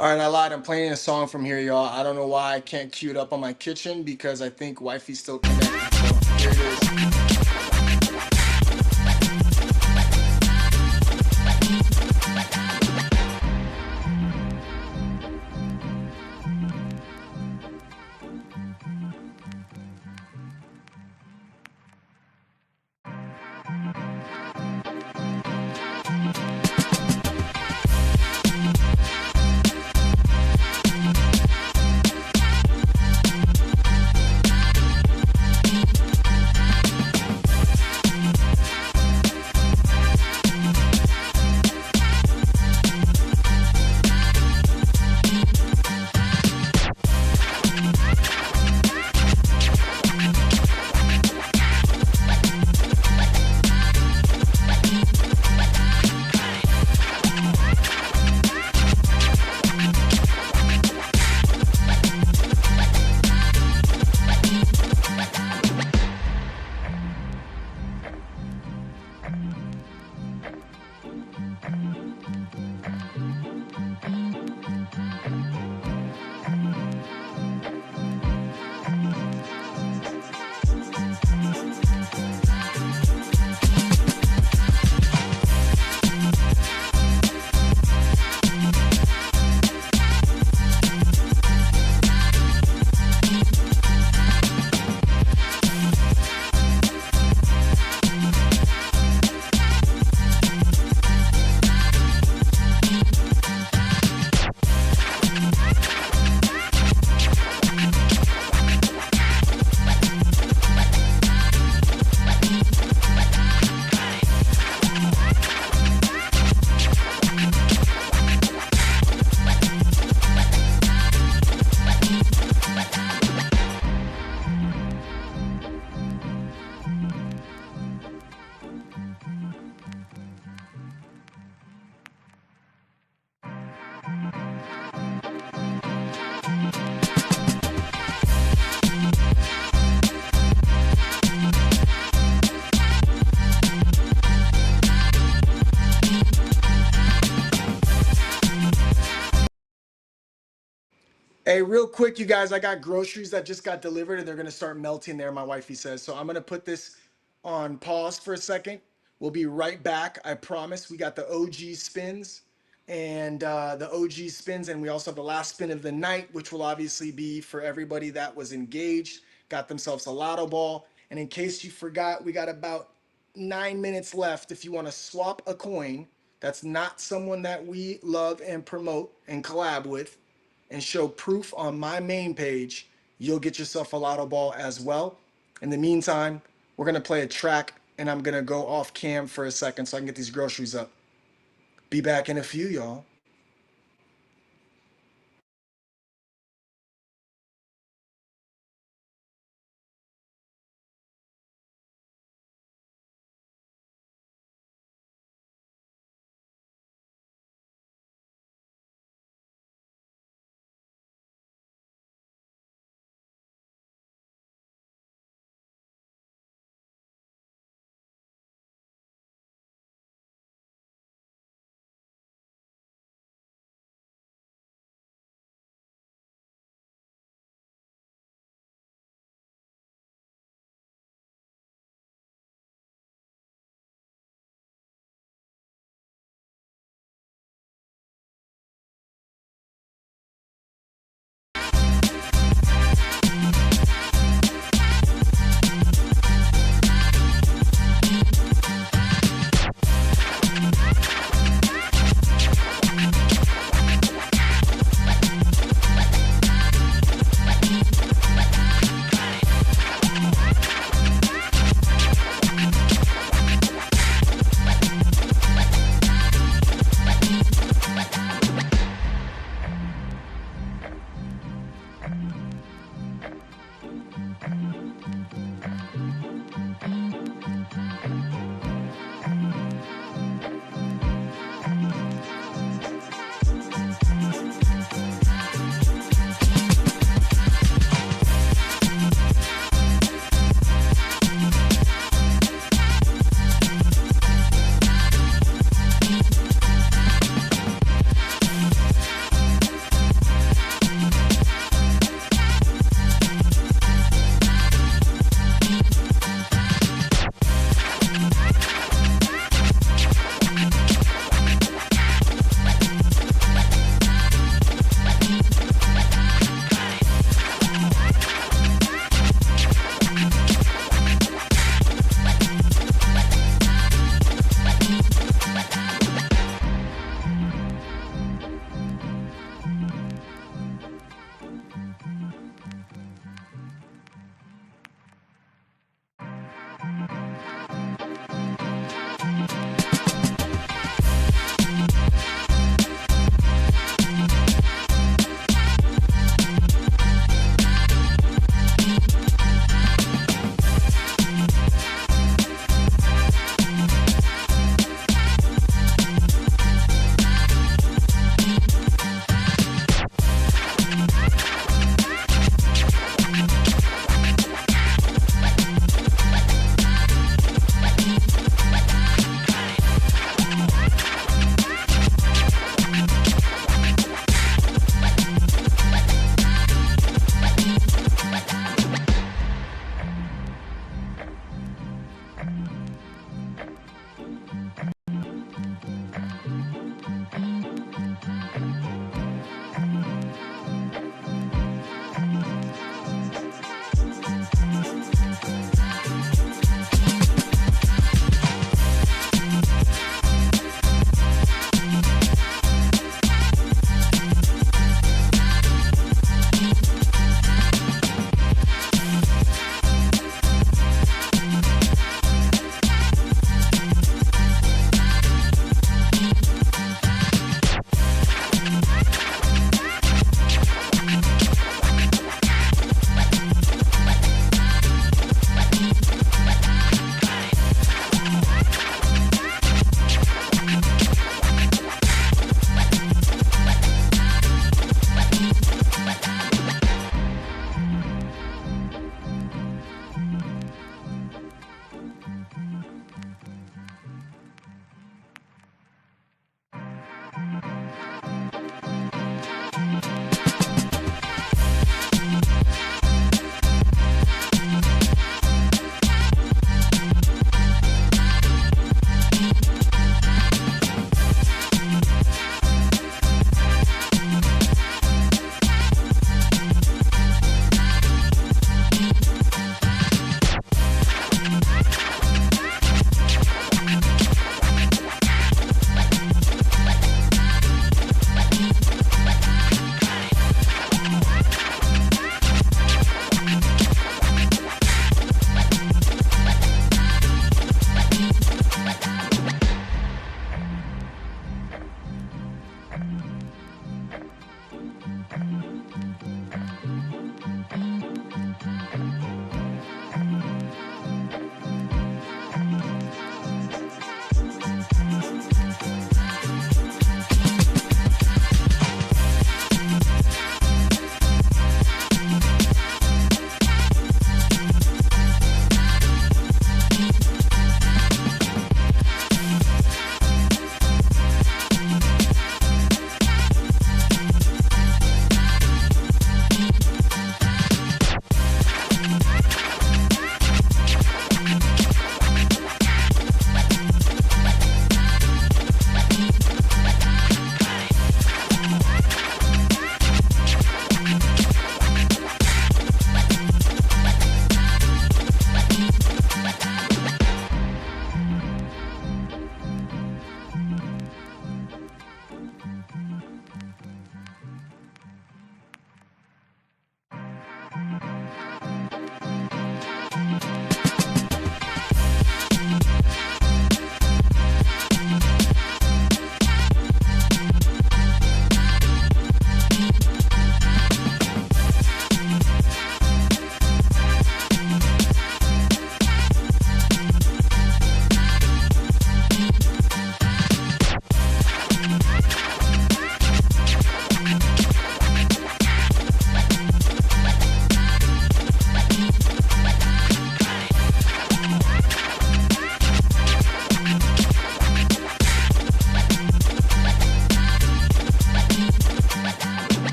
All right, I lied. I'm playing a song from here, y'all. I don't know why I can't cue it up on my kitchen because I think wifey's still connected. So here it is. Hey, real quick, you guys, I got groceries that just got delivered and they're gonna start melting there, my wifey says. So I'm gonna put this on pause for a second. We'll be right back. I promise. We got the OG spins and and we also have the last spin of the night, which will obviously be for everybody that was engaged, got themselves a Lotto Ball. And in case you forgot, we got about 9 minutes left. If you want to swap a coin, that's not someone that we love and promote and collab with, and show proof on my main page, you'll get yourself a Lotto Ball as well. In the meantime, we're gonna play a track and I'm gonna go off cam for a second so I can get these groceries up. Be back in a few, y'all.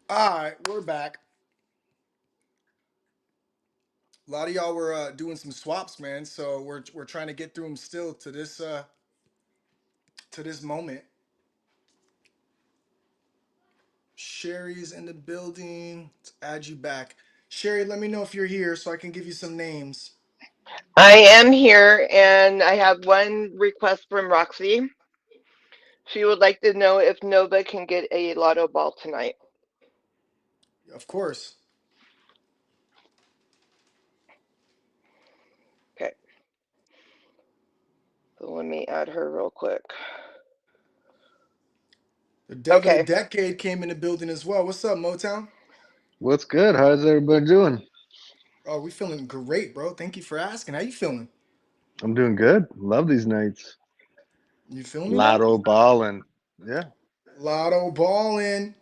All right, we're back. A lot of y'all were doing some swaps, man. So we're trying to get through them still to this moment. Sherry's in the building. Let's add you back. Sherry, let me know if you're here so I can give you some names. I am here, and I have one request from Roxy. She would like to know if Nova can get a Lotto Ball tonight. Of course. Okay, so let me add her real quick. The Dev of the Okay, Decade came in the building as well. What's up, Motown? What's good? How's everybody doing? Oh, we feeling great, bro. Thank you for asking. How you feeling? I'm doing good. Love these nights. You feel me, bro? Lotto ball and yeah. Lotto balling.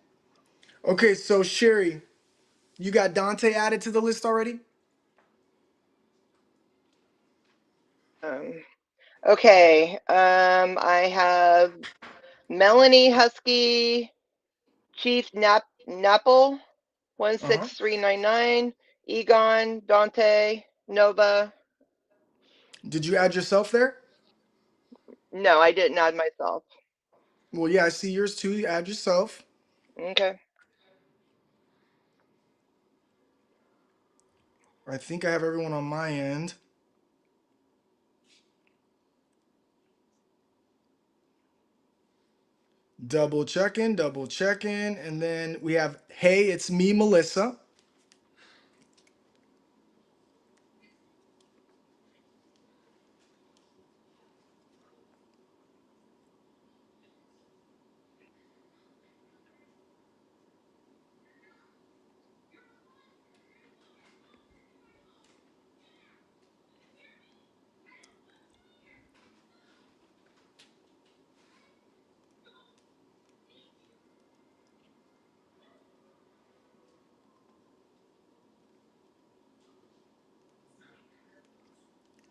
Okay, so Sherry, you got Dante added to the list already? um, okay. I have Melanie Husky, Chief Napple, Uh-huh. 16399, Egon, Dante, Nova. Did you add yourself there? No, I didn't add myself. Well, yeah, I see yours too. You add yourself. Okay. I think I have everyone on my end. Double checking, double checking. And then we have, hey, it's me, Melissa.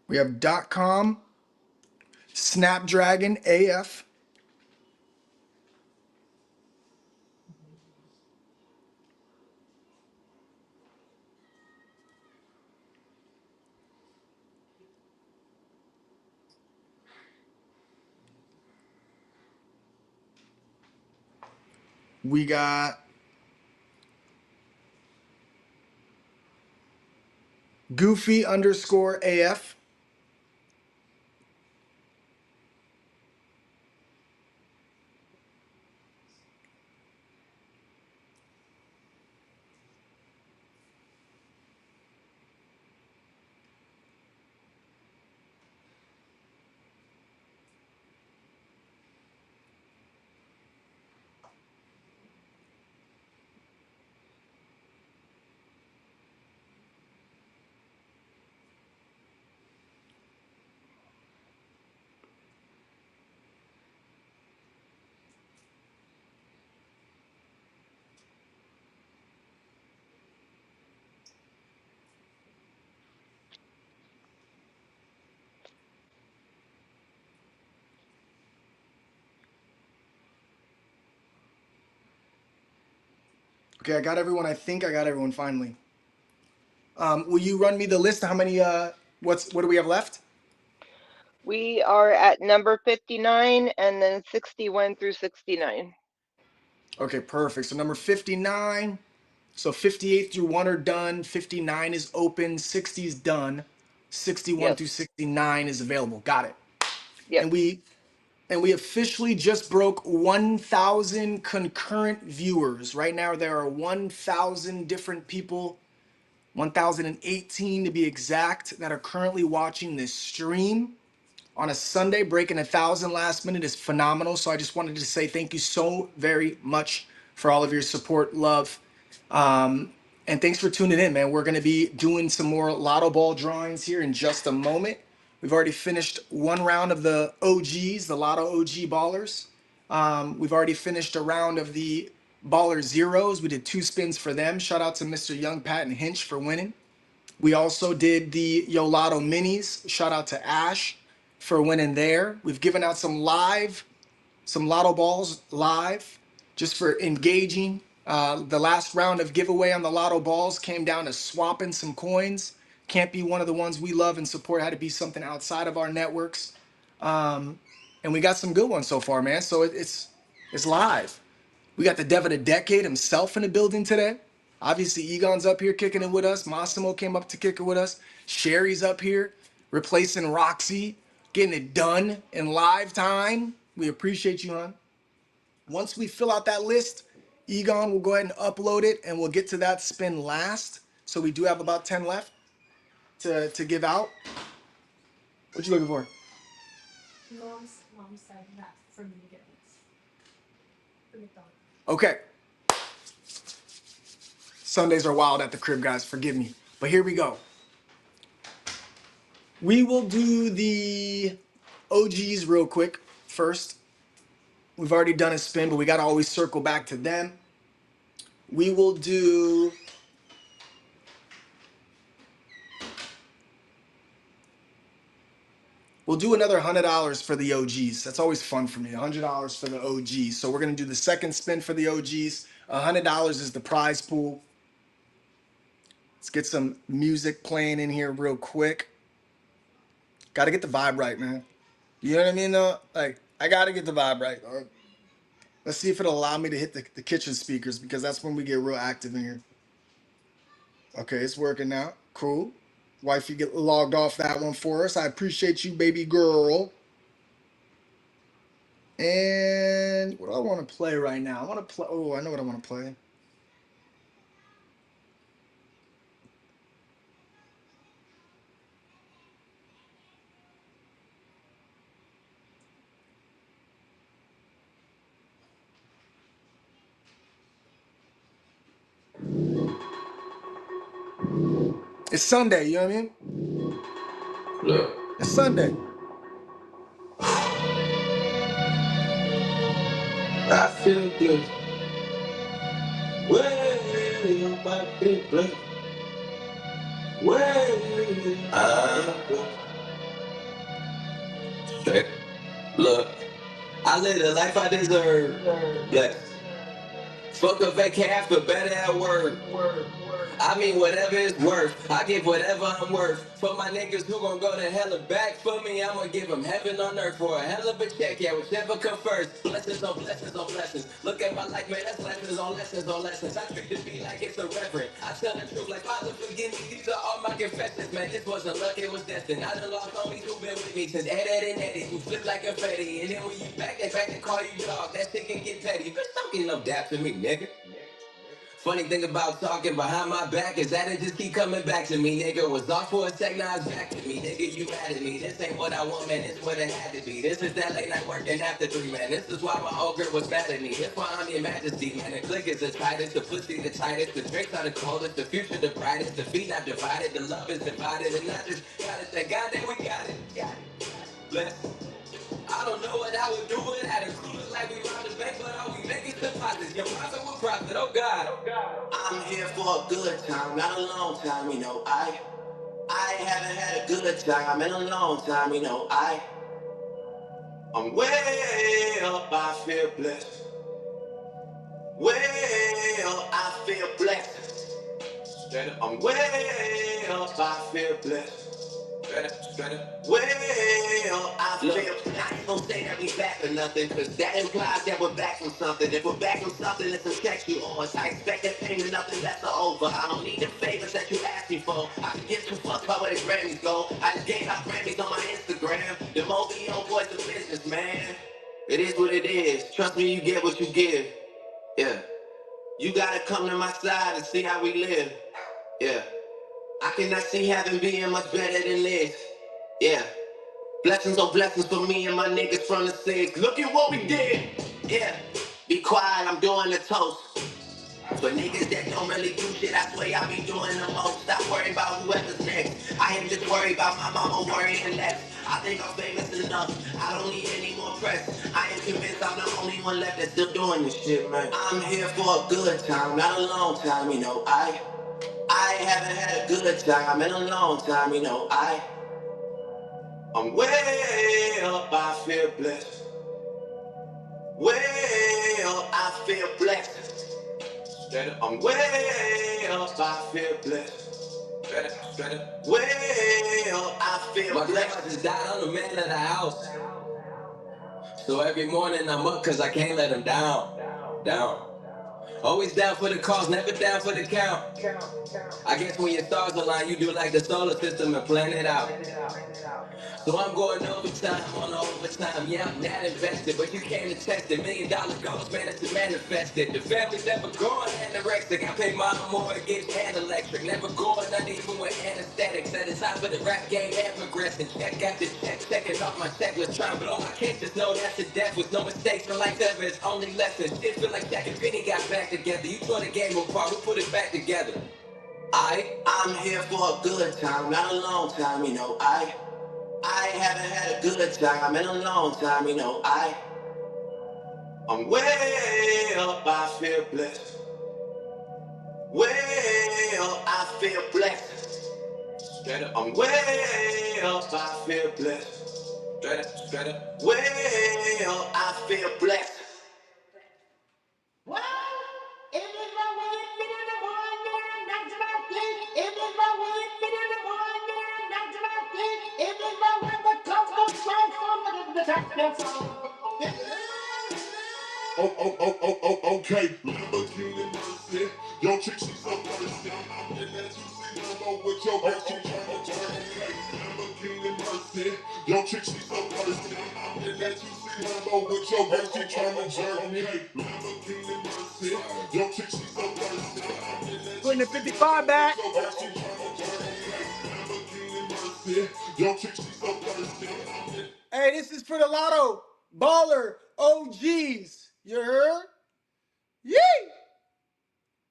We have .com, Snapdragon AF. We got Goofy underscore AF. Okay, I got everyone. I think I got everyone finally. Will you run me the list of how many, what do we have left? We are at number 59 and then 61 through 69. Okay, perfect. So number 59. So 58 through 1 are done. 59 is open. 60 is done. 61 Yes. through 69 is available. Got it. Yep. And we officially just broke 1,000 concurrent viewers. Right now there are 1,000 different people, 1,018 to be exact, that are currently watching this stream on a Sunday. Breaking 1,000 last minute is phenomenal. So I just wanted to say thank you so very much for all of your support, love, and thanks for tuning in, man. We're going to be doing some more Lotto Ball drawings here in just a moment. We've already finished one round of the OGs, the Lotto OG ballers. We've already finished a round of the Baller Zeros. We did 2 spins for them. Shout out to Mr. Young, Pat, and Hinch for winning. We also did the Yo Lotto Minis. Shout out to Ash for winning there. We've given out some Lotto Balls live just for engaging. The last round of giveaway on the Lotto Balls came down to swapping some coins. Can't be one of the ones we love and support. Had to be something outside of our networks. And we got some good ones so far, man. So it's live. We got the Dev of the Decade himself in the building today. Obviously, Egon's up here kicking it with us. Massimo came up to kick it with us. Sherry's up here replacing Roxy, getting it done in live time. We appreciate you, hon. Once we fill out that list, Egon will go ahead and upload it, and we'll get to that spin last. So we do have about 10 left to give out. What you looking for? Mom said that for me to get this. For McDonald's. Okay. Sundays are wild at the crib, guys. Forgive me. But here we go. We will do the OGs real quick first. We've already done a spin, but we got to always circle back to them. We will do... We'll do another $100 for the OGs. That's always fun for me. $100 for the OGs. So we're going to do the second spin for the OGs. $100 is the prize pool. Let's get some music playing in here real quick. Got to get the vibe right, man. You know what I mean, though? Like, I got to get the vibe right. Let's see if it'll allow me to hit the kitchen speakers, because that's when we get real active in here. Okay, it's working now. Cool. Wifey get logged off that one for us. I appreciate you, baby girl. And what do I want to play right now? I want to play. Oh, I know what I want to play. It's Sunday, you know what I mean? Look. It's Sunday. I feel good. Way up, I feel good. Way up. Straight. Look, I live the life I deserve. Yes. Fuck a vacay, feel better at work. I mean, whatever it's worth, I give whatever I'm worth. For my niggas who gon' go to hell and back for me, I'ma give them heaven on earth for a hell of a check, yeah, whichever come first. Blessings on blessings on blessings. Look at my life, man, that's lessons on lessons on lessons. I treat the beat like it's a reverend. I tell the truth like, Father, forgive me, these are all my confessions, man. This wasn't luck, it was destined. I done lost homies who been with me since Ed and Eddie, who flip like a Fetty. And then when you back, they back and call you dog. That shit can get petty. Bitch, don't get no dap to me, nigga. Funny thing about talking behind my back is that it just keep coming back to me, nigga. Was off for a sec, now it's back to me, nigga. You mad at me? This ain't what I want, man. This what it had to be. This is that late night working after 3, man. This is why my old girl was mad at me. This why I'm your majesty, man. The click is the tightest, the pussy the tightest, the drinks are the coldest, the future the brightest, the feet not divided, the love is divided, and I just gotta say, God damn, we got it. Bless. I don't know what I would do without a crew. Look like we robbed the bank, but all we make is deposits. Your profit will profit, oh God. I'm here for a good time, not a long time, you know. I haven't had a good time in a long time, you know. I'm way up, I feel blessed. Way up, I feel blessed. I'm way up, I feel blessed. Straight up. Way up, I feel. I ain't gonna say that we back or nothing, cause that implies that we're back from something. If we're back from something, it's contextual. I expect that pain and nothing less or over. I don't need the favors that you asked me for. I can give two fucks about where the Grammys go. I just gave out Grammys on my Instagram. The OVO boys a business, man. It is what it is. Trust me, you get what you give. Yeah. You gotta come to my side and see how we live. Yeah. I cannot see heaven being much better than this. Yeah. Blessings on blessings for me and my niggas from the 6. Look at what we did. Yeah. Be quiet, I'm doing the toast. For niggas that don't really do shit, I swear I be doing the most. Stop worrying about whoever's next. I ain't just worried about my mama worrying less. I think I'm famous enough. I don't need any more press. I am convinced I'm the only one left that's still doing this shit, man. I'm here for a good time, not a long time, you know. I haven't had a good time in a long time, you know. I'm way up, I feel blessed. Way up, I feel blessed. I'm way up, I feel blessed. Straight up, way up, I feel blessed. My grandma just died, I'm the man of the house. So every morning I'm up cause I can't let him down. Always down for the cause, never down for the count. I guess when your stars align, you do like the solar system and plan it out. So I'm going overtime on overtime. Yeah, I'm not invested, but you came to test it. $1 million goals, man, it's to manifest it. The family's never going anorexic. I pay my mortgage and electric. Never going under even with anesthetics. At the top of the rap game and progressing. Check after check, checking off my checklist. Trying to blow my case, just know that's a death with no mistakes. And like ever, it's only lessons. Shit feel like Jack and Penny got back together. You tore the game apart, we put it back together. I'm here for a good time, not a long time, you know. I haven't had a good time in a long time, you know. I'm way up, I feel blessed. Way up, I feel blessed. Straight up, I'm way up, I feel blessed. Straight up, way up, I feel blessed. Well, it is my 1 minute of 1 minute, that's my thing. It is my 1 minute of 1 minute, that's my thing. It is my one that comes from the top, that's all. Okay. Lamborghini Mercy. Yo, chick, she's so thirsty. And that you see Lambo with your girl, she tryna turn. Okay. Lamborghini Mercy. Yo, chick, she's so thirsty. And that you see Lambo with your girl, she tryna turn. Okay. Lamborghini Mercy. Yo, chick, she's so thirsty. Putting the 55 back. Yo, chick, she's so thirsty. Hey, this is for the Lotto Baller OGs. You heard? Yee!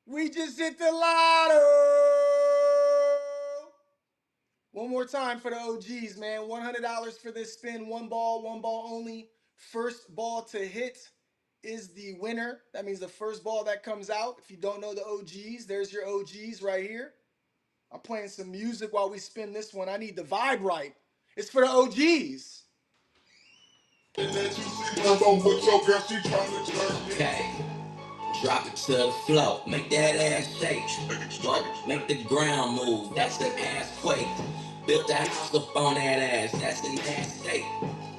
We just hit the lotto. One more time for the OGs, man. $100 for this spin. One ball only. First ball to hit is the winner. That means the first ball that comes out. If you don't know the OGs, there's your OGs right here. I'm playing some music while we spin this one. I need the vibe right. It's for the OGs. Okay. Drop it to the floor, make that ass shake. Make the ground move, that's an ass quake. Built a house up on that ass, that's an ass state.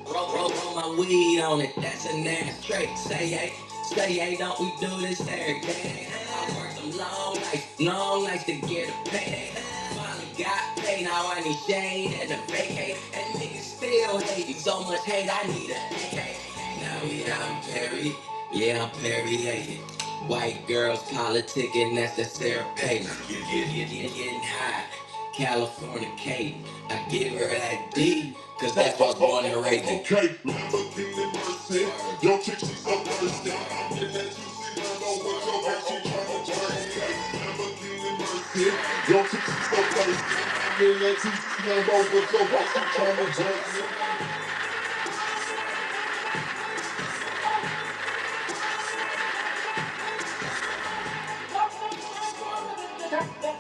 Roll my weed on it, that's an ass trait. Say hey, don't we do this every day? I work some long nights to get a pay. Finally got paid, now I need shade and a vacate. And niggas still hating, so much hate, I need a AK. Now I'm Perry, yeah, I'm Perry. White girls politicking, that's the Sarah Palin. Getting high, California Kate. I give her that D, cause that's what's born and raised. Okay, Lamborghini Mercy. Yo, chick, she's so thirsty. And that you see Lambo with your girl, she tryna turn. Okay, Lamborghini Mercy. Yo, chick, she's so thirsty. And that you see Lambo with your girl, she tryna turn.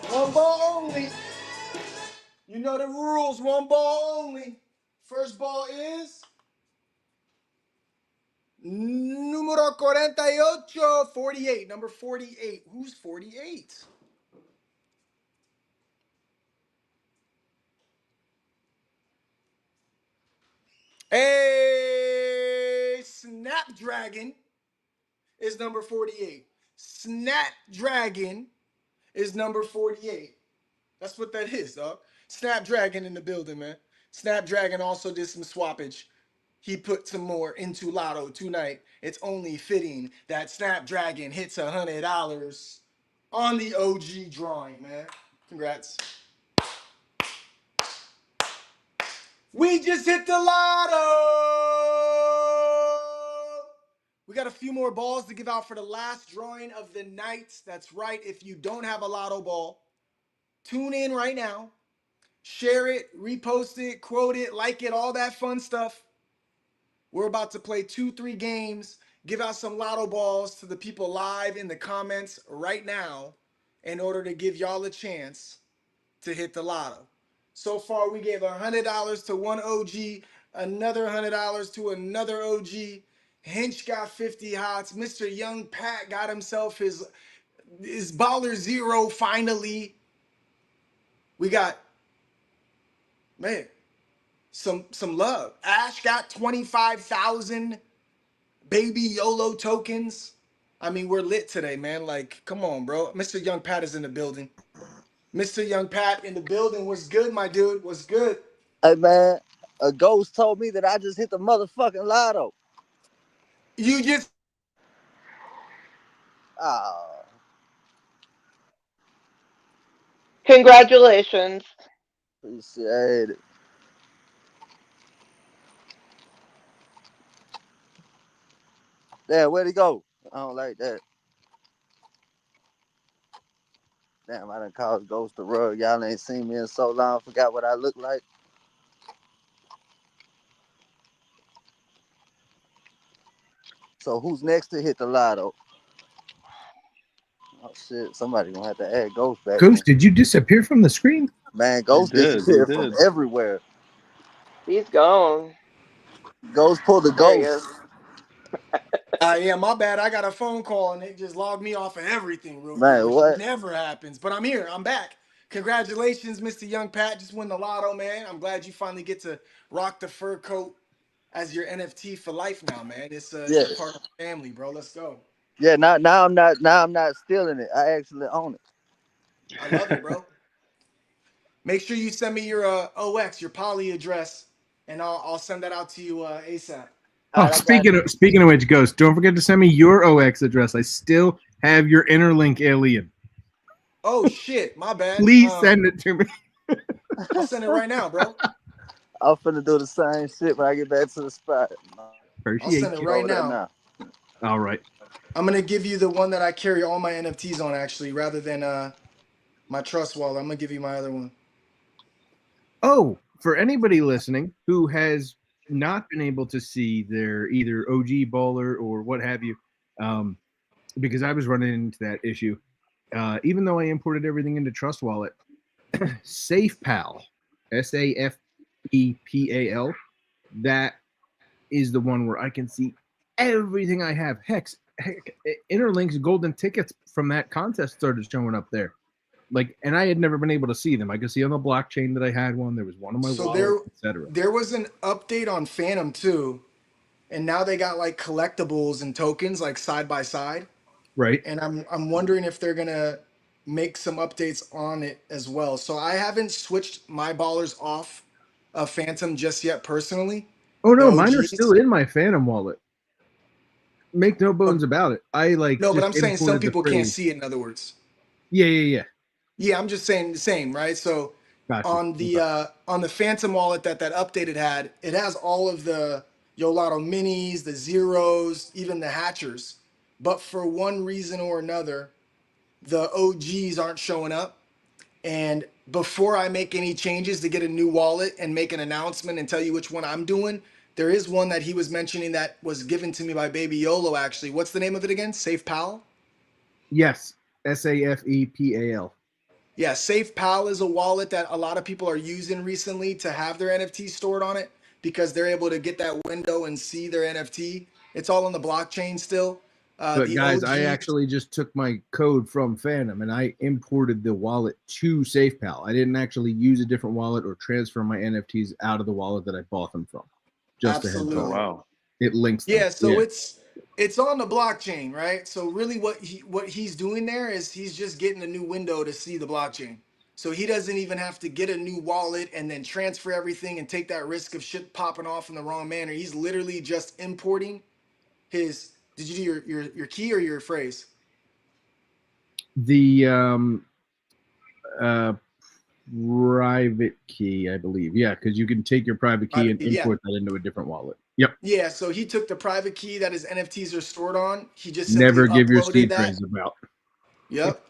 One ball only. You know the rules. One ball only. First ball is numero 48. 48. Number 48. Who's 48? Hey, Snapdragon is number 48. Snapdragon is number 48. That's what that is, dog. Snapdragon in the building, man. Snapdragon also did some swappage. He put some more into Lotto tonight. It's only fitting that Snapdragon hits $100 on the OG drawing, man. Congrats. We just hit the Lotto. We got a few more balls to give out for the last drawing of the night. That's right. If you don't have a Lotto ball, tune in right now. Share it, repost it, quote it, like it, all that fun stuff. We're about to play 2-3 games, give out some Lotto balls to the people live in the comments right now in order to give y'all a chance to hit the Lotto. So far, we gave $100 to one OG, another $100 to another OG. Hinch got 50 hots. Mr. Young Pat got himself his is Baller Zero finally? We got, man, some love. Ash got 25,000 baby YOLO tokens. I mean, we're lit today, man. Like, come on, bro. Mr. Young Pat is in the building. Mr. Young Pat in the building. What's good, my dude? What's good? Hey man, a ghost told me that I just hit the motherfucking lotto. You just Oh, Congratulations. appreciate it. Damn, where'd he go? I don't like that. Damn, I done called Ghost the rug. Y'all ain't seen me in so long. Forgot what I look like. So who's next to hit the lotto? Oh shit, somebody gonna have to add Ghost back then. Ghost, did you disappear from the screen? Man, He Ghost did. He disappeared from did. everywhere. He's gone. Ghost pulled the There he ghost. is. yeah, my bad. I got a phone call and it just logged me off of everything real quick, Man, which what? never happens. But I'm here. I'm back. Congratulations, Mr. Young Pat. Just won the lotto, man. I'm glad you finally get to rock the fur coat as your NFT for life now, man. Yeah, It's a part of the family, bro. Let's go. yeah. Now I'm not stealing it. I actually own it. I love it, bro. Make sure you send me your OX, your poly address, and I'll send that out to you ASAP. All Oh, right, I got you. speaking of which, Ghost, don't forget to send me your OX address. I still have your interlink alien. Oh shit, my bad. Please send it to me. I'll send it right now, bro. I'm finna do the same shit when I get back to the spot. I'll send Appreciate it you. right Over there now. now. All right. I'm gonna give you the one that I carry all my NFTs on, actually, rather than my trust wallet. I'm gonna give you my other one. Oh, for anybody listening who has not been able to see their either OG baller or what have you, because I was running into that issue. Even though I imported everything into Trust Wallet, SafePal, SAFEPAL, that is the one where I can see everything I have. Heck, Interlink's golden tickets from that contest started showing up there. Like, and I had never been able to see them. I could see on the blockchain that I had one. There was one on my So wallet, etc. there was an update on Phantom too, and now they got like collectibles and tokens like side by side. Right? And I'm wondering if they're gonna make some updates on it as well. So I haven't switched my ballers off of Phantom just yet personally, Oh the no, mine are still OGs. in my Phantom wallet. Make no But bones about it. I like no, but just I'm saying some imported the people can't phrase. see it. In other words, Yeah. yeah, I'm just saying the same, right? So Gotcha. Okay. on the Phantom wallet that updated had, it has all of the Yolato minis, the zeros, even the hatchers. But for one reason or another, the OGs aren't showing up. And before I make any changes to get a new wallet and make an announcement and tell you which one I'm doing, there is one that he was mentioning that was given to me by Baby Yolo, actually. What's the name of it again? Safe Pal? Yes, SAFEPAL. Yeah, Safe Pal is a wallet that a lot of people are using recently to have their NFT stored on it because they're able to get that window and see their NFT. It's all on the blockchain still. But The guys, I OG, actually just took my code from Phantom and I imported the wallet to SafePal. I didn't actually use a different wallet or transfer my NFTs out of the wallet that I bought them from. Just a heads Oh up. absolutely. wow. It links them. Yeah, so Yeah. it's on the blockchain, right? So really what he's doing there is he's just getting a new window to see the blockchain. So he doesn't even have to get a new wallet and then transfer everything and take that risk of shit popping off in the wrong manner. He's literally just importing his did you do your key or your phrase? The uh private key, I believe. Yeah, because you can take your private key Private and key, yeah. import that into a different wallet. Yep. Yeah, so he took the private key that his NFTs are stored on. He just simply Never give your uploaded seed that. phrase about. Yep.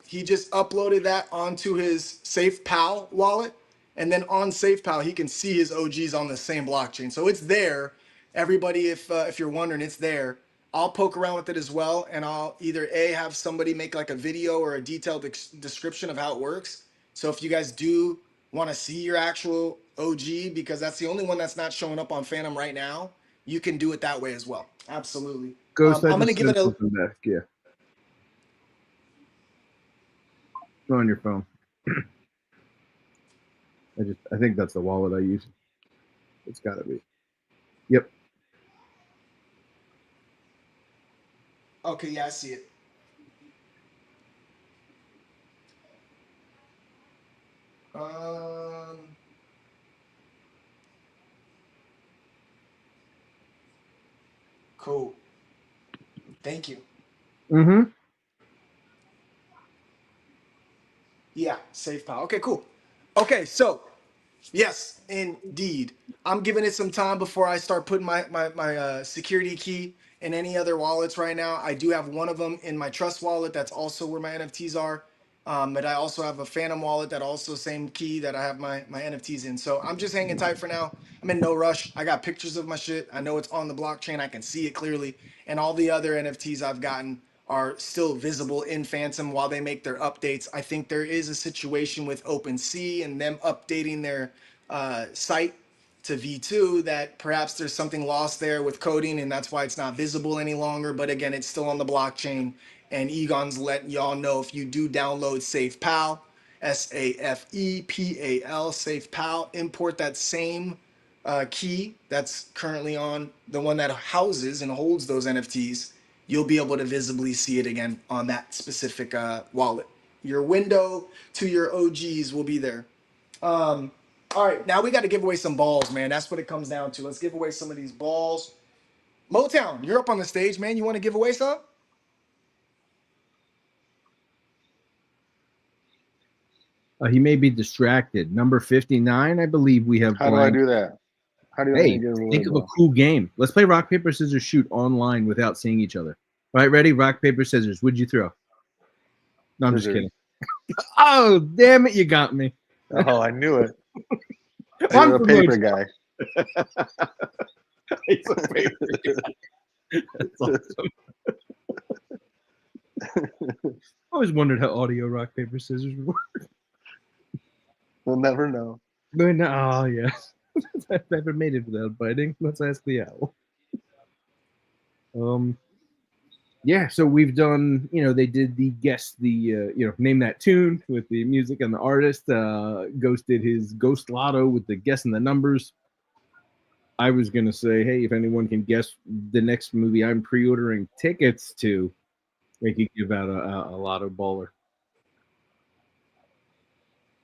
He just uploaded that onto his SafePal wallet. And then on SafePal, he can see his OGs on the same blockchain. So it's there. Everybody, if you're wondering, it's there. I'll poke around with it as well. And I'll either A, have somebody make like a video or a detailed description of how it works. So if you guys do want to see your actual OG, because that's the only one that's not showing up on Phantom right now, you can do it that way as well. Absolutely. Ghost, I I'm going to just give it sent a something back. Yeah. on your phone. I think that's the wallet I use. It's got to be. Yep. Okay, yeah, I see it. Cool. Thank you. Mm-hmm. Yeah, safe pal. Okay, cool. Okay, so yes, indeed. I'm giving it some time before I start putting my security key in any other wallets right now. I do have one of them in my trust wallet. That's also where my NFTs are. But I also have a Phantom wallet that also same key that I have my NFTs in. So I'm just hanging tight for now. I'm in no rush. I got pictures of my shit. I know it's on the blockchain. I can see it clearly. And all the other NFTs I've gotten are still visible in Phantom while they make their updates. I think there is a situation with OpenSea and them updating their site to V2 that perhaps there's something lost there with coding and that's why it's not visible any longer. But again, it's still on the blockchain. And Egon's letting y'all know if you do download SafePal, SAFEPAL, SafePal, import that same key that's currently on the one that houses and holds those NFTs, you'll be able to visibly see it again on that specific wallet. Your window to your OGs will be there. All right, now we got to give away some balls, man. That's what it comes down to. Let's give away some of these balls. Motown, you're up on the stage, man. You want to give away some? He may be distracted. Number 59, I believe we have. How do I do that? How do you want Hey, me to give away think of a ball? cool game. Let's play rock, paper, scissors, shoot online without seeing each other. All right, ready? Rock, paper, scissors. What'd you throw? No, I'm just Scissors. kidding. Oh, damn it. You got me. Oh, I knew it. One You're a for paper Motown. guy. He's a paper guy. That's awesome. I always wondered how audio rock, paper, scissors would work. We'll never know. But oh, yeah. I've never made it without biting. Let's ask the owl. Yeah, so we've done, they did the guess the, name that tune with the music and the artist. Ghost did his Ghost Lotto with the guessing the numbers. I was going to say, hey, if anyone can guess the next movie I'm pre-ordering tickets to, they could give out a Lotto baller.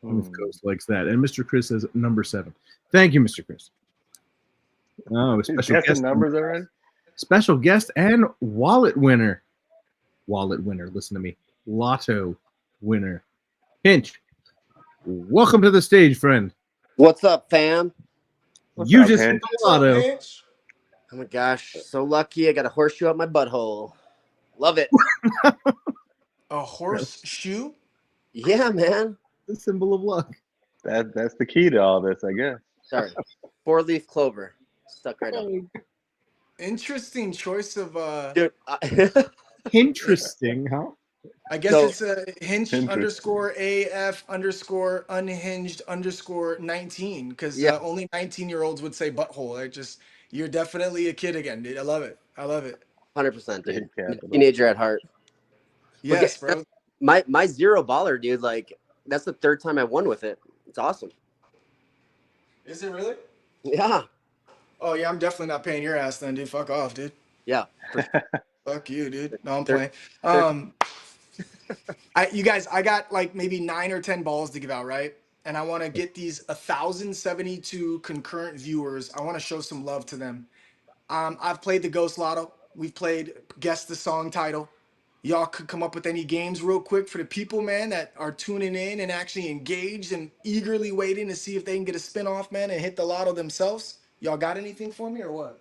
If Ghost likes that. And Mr. Chris says number 7. Thank you, Mr. Chris. Oh, special Guessing guest. numbers already? Special guest and wallet winner. Wallet winner, listen to me. Lotto winner. Pinch, welcome to the stage, friend. What's up, fam? What's You up, just man? hit the Lotto. Oh my gosh, so lucky. I got a horseshoe up my butthole. Love it. A horseshoe? Yeah, man. The symbol of luck. That's the key to all this, I guess. Sorry. 4-leaf clover. Stuck right up. Interesting choice of Dude, Interesting, huh? I guess So- it's a hinge underscore AF underscore unhinged underscore 19 because Yeah. only 19-year-olds would say butthole. You're definitely a kid again, dude. I love it. 100%, dude. Big capital. Teenager at heart. Yes, bro. My zero baller, dude, like, that's the 3rd time I won with it. It's awesome. Is it really? Yeah. Oh yeah, I'm definitely not paying your ass then, dude. Fuck off, dude. Yeah. Fuck you, dude. No, I'm playing. You guys, I got like maybe 9 or 10 balls to give out, right? And I want to get these 1,072 concurrent viewers. I want to show some love to them. I've played the Ghost Lotto. We've played Guess the Song Title. Y'all could come up with any games real quick for the people, man, that are tuning in and actually engaged and eagerly waiting to see if they can get a spin-off, man, and hit the lotto themselves. Y'all got anything for me or what?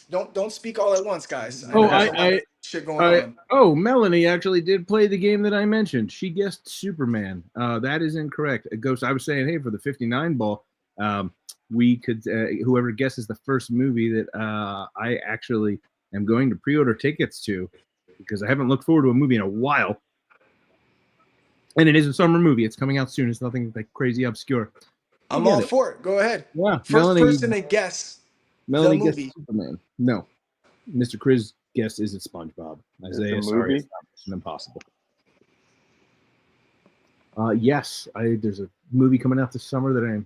Don't speak all at once, guys. Oh, there's a lot of shit going on. Melanie actually did play the game that I mentioned. She guessed Superman. That is incorrect. Ghost, I was saying, hey, for the 59 ball, we could, whoever guesses the first movie that I actually am going to pre-order tickets to, because I haven't looked forward to a movie in a while. And it is a summer movie. It's coming out soon. It's nothing like crazy obscure. I'm all for it. Go ahead. Yeah. First person to guess Melanie the movie. guessed Superman. No. Mr. Chris guess is it SpongeBob? It's Isaiah, a sorry, movie? it's not Mission Impossible. Yes, there's a movie coming out this summer that I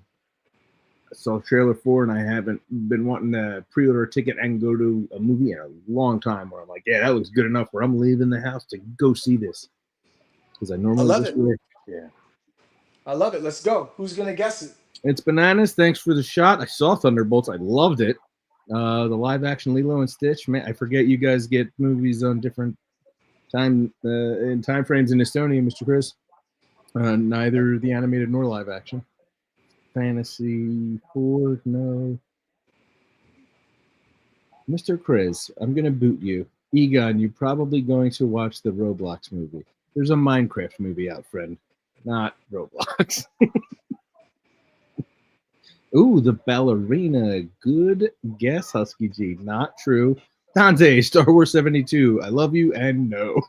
saw a trailer for, and I haven't been wanting to pre-order a ticket and go to a movie in a long time. Where I'm like, yeah, that looks good enough. Where I'm leaving the house to go see this because I normally love just it. work. Yeah. I love it. Let's go. Who's gonna guess it? It's bananas. Thanks for the shot. I saw Thunderbolts. I loved it. The live action Lilo and Stitch. Man, I forget you guys get movies on different time in time frames in Estonia, Mr. Chris. Neither the animated nor live action. Fantasy 4, no. Mr. Chris, I'm gonna boot you. Egon, you're probably going to watch the Roblox movie. There's a Minecraft movie out, friend. Not Roblox. Ooh, the ballerina. Good guess, Husky G. Not true. Dante, Star Wars 72. I love you and no.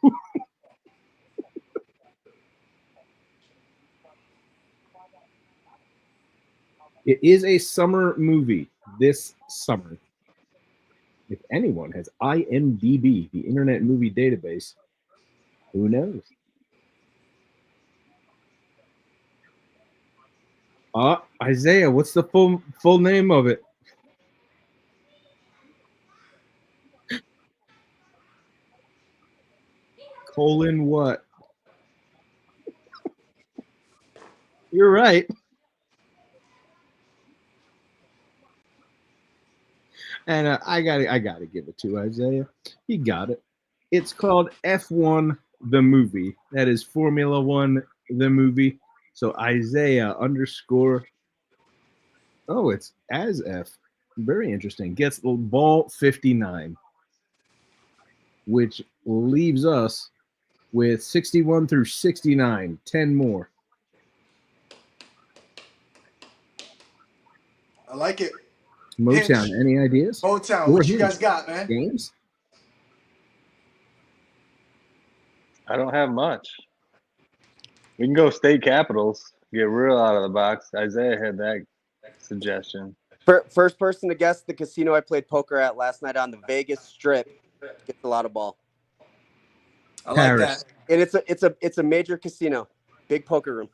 It is a summer movie this summer. If anyone has IMDb, the Internet Movie Database, who knows? Isaiah, what's the full name of it? Colon what? You're right. And I gotta give it to Isaiah. He got it. It's called F1 the movie. That is Formula One the movie. So Isaiah underscore. Oh, it's as F. Very interesting. Gets the ball 59, which leaves us with 61 through 69. 10 more. I like it. Motown, Hinge. any ideas? Motown, Or what you Hinge. guys got, man? Games? I don't have much. We can go state capitals. Get real out of the box. Isaiah had that suggestion. First person to guess the casino I played poker at last night on the Vegas Strip gets a Lotto Ball. I like Paris. that. And it's a major casino, big poker room.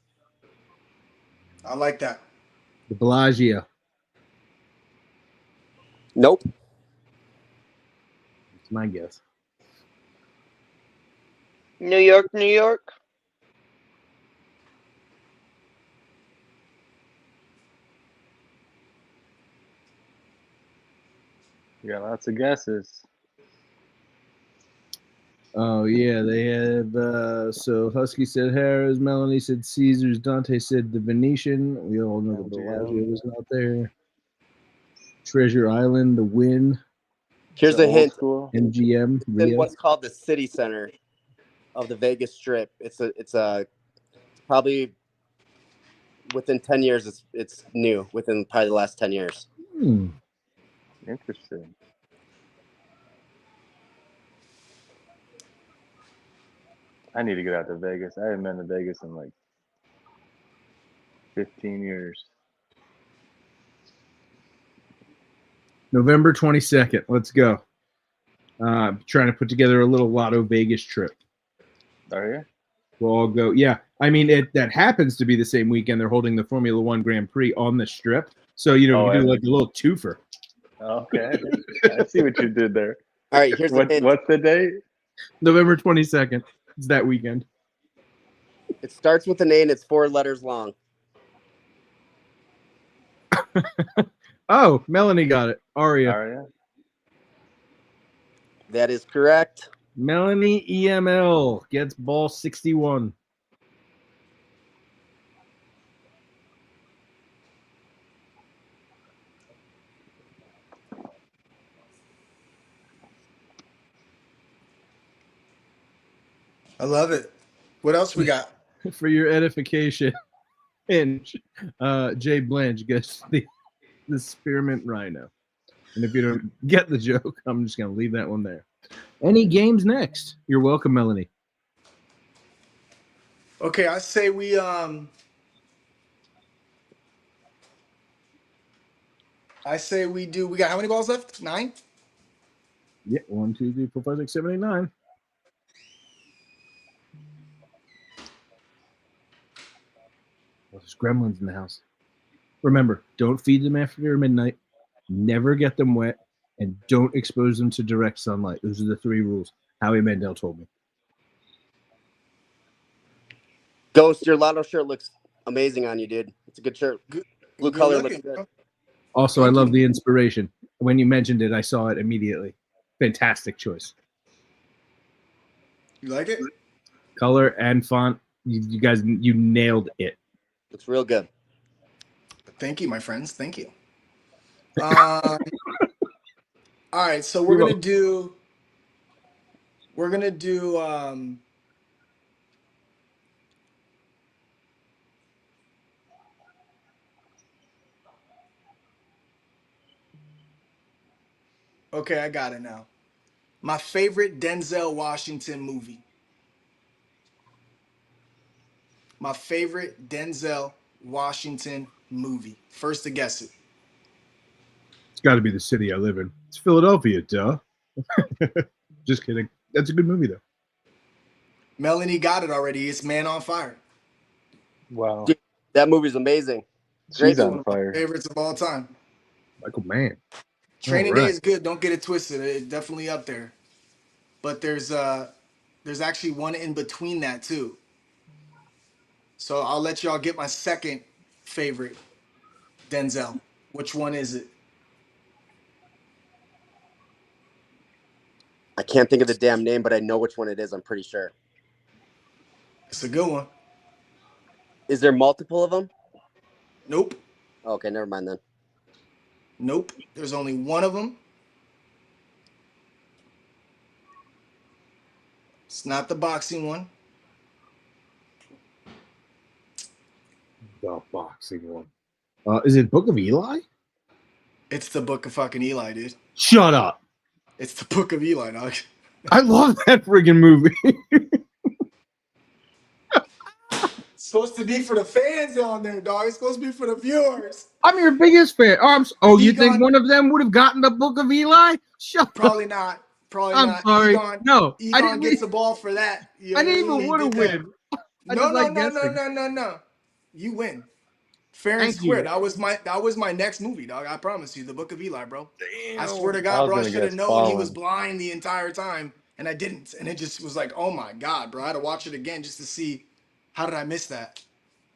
I like that. The Bellagio. Nope. That's my guess. New York, New York. We got lots of guesses. Oh yeah, they have. So Husky said Harris, Melanie said Caesars, Dante said the Venetian. We all know the Bellagio was not there. Treasure Island, the Wynn, Here's The a old hint. school. MGM, In Rio. what's called the city center of the Vegas Strip. It's probably within 10 years. It's new within probably the last 10 years. Interesting. I need to get out to Vegas. I haven't been to Vegas in like 15 years. November 22nd. Let's go. Trying to put together a little Lotto Vegas trip. Are you? We'll all go. Yeah, I mean that happens to be the same weekend they're holding the Formula One Grand Prix on the Strip. So we do like a little twofer. Okay, I see what you did there. All right, here's the hint. What's the date? November 22nd. It's that weekend. It starts with an A and it's 4 letters long. Oh, Melanie got it. Aria. That is correct. Melanie EML gets ball 61. I love it. What else we got? For your edification, Hinge, Jay Blanche gets the spearmint rhino. And if you don't get the joke, I'm just going to leave that one there. Any games next? You're welcome, Melanie. Okay, I say we do. We got how many balls left? 9? Yeah, 1, 2, 3, 4, 5, 6, 7, 8, 9. Well, there's gremlins in the house. Remember, don't feed them after midnight. Never get them wet, and don't expose them to direct sunlight. Those are the 3 rules. Howie Mandel told me. Ghost, your Lotto shirt looks amazing on you, dude. It's a good shirt. Good, Blue good color looks looking, good. bro. Also, I Thank love you. the inspiration. When you mentioned it, I saw it immediately. Fantastic choice. You like it? Color and font. You guys, you nailed it. Looks real good. Thank you, my friends. Thank you. All right, so we're gonna do. We're gonna do. Okay, I got it now. My favorite Denzel Washington movie. My favorite Denzel Washington movie. First to guess it. It's got to be the city I live in. It's Philadelphia, duh. Just kidding. That's a good movie, though. Melanie got it already. It's Man on Fire. Wow. Dude, that movie's amazing. Great She's It's movie. one on of my fire. favorites of all time. Michael Mann. Training All Day right. is good. Don't get it twisted. It's definitely up there. But there's actually one in between that too. So I'll let y'all get my second favorite Denzel. Which one is it? I can't think of the damn name, but I know which one it is. I'm pretty sure. It's a good one. Is there multiple of them? Nope. Okay, never mind then. Nope. There's only one of them. It's not the boxing one. The boxing one. Is it Book of Eli? It's the Book of fucking Eli, dude. Shut up. It's the Book of Eli, dog. I love that friggin' movie. It's supposed to be for the fans on there, dog. It's supposed to be for the viewers. I'm your biggest fan. You think Egon- one of them would have gotten the Book of Eli? Shut up. Probably not. Probably I'm not. sorry. Egon, No, I Egon didn't gets the ball for that. I didn't even He want to did that. win. I No, just no, like no, no, guessing. no, no, no. You win. Fair and Thank square. you. That was my next movie, dog. I promise you, the Book of Eli, bro. I swear to I God, was bro, I gonna should have guess known he was Fallen. blind the entire time, and I didn't. And it just was like, oh my God, bro. I had to watch it again just to see how did I miss that,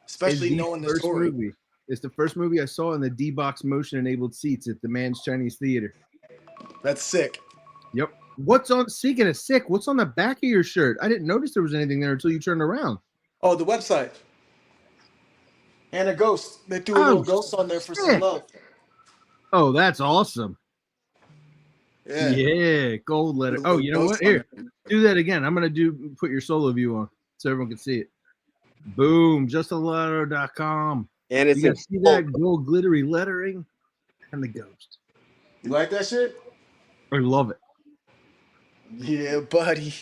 It's especially the knowing the first story. movie. It's the first movie I saw in the D-Box motion-enabled seats at the Man's Chinese Theater. That's sick. Yep. Speaking of sick, what's on the back of your shirt? I didn't notice there was anything there until you turned around. Oh, the website. And a ghost. They threw a little ghost on there for some sick. love. Oh, that's awesome. Yeah. Yeah, gold letter. Put a Oh, little you know what? ghost on Here, there. do that again. I'm going to put your solo view on so everyone can see it. Boom, justalotto.com. And it's You in guys see that gold glittery lettering and the ghost. You like that shit? I love it. Yeah, buddy.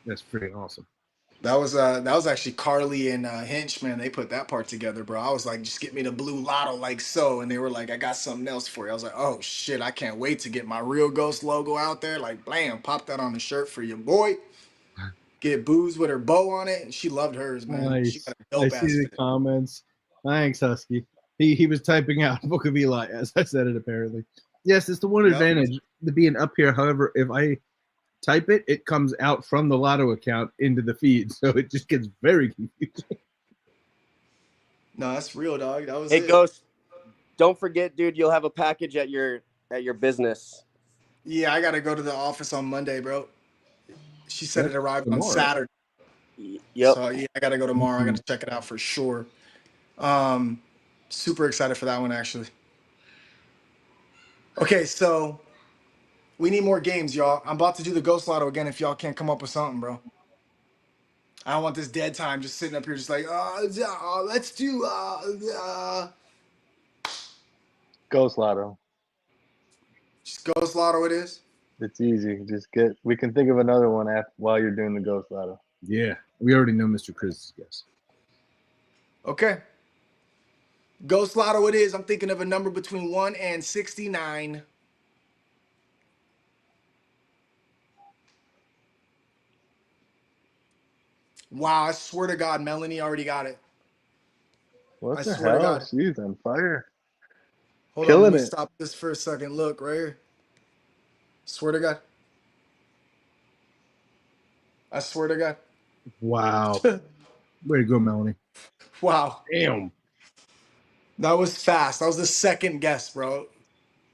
That's freaking awesome. That was actually Carly and Hinch, man. They put that part together, bro. I was like, just get me the blue lotto like so. And they were like, I got something else for you. I was like, oh shit, I can't wait to get my real ghost logo out there. Like, blam, pop that on the shirt for your boy. Get Booze with her bow on it. And she loved hers, man. She Nice. got a I dope see ass the fit. comments. Thanks, Husky. He was typing out Book of Eli as I said it, apparently. Yes, it's the one Yep. advantage to being up here. However, if I type it, it comes out from the Lotto account into the feed. So it just gets very confusing. No, that's real, dog. That was Hey, it. Ghost, don't forget, dude, you'll have a package at your business. Yeah, I gotta go to the office on Monday, bro. She said That's it arrived on tomorrow. Saturday. Yep. So yeah, I gotta go tomorrow. I gotta check it out for sure. Super excited for that one actually. Okay, so we need more games, y'all. I'm about to do the Ghost Lotto again if y'all can't come up with something, bro. I don't want this dead time just sitting up here just like, let's do Ghost Lotto. just Ghost Lotto it is. It's easy. We can think of another one while you're doing the Ghost Lotto. Yeah, we already know Mr. Chris's guess. Okay. Ghost Lotto it is. I'm thinking of a number between 1 and 69. Wow, I swear to God, Melanie already got it. What I the swear to hell? God. She's on fire. Hold on, let Killing me it. stop this for a second. Look, right here. Swear to God. I swear to God. Wow. Way to go, Melanie. Wow. Damn. That was fast. That was the second guess, bro.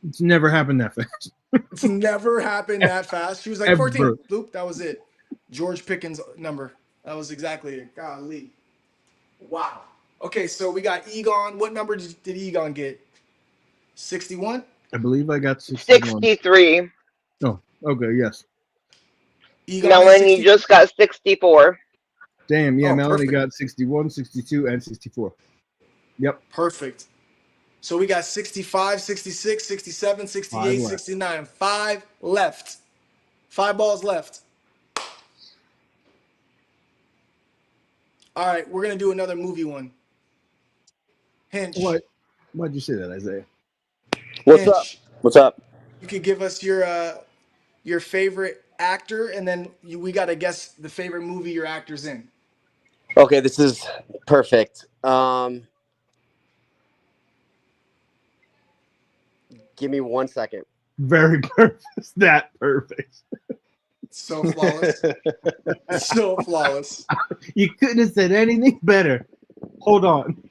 It's never happened that fast. It's never happened that fast. She was like 14. Ever. Bloop, that was it. George Pickens' number. That was exactly it. Golly. Wow. Okay, so we got Egon. What number did Egon get? 61? I believe I got 61. 63. Oh, okay, yes. Egon is Melanie 60. just got 64. Damn, yeah, Oh, Melanie perfect. got 61, 62, and 64. Yep. Perfect. So we got 65, 66, 67, 68, 5 left. 69. 5 left. 5 balls left. All right, we're going to do another movie one. Hinch. What? Why'd you say that, Isaiah? What's up? Hinch. What's up? You could give us your favorite actor, and then we got to guess the favorite movie your actor's in. Okay, this is perfect. Give me 1 second. Very perfect. That perfect. So flawless. So flawless. You couldn't have said anything better. Hold on.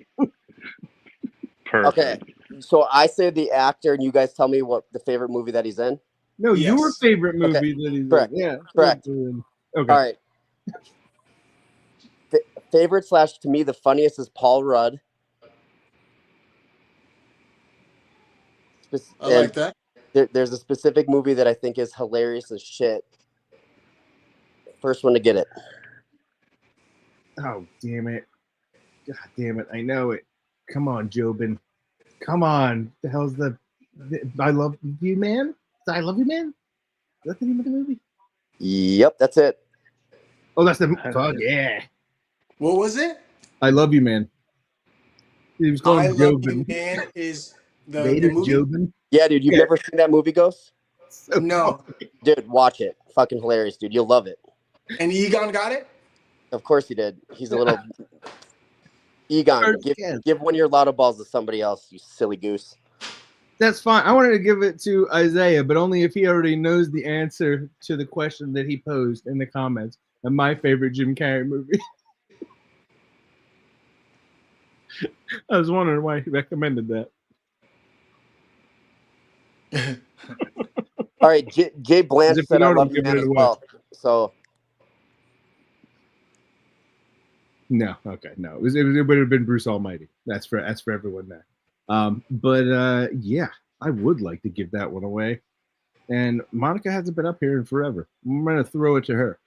Perfect. Okay, so I say the actor, and you guys tell me what the favorite movie that he's in. No, Yes. your favorite movie Okay, that he's correct, in. Yeah. correct. Okay. All right. Favorite / to me, the funniest is Paul Rudd. I like that. There's a specific movie that I think is hilarious as shit. First one to get it. Oh, damn it. God damn it. I know it. Come on, Jobin. Come on. The hell's the I Love You Man? I Love You Man? Is that the name of the movie? Yep, that's it. Oh, that's the fuck yeah. What was it? I Love You Man. He was calling I Love You Jobin. Man is the Vader movie? Jobin. Yeah, dude, you've Yeah. never seen that movie, Ghost? So No. funny. Dude, watch it. Fucking hilarious, dude. You'll love it. And Egon got it? Of course he did. He's a little Egon. First guess. Give one of your lotto balls to somebody else, you silly goose. That's fine. I wanted to give it to Isaiah, but only if he already knows the answer to the question that he posed in the comments of my favorite Jim Carrey movie. I was wondering why he recommended that. All right, Jay Blanche If you said I don't, love I'm you, giving man, it as away. well. So No, okay, no. It would have been Bruce Almighty. That's for everyone there. Yeah, I would like to give that one away. And Monica hasn't been up here in forever. I'm gonna throw it to her.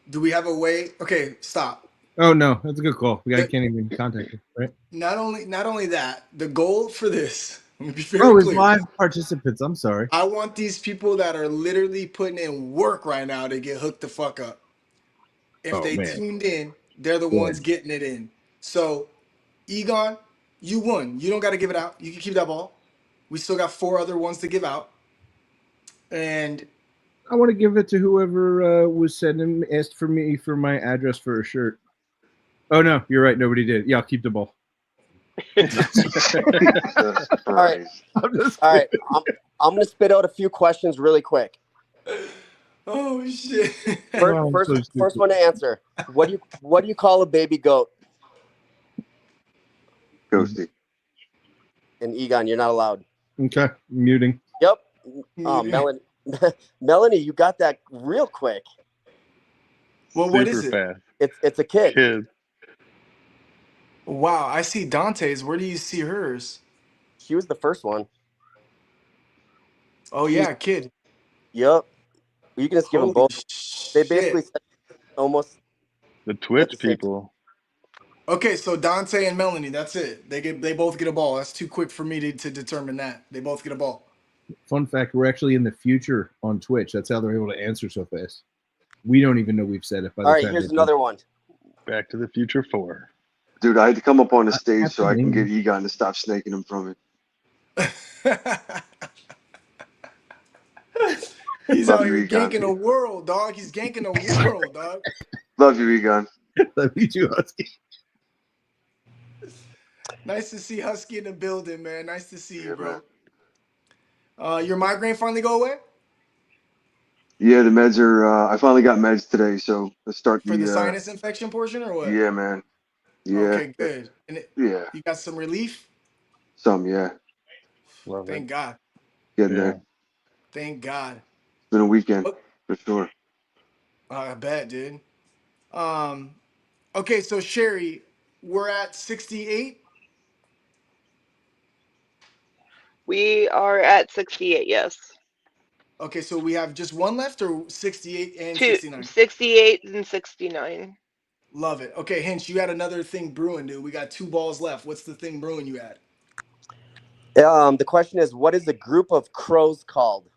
Do we have a way? Okay, stop. Oh no, that's a good call. I can't even contact her, right? Not only that, the goal for this, let me be very Oh, it's clear. live participants. I'm sorry. I want these people that are literally putting in work right now to get hooked the fuck up. If Oh, they man. tuned in, they're the Good. ones getting it in. So, Egon, you won. You don't got to give it out. You can keep that ball. We still got 4 other ones to give out. And I want to give it to whoever was asked for me for my address for a shirt. Oh no, you're right. Nobody did. Yeah, I'll keep the ball. all right. All right. I'm gonna spit out a few questions really quick. oh shit. First one to answer. What do you call a baby goat? Ghosty. And Egon, you're not allowed. Okay, muting. Yep. Melanie, Melanie, you got that real quick. Well, what is Super it? fast. It's a kid. Kid. Wow, I see Dante's. Where do you see hers? She was the first one. Oh yeah, kid. Yep. You can just give them Holy both. They basically shit. said almost The at Twitch the same people. Okay, so Dante and Melanie, that's it. They both get a ball. That's too quick for me to determine that. They both get a ball. Fun fact: we're actually in the future on Twitch. That's how they're able to answer so fast. We don't even know we've said it. By the All right, time here's another one. Back to the Future 4. Dude, I had to come up on the stage so I can get Egon to stop snaking him from it. He's Love out you, here Egon. ganking the world, dog. He's ganking the world, dog. Love you, Egon. Love you too, Husky. Nice to see Husky in the building, man. Nice to see you, Yeah, man. bro. Your migraine finally go away Yeah, the meds are. I finally got meds today, so let's start for the the. sinus infection portion, or what? Yeah, man. Yeah, Okay, good. And yeah. you got some relief. Yeah. Love it. Thank God. Getting Yeah. there. Thank God. It's been a weekend Oh, for sure. I bet, dude. Okay, so Sherry, we're at 68. We are at 68, yes. Okay, so we have just one left, or 68 and Two, 69? 68 and 69. Love it. Okay, Hinch, you had another thing brewing, dude. We got 2 balls left. What's the thing brewing you had? The question is, what is a group of crows called?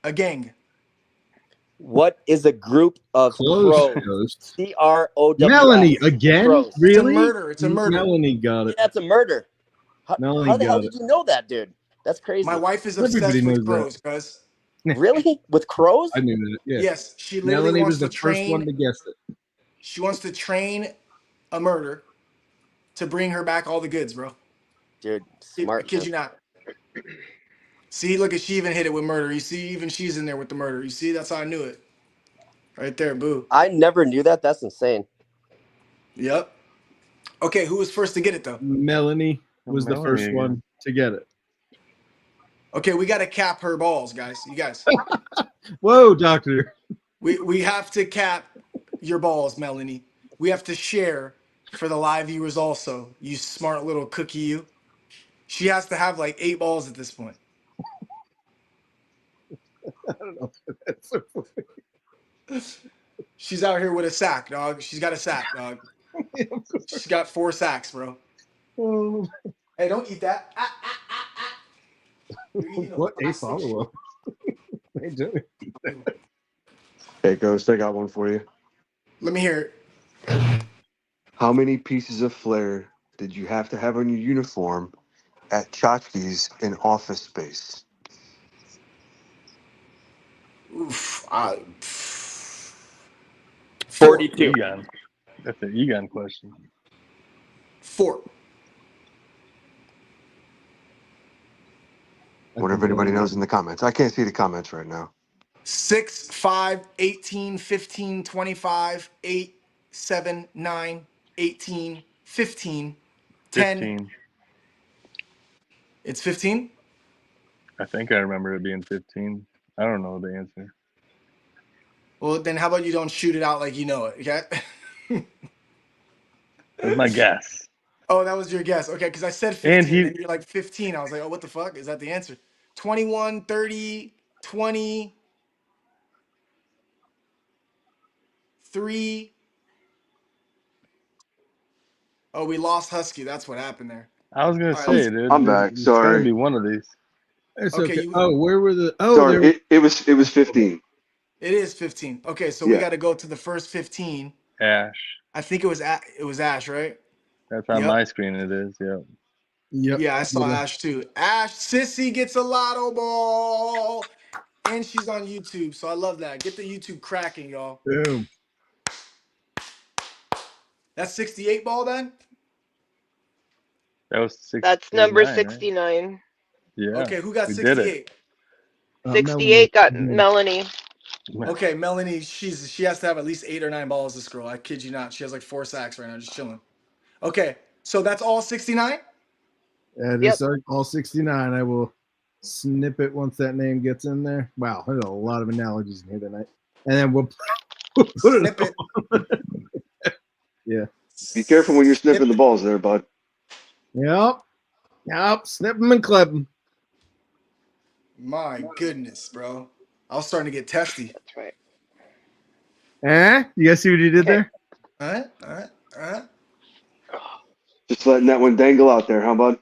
A gang. What is a group of Close, crows? Ghost. CROWS. Melanie, again? Crows. It's a Really? murder. It's a murder. Melanie got it. Yeah, it's a murder. Melanie How the hell got it. did you know that, dude? That's crazy. My wife is Everybody obsessed knows with crows, cuz. Really? With crows? I knew that. Yeah. Yes, she literally Melanie wants was to the first one train. to guess it. She wants to train a murder to bring her back all the goods, bro. Dude, I smart. kid you not. See, look at she even hit it with murder. You see, even she's in there with the murder. You see, that's how I knew it. Right there, boo. I never knew that. That's insane. Yep. Okay, who was first to get it though? Melanie was the Melanie first again. one to get it. Okay, we got to cap her balls, guys. You guys, Whoa, doctor. we have to cap your balls, Melanie. We have to share for the live viewers also. You smart little cookie, you. She has to have like 8 balls at this point. I don't know. That's so funny. She's out here with a sack, dog. She's got a sack, dog. She's got 4 sacks, bro. Oh, Hey, don't eat that. You're eating what a plastic follow up. shit. Hey, Ghost, I got one for you. Let me hear it. How many pieces of flair did you have to have on your uniform at Tchotchke's in Office Space? Oof. 42. Egon. That's an Egon question. 4. Wonder if anybody knows in the comments. I can't see the comments right now. 6, 5, 18, 15, 25, 8, 7, 9, 18, 15, 10. 15. It's 15? I think I remember it being 15. I don't know the answer. Well, then how about you don't shoot it out like you know it, okay? That's my guess. Oh, that was your guess. Okay, because I said 15, and you're like 15. I was like, oh, what the fuck? Is that the answer? 21, 30, 20, 3. Oh, we lost Husky. That's what happened there. I was gonna All right, say, let's- dude. I'm back. It's gotta Sorry. be one of these. It's Okay, okay. you- Oh, where were the? Oh, Sorry, there. it was 15. It is 15. Okay, so we Yeah. got to go to the first 15. Ash. I think it was Ash, right? That's on Yep. my screen. It is. Yep. Yep. Yeah, I saw Ash too. Ash Sissy gets a Lotto Ball, and she's on YouTube, so I love that. Get the YouTube cracking, y'all. Boom. That's 68 ball then. That was 6. That's number 69, right? 69. Yeah. Okay, who got we did 68? it. 68 got Melanie. Melanie. Okay, Melanie, she has to have at least 8 or 9 balls. This girl, I kid you not, she has like 4 sacks right now, just chilling. Okay, so that's all 69. That Yep. is all 69. I will snip it once that name gets in there. Wow, there's a lot of analogies in here tonight. And then we'll put Snip it. it. Yeah. Be careful when you're snipping the Snip it. balls there, bud. Yep. Snip them and clip them. My goodness, bro. I was starting to get testy. That's right. You guys see what he did there? All right. Just letting that one dangle out there, huh, bud?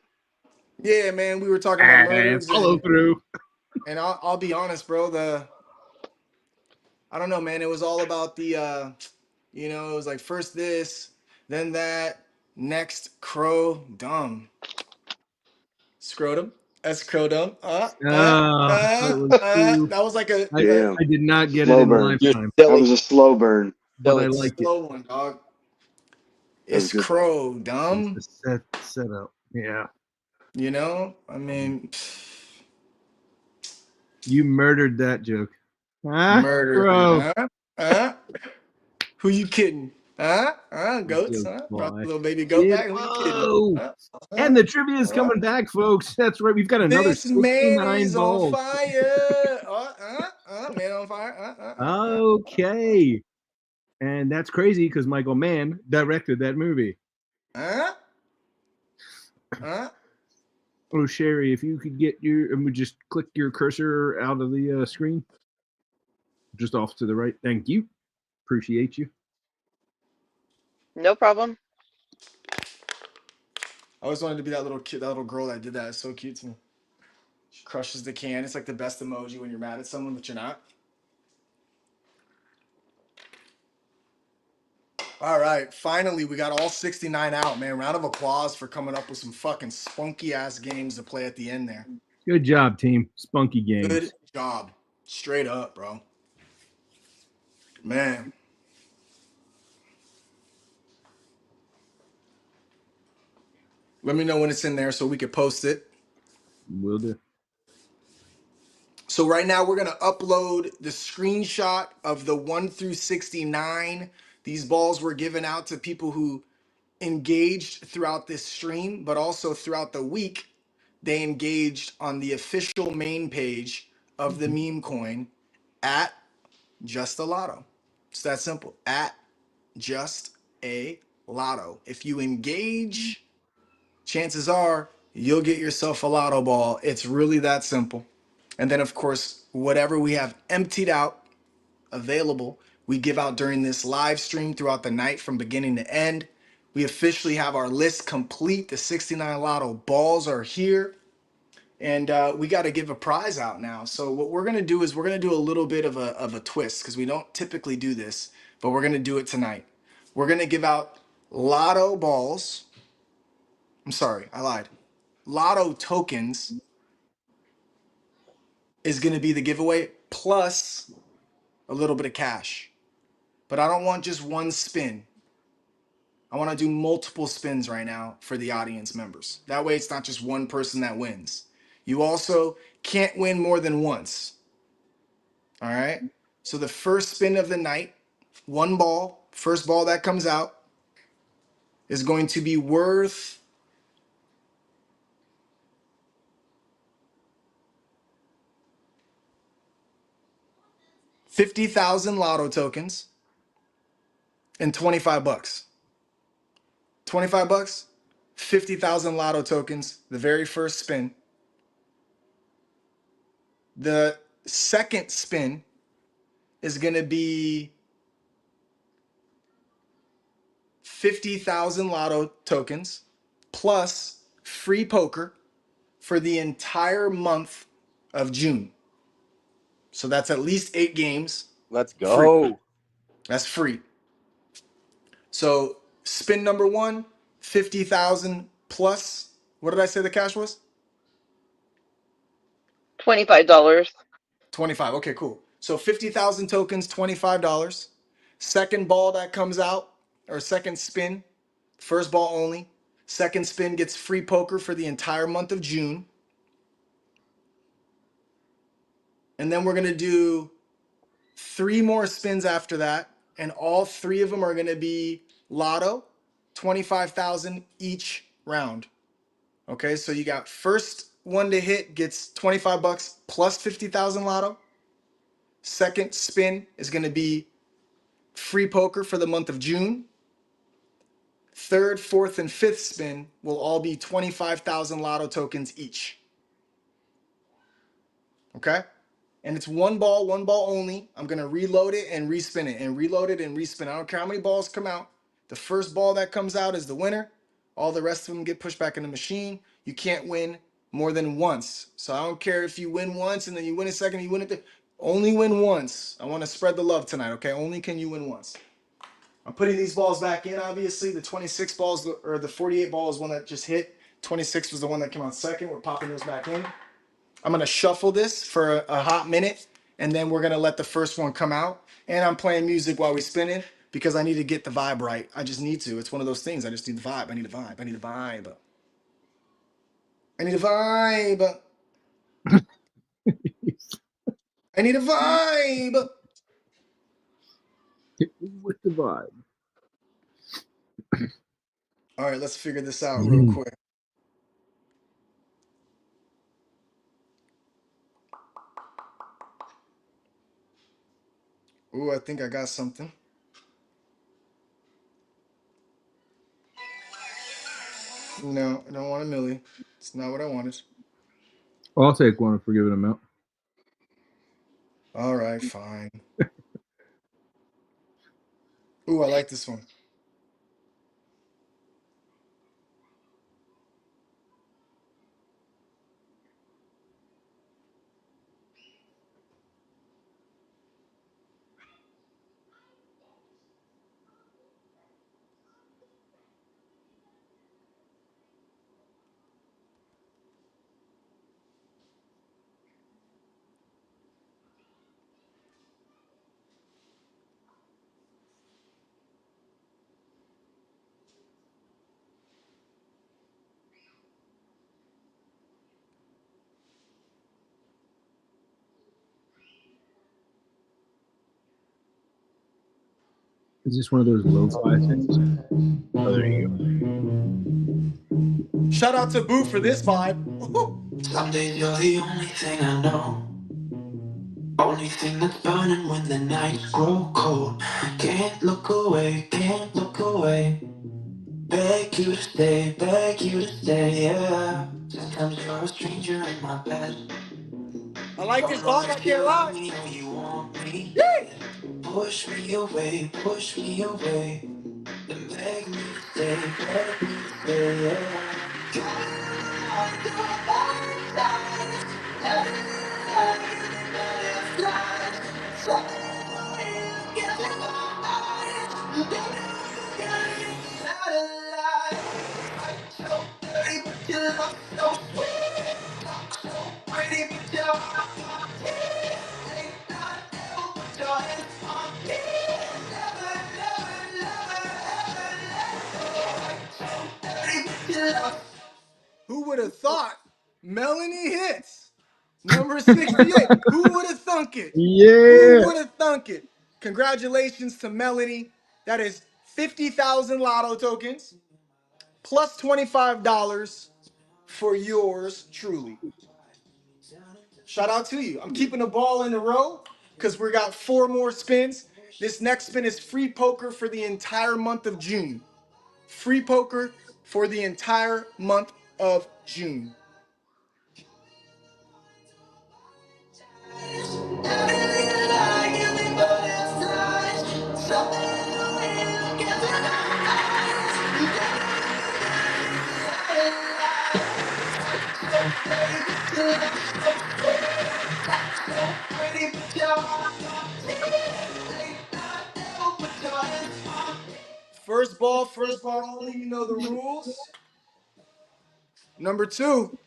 Yeah, man, we were talking about murders. Follow through. And I'll be honest, bro. I don't know, man. It was all about the, it was like first this, then that, next crow, dumb, scrotum. That's Crodome. That was too. That was like a Damn. I did not get it Slow in burn. You're lifetime, That silly. was a slow burn. but I Silly. liked it. slow one, dog. That was It's good. Crodome. It's the setup. Yeah, You know, I mean, you murdered that joke. murder. Bro. Huh? Who you kidding? Goats? Joke Brought fly. the little baby goat back. Who you kidding? Whoa. And the trivia is coming back, folks. That's right. We've got another This man 69 is on balls. fire. Man on fire. Okay. And that's crazy because Michael Mann directed that movie. Uh. Oh, Sherry, if you could get your, and we just click your cursor out of the screen, just off to the right. Thank you. Appreciate you. No problem. I always wanted to be that little kid, that little girl that did that. It's so cute to me. She crushes the can. It's like the best emoji when you're mad at someone, but you're not. All right, finally, we got all 69 out, man. Round of applause for coming up with some fucking spunky ass games to play at the end there. Good job, team. Spunky games. Good job. Straight up, bro. Man. Let me know when it's in there so we can post it. Will do. So right now we're going to upload the screenshot of the 1 through 69. These balls were given out to people who engaged throughout this stream, but also throughout the week. They engaged on the official main page of the meme coin at Just a Lotto. It's that simple. At Just a Lotto. If you engage, chances are you'll get yourself a Lotto ball. It's really that simple. And then, of course, whatever we have emptied out, available, we give out during this live stream throughout the night from beginning to end. We officially have our list complete. The 69 Lotto balls are here. And we got to give a prize out now. So what we're going to do is we're going to do a little bit of a twist because we don't typically do this, but we're going to do it tonight. We're going to give out Lotto balls. I'm sorry, I lied. Lotto tokens is going to be the giveaway plus a little bit of cash. But I don't want just one spin. I want to do multiple spins right now for the audience members. That way it's not just one person that wins. You also can't win more than once. All right. So the first spin of the night, one ball, first ball that comes out is going to be worth $50,000 Lotto tokens and 25 bucks. 25 bucks, 50,000 Lotto tokens, the very first spin. The second spin is going to be 50,000 Lotto tokens plus free poker for the entire month of June. So that's at least 8 games. Let's Free. go. That's free. So spin number 1, 50,000 plus. What did I say the cash was? $25. 25. Okay, cool. So 50,000 tokens, $25. Second ball that comes out, or second spin, first ball only. Second spin gets free poker for the entire month of June. And then we're going to do 3 more spins after that. And all 3 of them are going to be Lotto, 25,000 each round. Okay, so you got first one to hit gets 25 bucks plus 50,000 Lotto. Second spin is going to be free poker for the month of June. Third, fourth, and fifth spin will all be 25,000 Lotto tokens each. Okay? And it's one ball only. I'm going to reload it and respin it and reload it and respin. I don't care how many balls come out. The first ball that comes out is the winner. All the rest of them get pushed back in the machine. You can't win more than once. So I don't care if you win once and then you win a second, you win it. Only win once. I want to spread the love tonight, okay? Only can you win once. I'm putting these balls back in, obviously. The 26 balls or the 48 ball is one that just hit. 26 was the one that came out second. We're popping those back in. I'm gonna shuffle this for a hot minute, and then we're gonna let the first one come out. And I'm playing music while we spin it because I need to get the vibe right. I just need to. It's one of those things. I just need the vibe. I need a vibe. I need a vibe. I need a vibe. I need a vibe. With the vibe. All right, let's figure this out real quick. Ooh, I think I got something. No, I don't want a milli. It's not what I wanted. I'll take one and forgive it amount. All right, fine. Ooh, I like this one. Is this one of those lo-fi things? Oh, there you go. Shout out to Boo for this vibe. Some days you're the only thing I know. Only thing that's burning when the nights grow cold. Can't look away, can't look away. Beg you to stay, yeah. Sometimes you're a stranger in my bed. I like this vibe, I can't lie. You want me, push me away, then beg me to stay, yeah. Who would have thought Melanie hits? Number 68. Who would have thunk it? Who Yeah. would have thunk it? Congratulations to Melanie. That is 50,000 lotto tokens plus $25 for yours truly. Shout out to you. I'm keeping the ball in the row because we got 4 more spins. This next spin is free poker for the entire month of June. Free poker for the entire month of June. First ball only. You know the rules. Number two.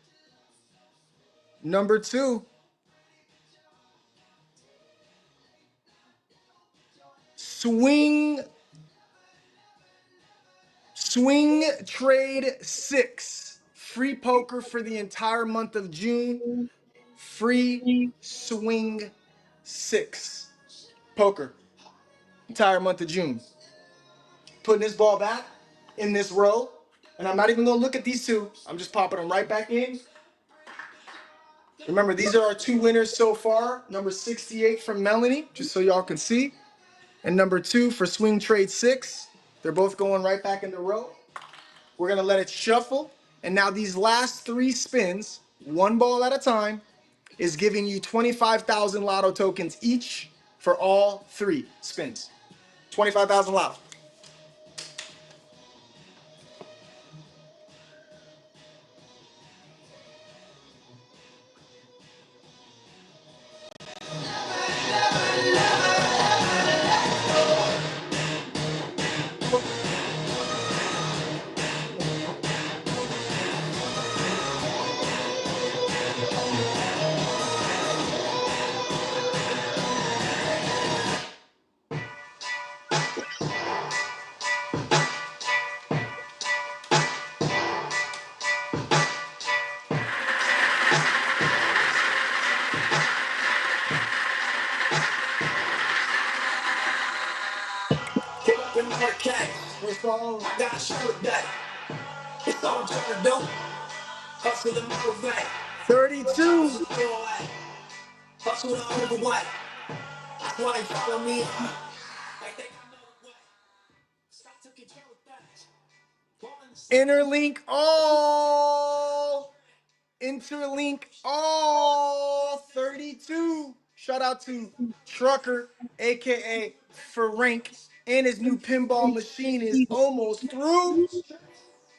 Swing trade 6. Free poker for the entire month of June. Free swing 6. Poker. Entire month of June. Putting this ball back in this row. And I'm not even going to look at these two. I'm just popping them right back in. Remember, these are our 2 winners so far. Number 68 from Melanie, just so y'all can see. And number 2 for swing trade 6. They're both going right back in the row. We're going to let it shuffle. And now these last 3 spins, 1 ball at a time, is giving you 25,000 lotto tokens each for all 3 spins. 25,000 lotto. I gotta show it that it's all I'm trying to do. Hustle and motivate. 32. Hustle and overweight. That's why they follow me. Like they got no way. Stop to control things. Interlink all. Interlink all. 32. Shout out to Trucker, aka Frank, and his new pinball machine is almost through.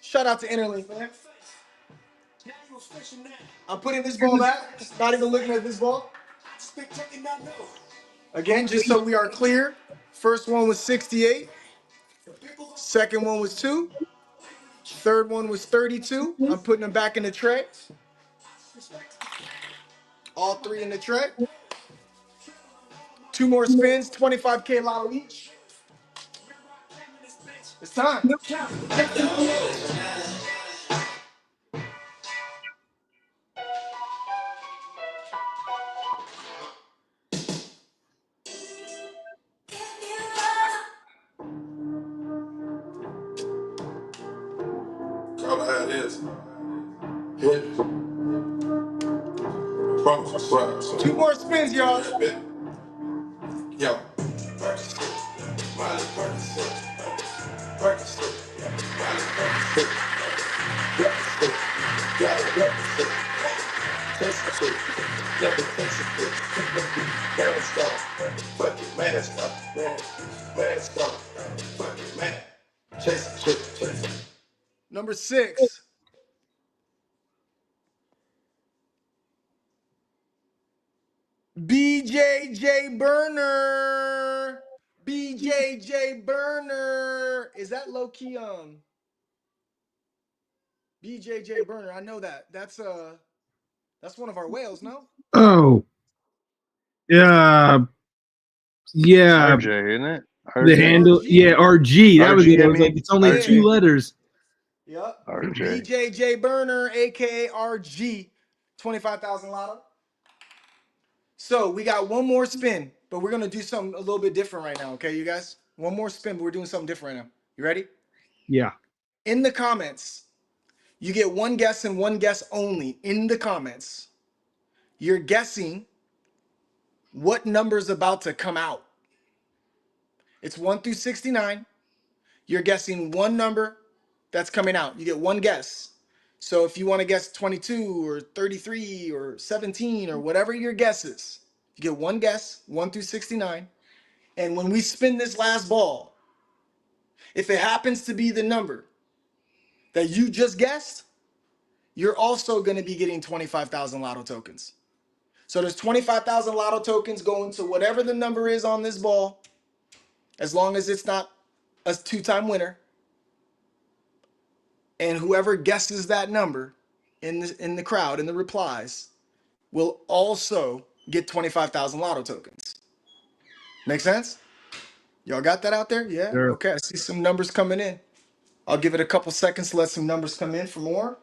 Shout out to Interlink, man. I'm putting this ball back. Not even looking at this ball. Again, just so we are clear, first one was 68. Second one was 2. Third one was 32. I'm putting them back in the tray. All 3 in the tray. 2 more spins, 25K Lotto each. It's time. All I had is hit. Promise, I swear. 2 more spins, y'all. Yo. Number 6. BJJ Burner. BJJ Burner. Is that low key BJJ Burner? I know that. That's one of our whales, no? Oh, yeah, yeah. RJ, isn't it? The RJ. handle, RG. yeah, RG. That was it. RG, I I was like, mean. it's only Yeah. 2 letters. Yep. RJ. BJJ Burner, aka RG. 25,000 Lotto. So we got one more spin, but we're gonna do something a little bit different right now, okay, you guys? One more spin, but we're doing something different right now. You ready? Yeah. In the comments, you get one guess and one guess only. In the comments, you're guessing what number's about to come out. It's 1 through 69. You're guessing one number that's coming out. You get one guess. So if you want to guess 22 or 33 or 17 or whatever your guess is, you get one guess, 1 through 69. And when we spin this last ball, if it happens to be the number that you just guessed, you're also going to be getting 25,000 Lotto tokens. So there's 25,000 Lotto tokens going to whatever the number is on this ball, as long as it's not a 2-time winner. And whoever guesses that number in the crowd, in the replies, will also get 25,000 Lotto tokens. Make sense? Y'all got that out there? Yeah? Sure. Okay, I see some numbers coming in. I'll give it a couple seconds to let some numbers come in for more.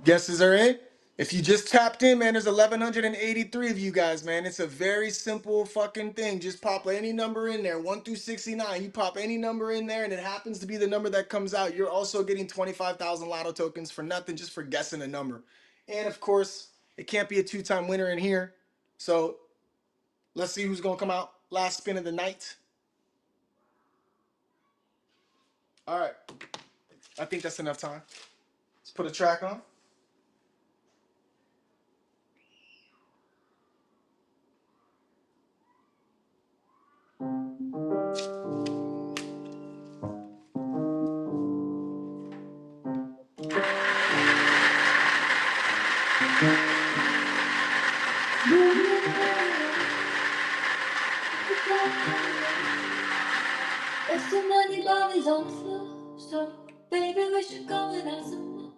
Guesses are in. If you just tapped in, man, there's 1,183 of you guys, man. It's a very simple fucking thing. Just pop any number in there, 1 through 69. You pop any number in there, and it happens to be the number that comes out. You're also getting 25,000 Lotto tokens for nothing, just for guessing a number. And of course, it can't be a 2-time winner in here. So let's see who's gonna come out. Last spin of the night. All right. I think that's enough time. Let's put a track on. There's too many bodies on the floor, so baby, we should go and have some more.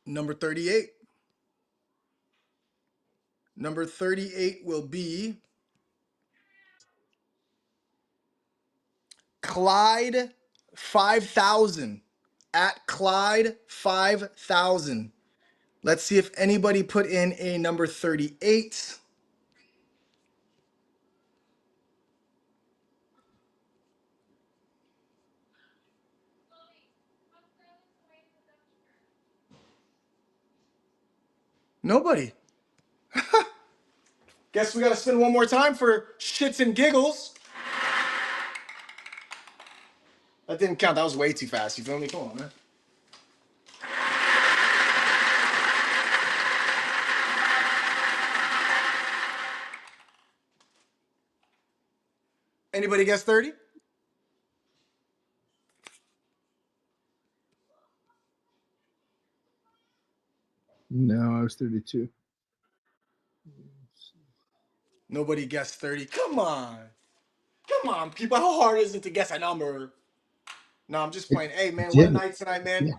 Number 38. Number 38 will be Clyde 5000 at Clyde 5000. Let's see if anybody put in a number 38. Nobody. Guess we got to spin one more time for shits and giggles. That didn't count. That was way too fast. You feel me? Come on, man. Anybody guess 30? No, I was 32. Nobody guessed 30. Come on. Come on, people. How hard is it to guess a number? No, I'm just playing. Hey, man, what a Jimmy. night tonight, man. Yeah.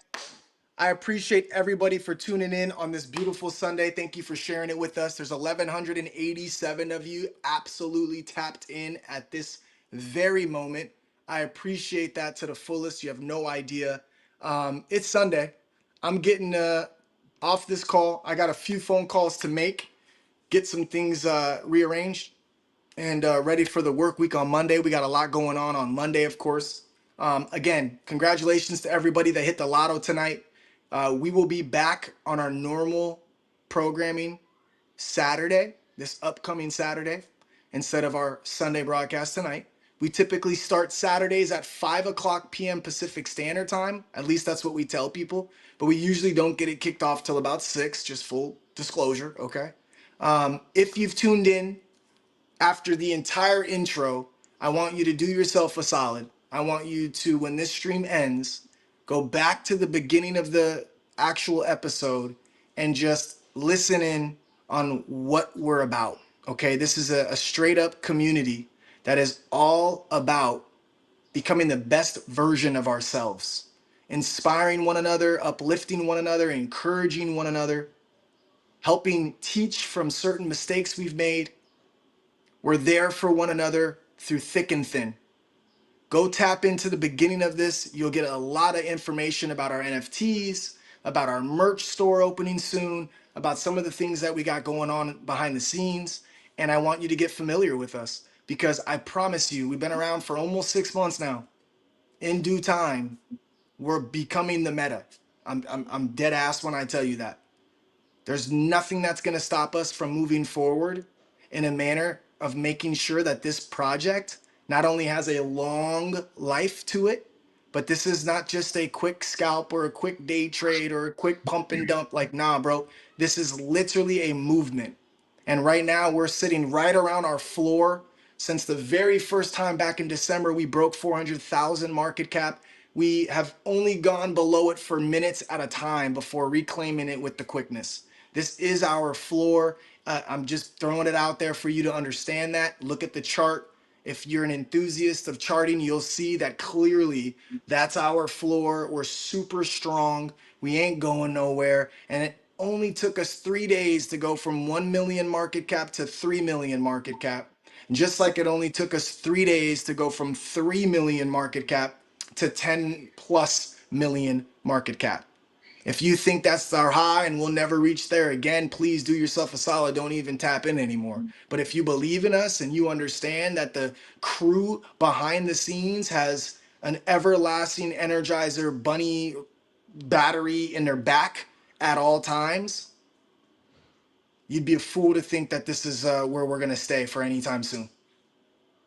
I appreciate everybody for tuning in on this beautiful Sunday. Thank you for sharing it with us. There's 1,187 of you absolutely tapped in at this very moment. I appreciate that to the fullest. You have no idea. It's Sunday. I'm getting off this call. I got a few phone calls to make, get some things rearranged and ready for the work week on Monday. We got a lot going on Monday, of course. Again, congratulations to everybody that hit the lotto tonight. We will be back on our normal programming Saturday, this upcoming Saturday, instead of our Sunday broadcast tonight. We typically start Saturdays at 5 o'clock p.m. Pacific Standard Time. At least that's what we tell people. But we usually don't get it kicked off till about 6, just full disclosure, okay? If you've tuned in after the entire intro, I want you to do yourself a solid. I want you to, when this stream ends, go back to the beginning of the actual episode and just listen in on what we're about. Okay, this is a straight up community that is all about becoming the best version of ourselves, inspiring one another, uplifting one another, encouraging one another, helping teach from certain mistakes we've made. We're there for one another through thick and thin. Go tap into the beginning of this. You'll get a lot of information about our NFTs, about our merch store opening soon, about some of the things that we got going on behind the scenes. And I want you to get familiar with us because I promise you, we've been around for almost 6 months now. In due time, we're becoming the meta. I'm dead ass when I tell you that. There's nothing that's going to stop us from moving forward in a manner of making sure that this project not only has a long life to it, but this is not just a quick scalp or a quick day trade or a quick pump and dump. Like, nah, bro, this is literally a movement. And right now we're sitting right around our floor. Since the very first time back in December, we broke 400,000 market cap. We have only gone below it for minutes at a time before reclaiming it with the quickness. This is our floor. I'm just throwing it out there for you to understand that. Look at the chart. If you're an enthusiast of charting, you'll see that clearly that's our floor. We're super strong. We ain't going nowhere. And it only took us 3 days to go from 1 million market cap to 3 million market cap. Just like it only took us 3 days to go from 3 million market cap to 10 plus million market cap. If you think that's our high and we'll never reach there again, please do yourself a solid. Don't even tap in anymore. But if you believe in us and you understand that the crew behind the scenes has an everlasting Energizer bunny battery in their back at all times, you'd be a fool to think that this is where we're going to stay for any time soon.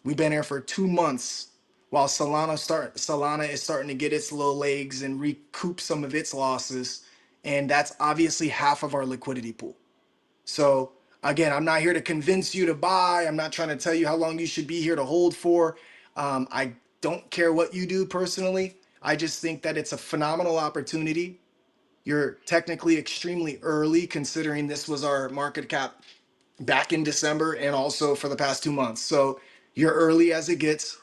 We've been here for 2 months while Solana is starting to get its little legs and recoup some of its losses. And that's obviously half of our liquidity pool. So again, I'm not here to convince you to buy. I'm not trying to tell you how long you should be here to hold for. I don't care what you do personally. I just think that it's a phenomenal opportunity. You're technically extremely early considering this was our market cap back in December and also for the past 2 months. So you're early as it gets.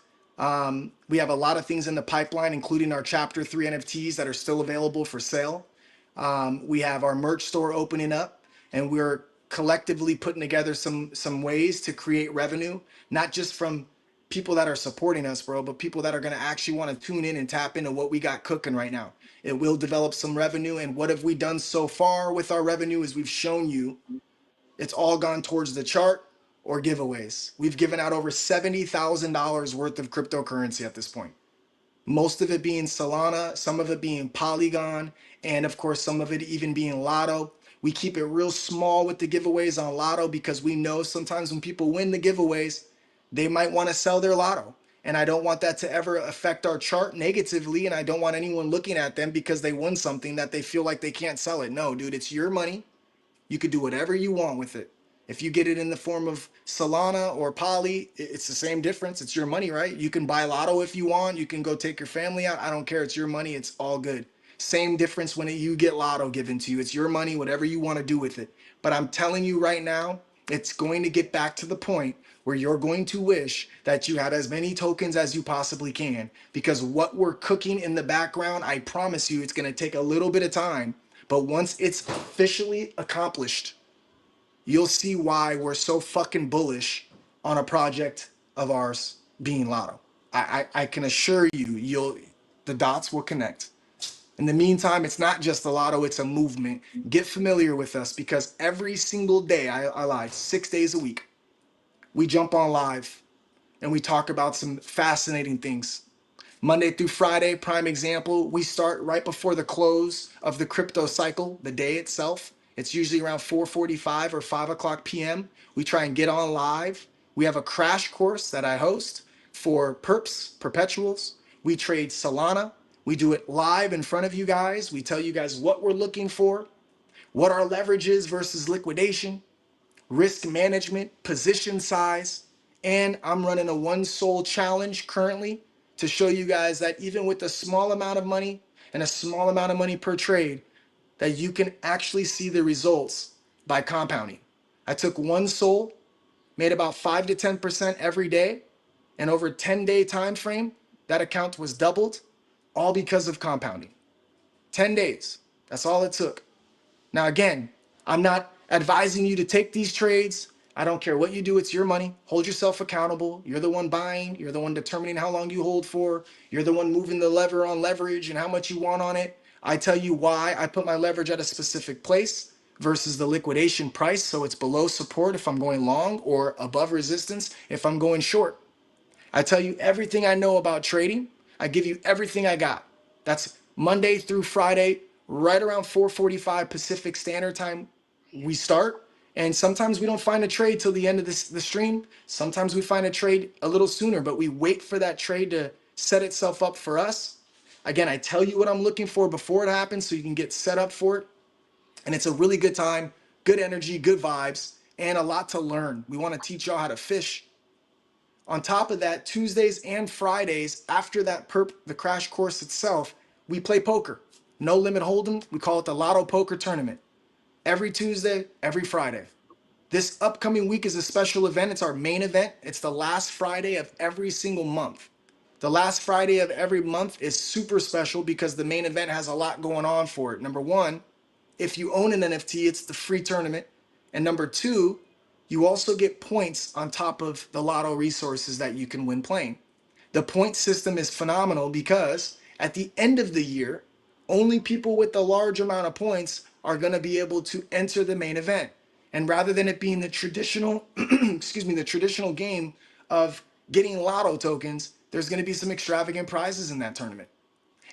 We have a lot of things in the pipeline, including our Chapter 3 NFTs that are still available for sale. We have our merch store opening up, and we're collectively putting together some ways to create revenue, not just from people that are supporting us, bro, but people that are going to actually want to tune in and tap into what we got cooking right now. It will develop some revenue. And what have we done so far with our revenue is we've shown you it's all gone towards the chart or giveaways. We've given out over $70,000 worth of cryptocurrency at this point. Most of it being Solana, some of it being Polygon, and of course, some of it even being Lotto. We keep it real small with the giveaways on Lotto because we know sometimes when people win the giveaways, they might want to sell their Lotto. And I don't want that to ever affect our chart negatively. And I don't want anyone looking at them because they won something that they feel like they can't sell it. No, dude, it's your money. You could do whatever you want with it. If you get it in the form of Solana or Poly, it's the same difference. It's your money, right? You can buy Lotto if you want. You can go take your family out. I don't care. It's your money. It's all good. Same difference when you get Lotto given to you. It's your money, whatever you want to do with it. But I'm telling you right now, it's going to get back to the point where you're going to wish that you had as many tokens as you possibly can. Because what we're cooking in the background, I promise you, it's going to take a little bit of time. But once it's officially accomplished, you'll see why we're so fucking bullish on a project of ours being Lotto. I can assure you, the dots will connect. In the meantime, it's not just the Lotto, it's a movement. Get familiar with us because every single day, I live 6 days a week, we jump on live and we talk about some fascinating things. Monday through Friday, prime example, we start right before the close of the crypto cycle, the day itself. It's usually around 4:45 or 5 o'clock p.m. We try and get on live. We have a crash course that I host for perps, perpetuals. We trade Solana. We do it live in front of you guys. We tell you guys what we're looking for, what our leverage is versus liquidation, risk management, position size, and I'm running a one soul challenge currently to show you guys that even with a small amount of money and a small amount of money per trade, that you can actually see the results by compounding. I took one soul, made about 5 to 10% every day, and over a 10-day time frame, that account was doubled, all because of compounding. 10 days. That's all it took. Now, again, I'm not advising you to take these trades. I don't care what you do, it's your money. Hold yourself accountable. You're the one buying, you're the one determining how long you hold for, you're the one moving the lever on leverage and how much you want on it. I tell you why I put my leverage at a specific place versus the liquidation price. So it's below support if I'm going long or above resistance if I'm going short. I tell you everything I know about trading. I give you everything I got. That's Monday through Friday, right around 4:45 Pacific Standard Time. We start, and sometimes we don't find a trade till the end of the stream. Sometimes we find a trade a little sooner, but we wait for that trade to set itself up for us. Again, I tell you what I'm looking for before it happens so you can get set up for it. And it's a really good time, good energy, good vibes, and a lot to learn. We want to teach y'all how to fish. On top of that, Tuesdays and Fridays, after that the crash course itself, we play poker. No limit hold'em. We call it the Lotto Poker Tournament. Every Tuesday, every Friday. This upcoming week is a special event. It's our main event. It's the last Friday of every single month. The last Friday of every month is super special because the main event has a lot going on for it. Number one, if you own an NFT, it's the free tournament. And number two, you also get points on top of the Lotto resources that you can win playing. The point system is phenomenal because at the end of the year, only people with a large amount of points are going to be able to enter the main event. And rather than it being the traditional, the traditional game of getting Lotto tokens, there's going to be some extravagant prizes in that tournament.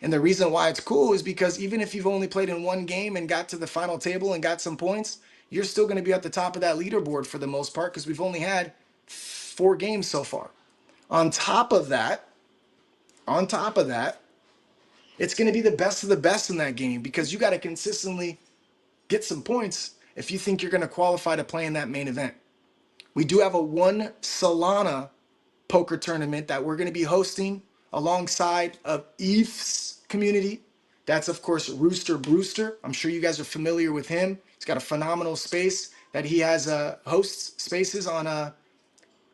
And the reason why it's cool is because even if you've only played in one game and got to the final table and got some points, you're still going to be at the top of that leaderboard for the most part because we've only had 4 games so far. On top of that, it's going to be the best of the best in that game because you got to consistently get some points if you think you're going to qualify to play in that main event. We do have a one Solana poker tournament that we're going to be hosting alongside of ETH's community. That's of course Rooster Brewster. I'm sure you guys are familiar with him. He's got a phenomenal space that he has hosts spaces on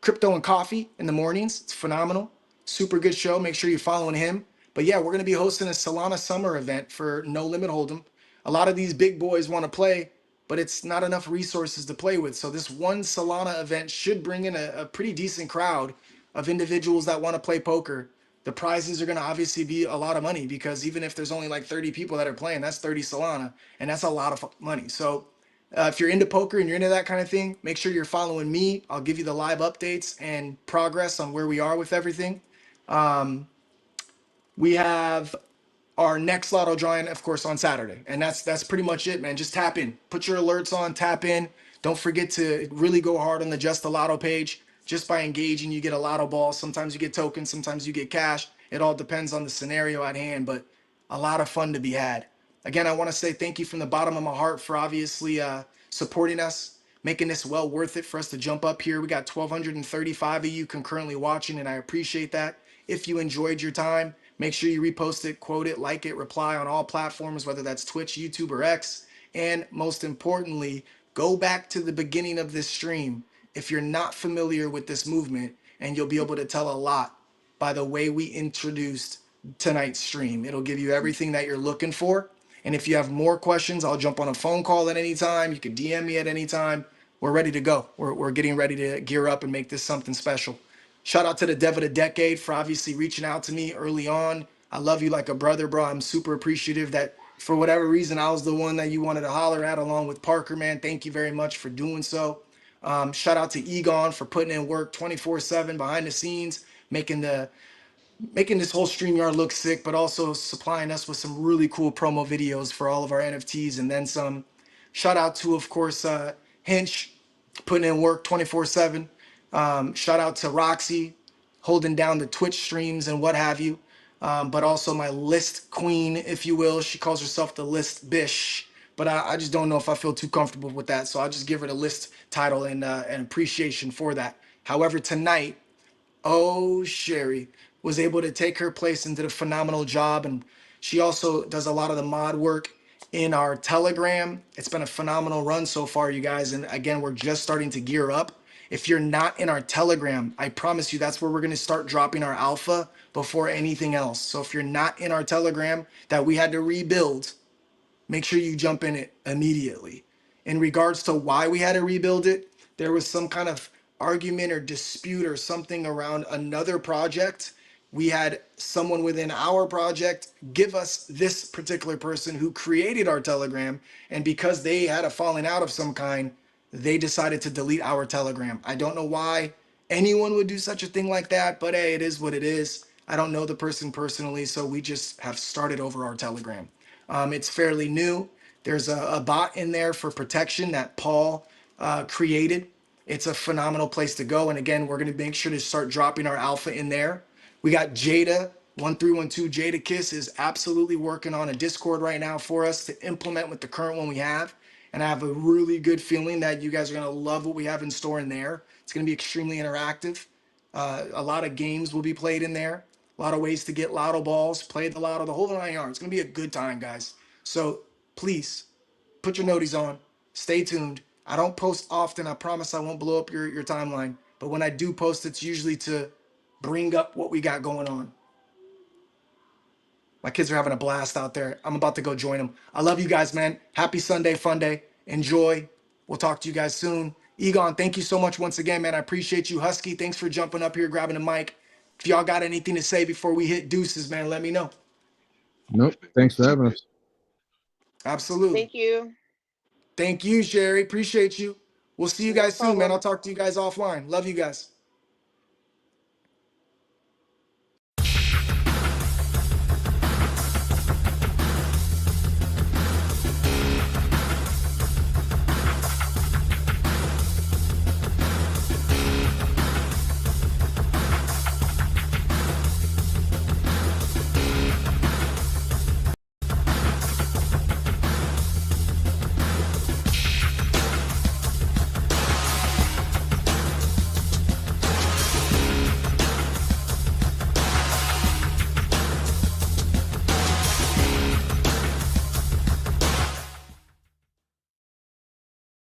Crypto and Coffee in the mornings. It's phenomenal. Super good show. Make sure you're following him. But yeah, we're going to be hosting a Solana summer event for No Limit Hold'em. A lot of these big boys want to play, but it's not enough resources to play with. So this one Solana event should bring in a pretty decent crowd of individuals that want to play poker. The prizes are going to obviously be a lot of money, because even if there's only like 30 people that are playing, that's 30 Solana, and that's a lot of money. So if you're into poker and you're into that kind of thing, make sure you're following me. I'll give you the live updates and progress on where we are with everything. We have our next lotto drawing, of course, on Saturday, and that's pretty much it, man. Just tap in, put your alerts on, tap in. Don't forget to really go hard on the Just the Lotto page. Just by engaging, you get a lotto ball. Sometimes you get tokens, sometimes you get cash. It all depends on the scenario at hand, but a lot of fun to be had. Again, I want to say thank you from the bottom of my heart for obviously supporting us, making this well worth it for us to jump up here. We got 1,235 of you concurrently watching, and I appreciate that. If you enjoyed your time, make sure you repost it, quote it, like it, reply on all platforms, whether that's Twitch, YouTube, or X. And most importantly, go back to the beginning of this stream if you're not familiar with this movement, and you'll be able to tell a lot by the way we introduced tonight's stream. It'll give you everything that you're looking for. And if you have more questions, I'll jump on a phone call at any time. You can DM me at any time. We're ready to go. We're getting ready to gear up and make this something special. Shout out to the Dev of the Decade for obviously reaching out to me early on. I love you like a brother, bro. I'm super appreciative that for whatever reason, I was the one that you wanted to holler at along with Parker, man. Thank you very much for doing so. Shout out to Egon for putting in work 24/7 behind the scenes, making this whole StreamYard look sick, but also supplying us with some really cool promo videos for all of our NFTs and then some. Shout out to, of course, Hinch, putting in work 24/7. Shout out to Roxy, holding down the Twitch streams and what have you. But also my list queen, if you will. She calls herself the list bish, but I just don't know if I feel too comfortable with that. So I'll just give her the list title and appreciation for that. However, tonight, oh, Sherry was able to take her place and did a phenomenal job. And she also does a lot of the mod work in our Telegram. It's been a phenomenal run so far, you guys. And again, we're just starting to gear up. If you're not in our Telegram, I promise you that's where we're going to start dropping our alpha before anything else. So if you're not in our Telegram that we had to rebuild, make sure you jump in it immediately. In regards to why we had to rebuild it, there was some kind of argument or dispute or something around another project. We had someone within our project give us this particular person who created our Telegram, and because they had a falling out of some kind, they decided to delete our Telegram. I don't know why anyone would do such a thing like that, but hey, it is what it is. I don't know the person personally, so we just have started over our Telegram. It's fairly new. There's a bot in there for protection that Paul created. It's a phenomenal place to go. And again, we're going to make sure to start dropping our alpha in there. We got Jada, 1312 Jada Kiss is absolutely working on a Discord right now for us to implement with the current one we have. And I have a really good feeling that you guys are going to love what we have in store in there. It's going to be extremely interactive. A lot of games will be played in there. A lot of ways to get lotto balls, play the lotto, the whole 9 yards. It's going to be a good time, guys. So please put your noties on. Stay tuned. I don't post often. I promise I won't blow up your timeline. But when I do post, it's usually to bring up what we got going on. My kids are having a blast out there. I'm about to go join them. I love you guys, man. Happy Sunday, fun day. Enjoy. We'll talk to you guys soon. Egon, thank you so much once again, man. I appreciate you. Husky, thanks for jumping up here, grabbing the mic. If y'all got anything to say before we hit deuces, man, let me know. Nope. Thanks for having us. Absolutely. Thank you. Thank you, Sherry. Appreciate you. We'll see you No guys soon, man. problem. I'll talk to you guys offline. Love you guys.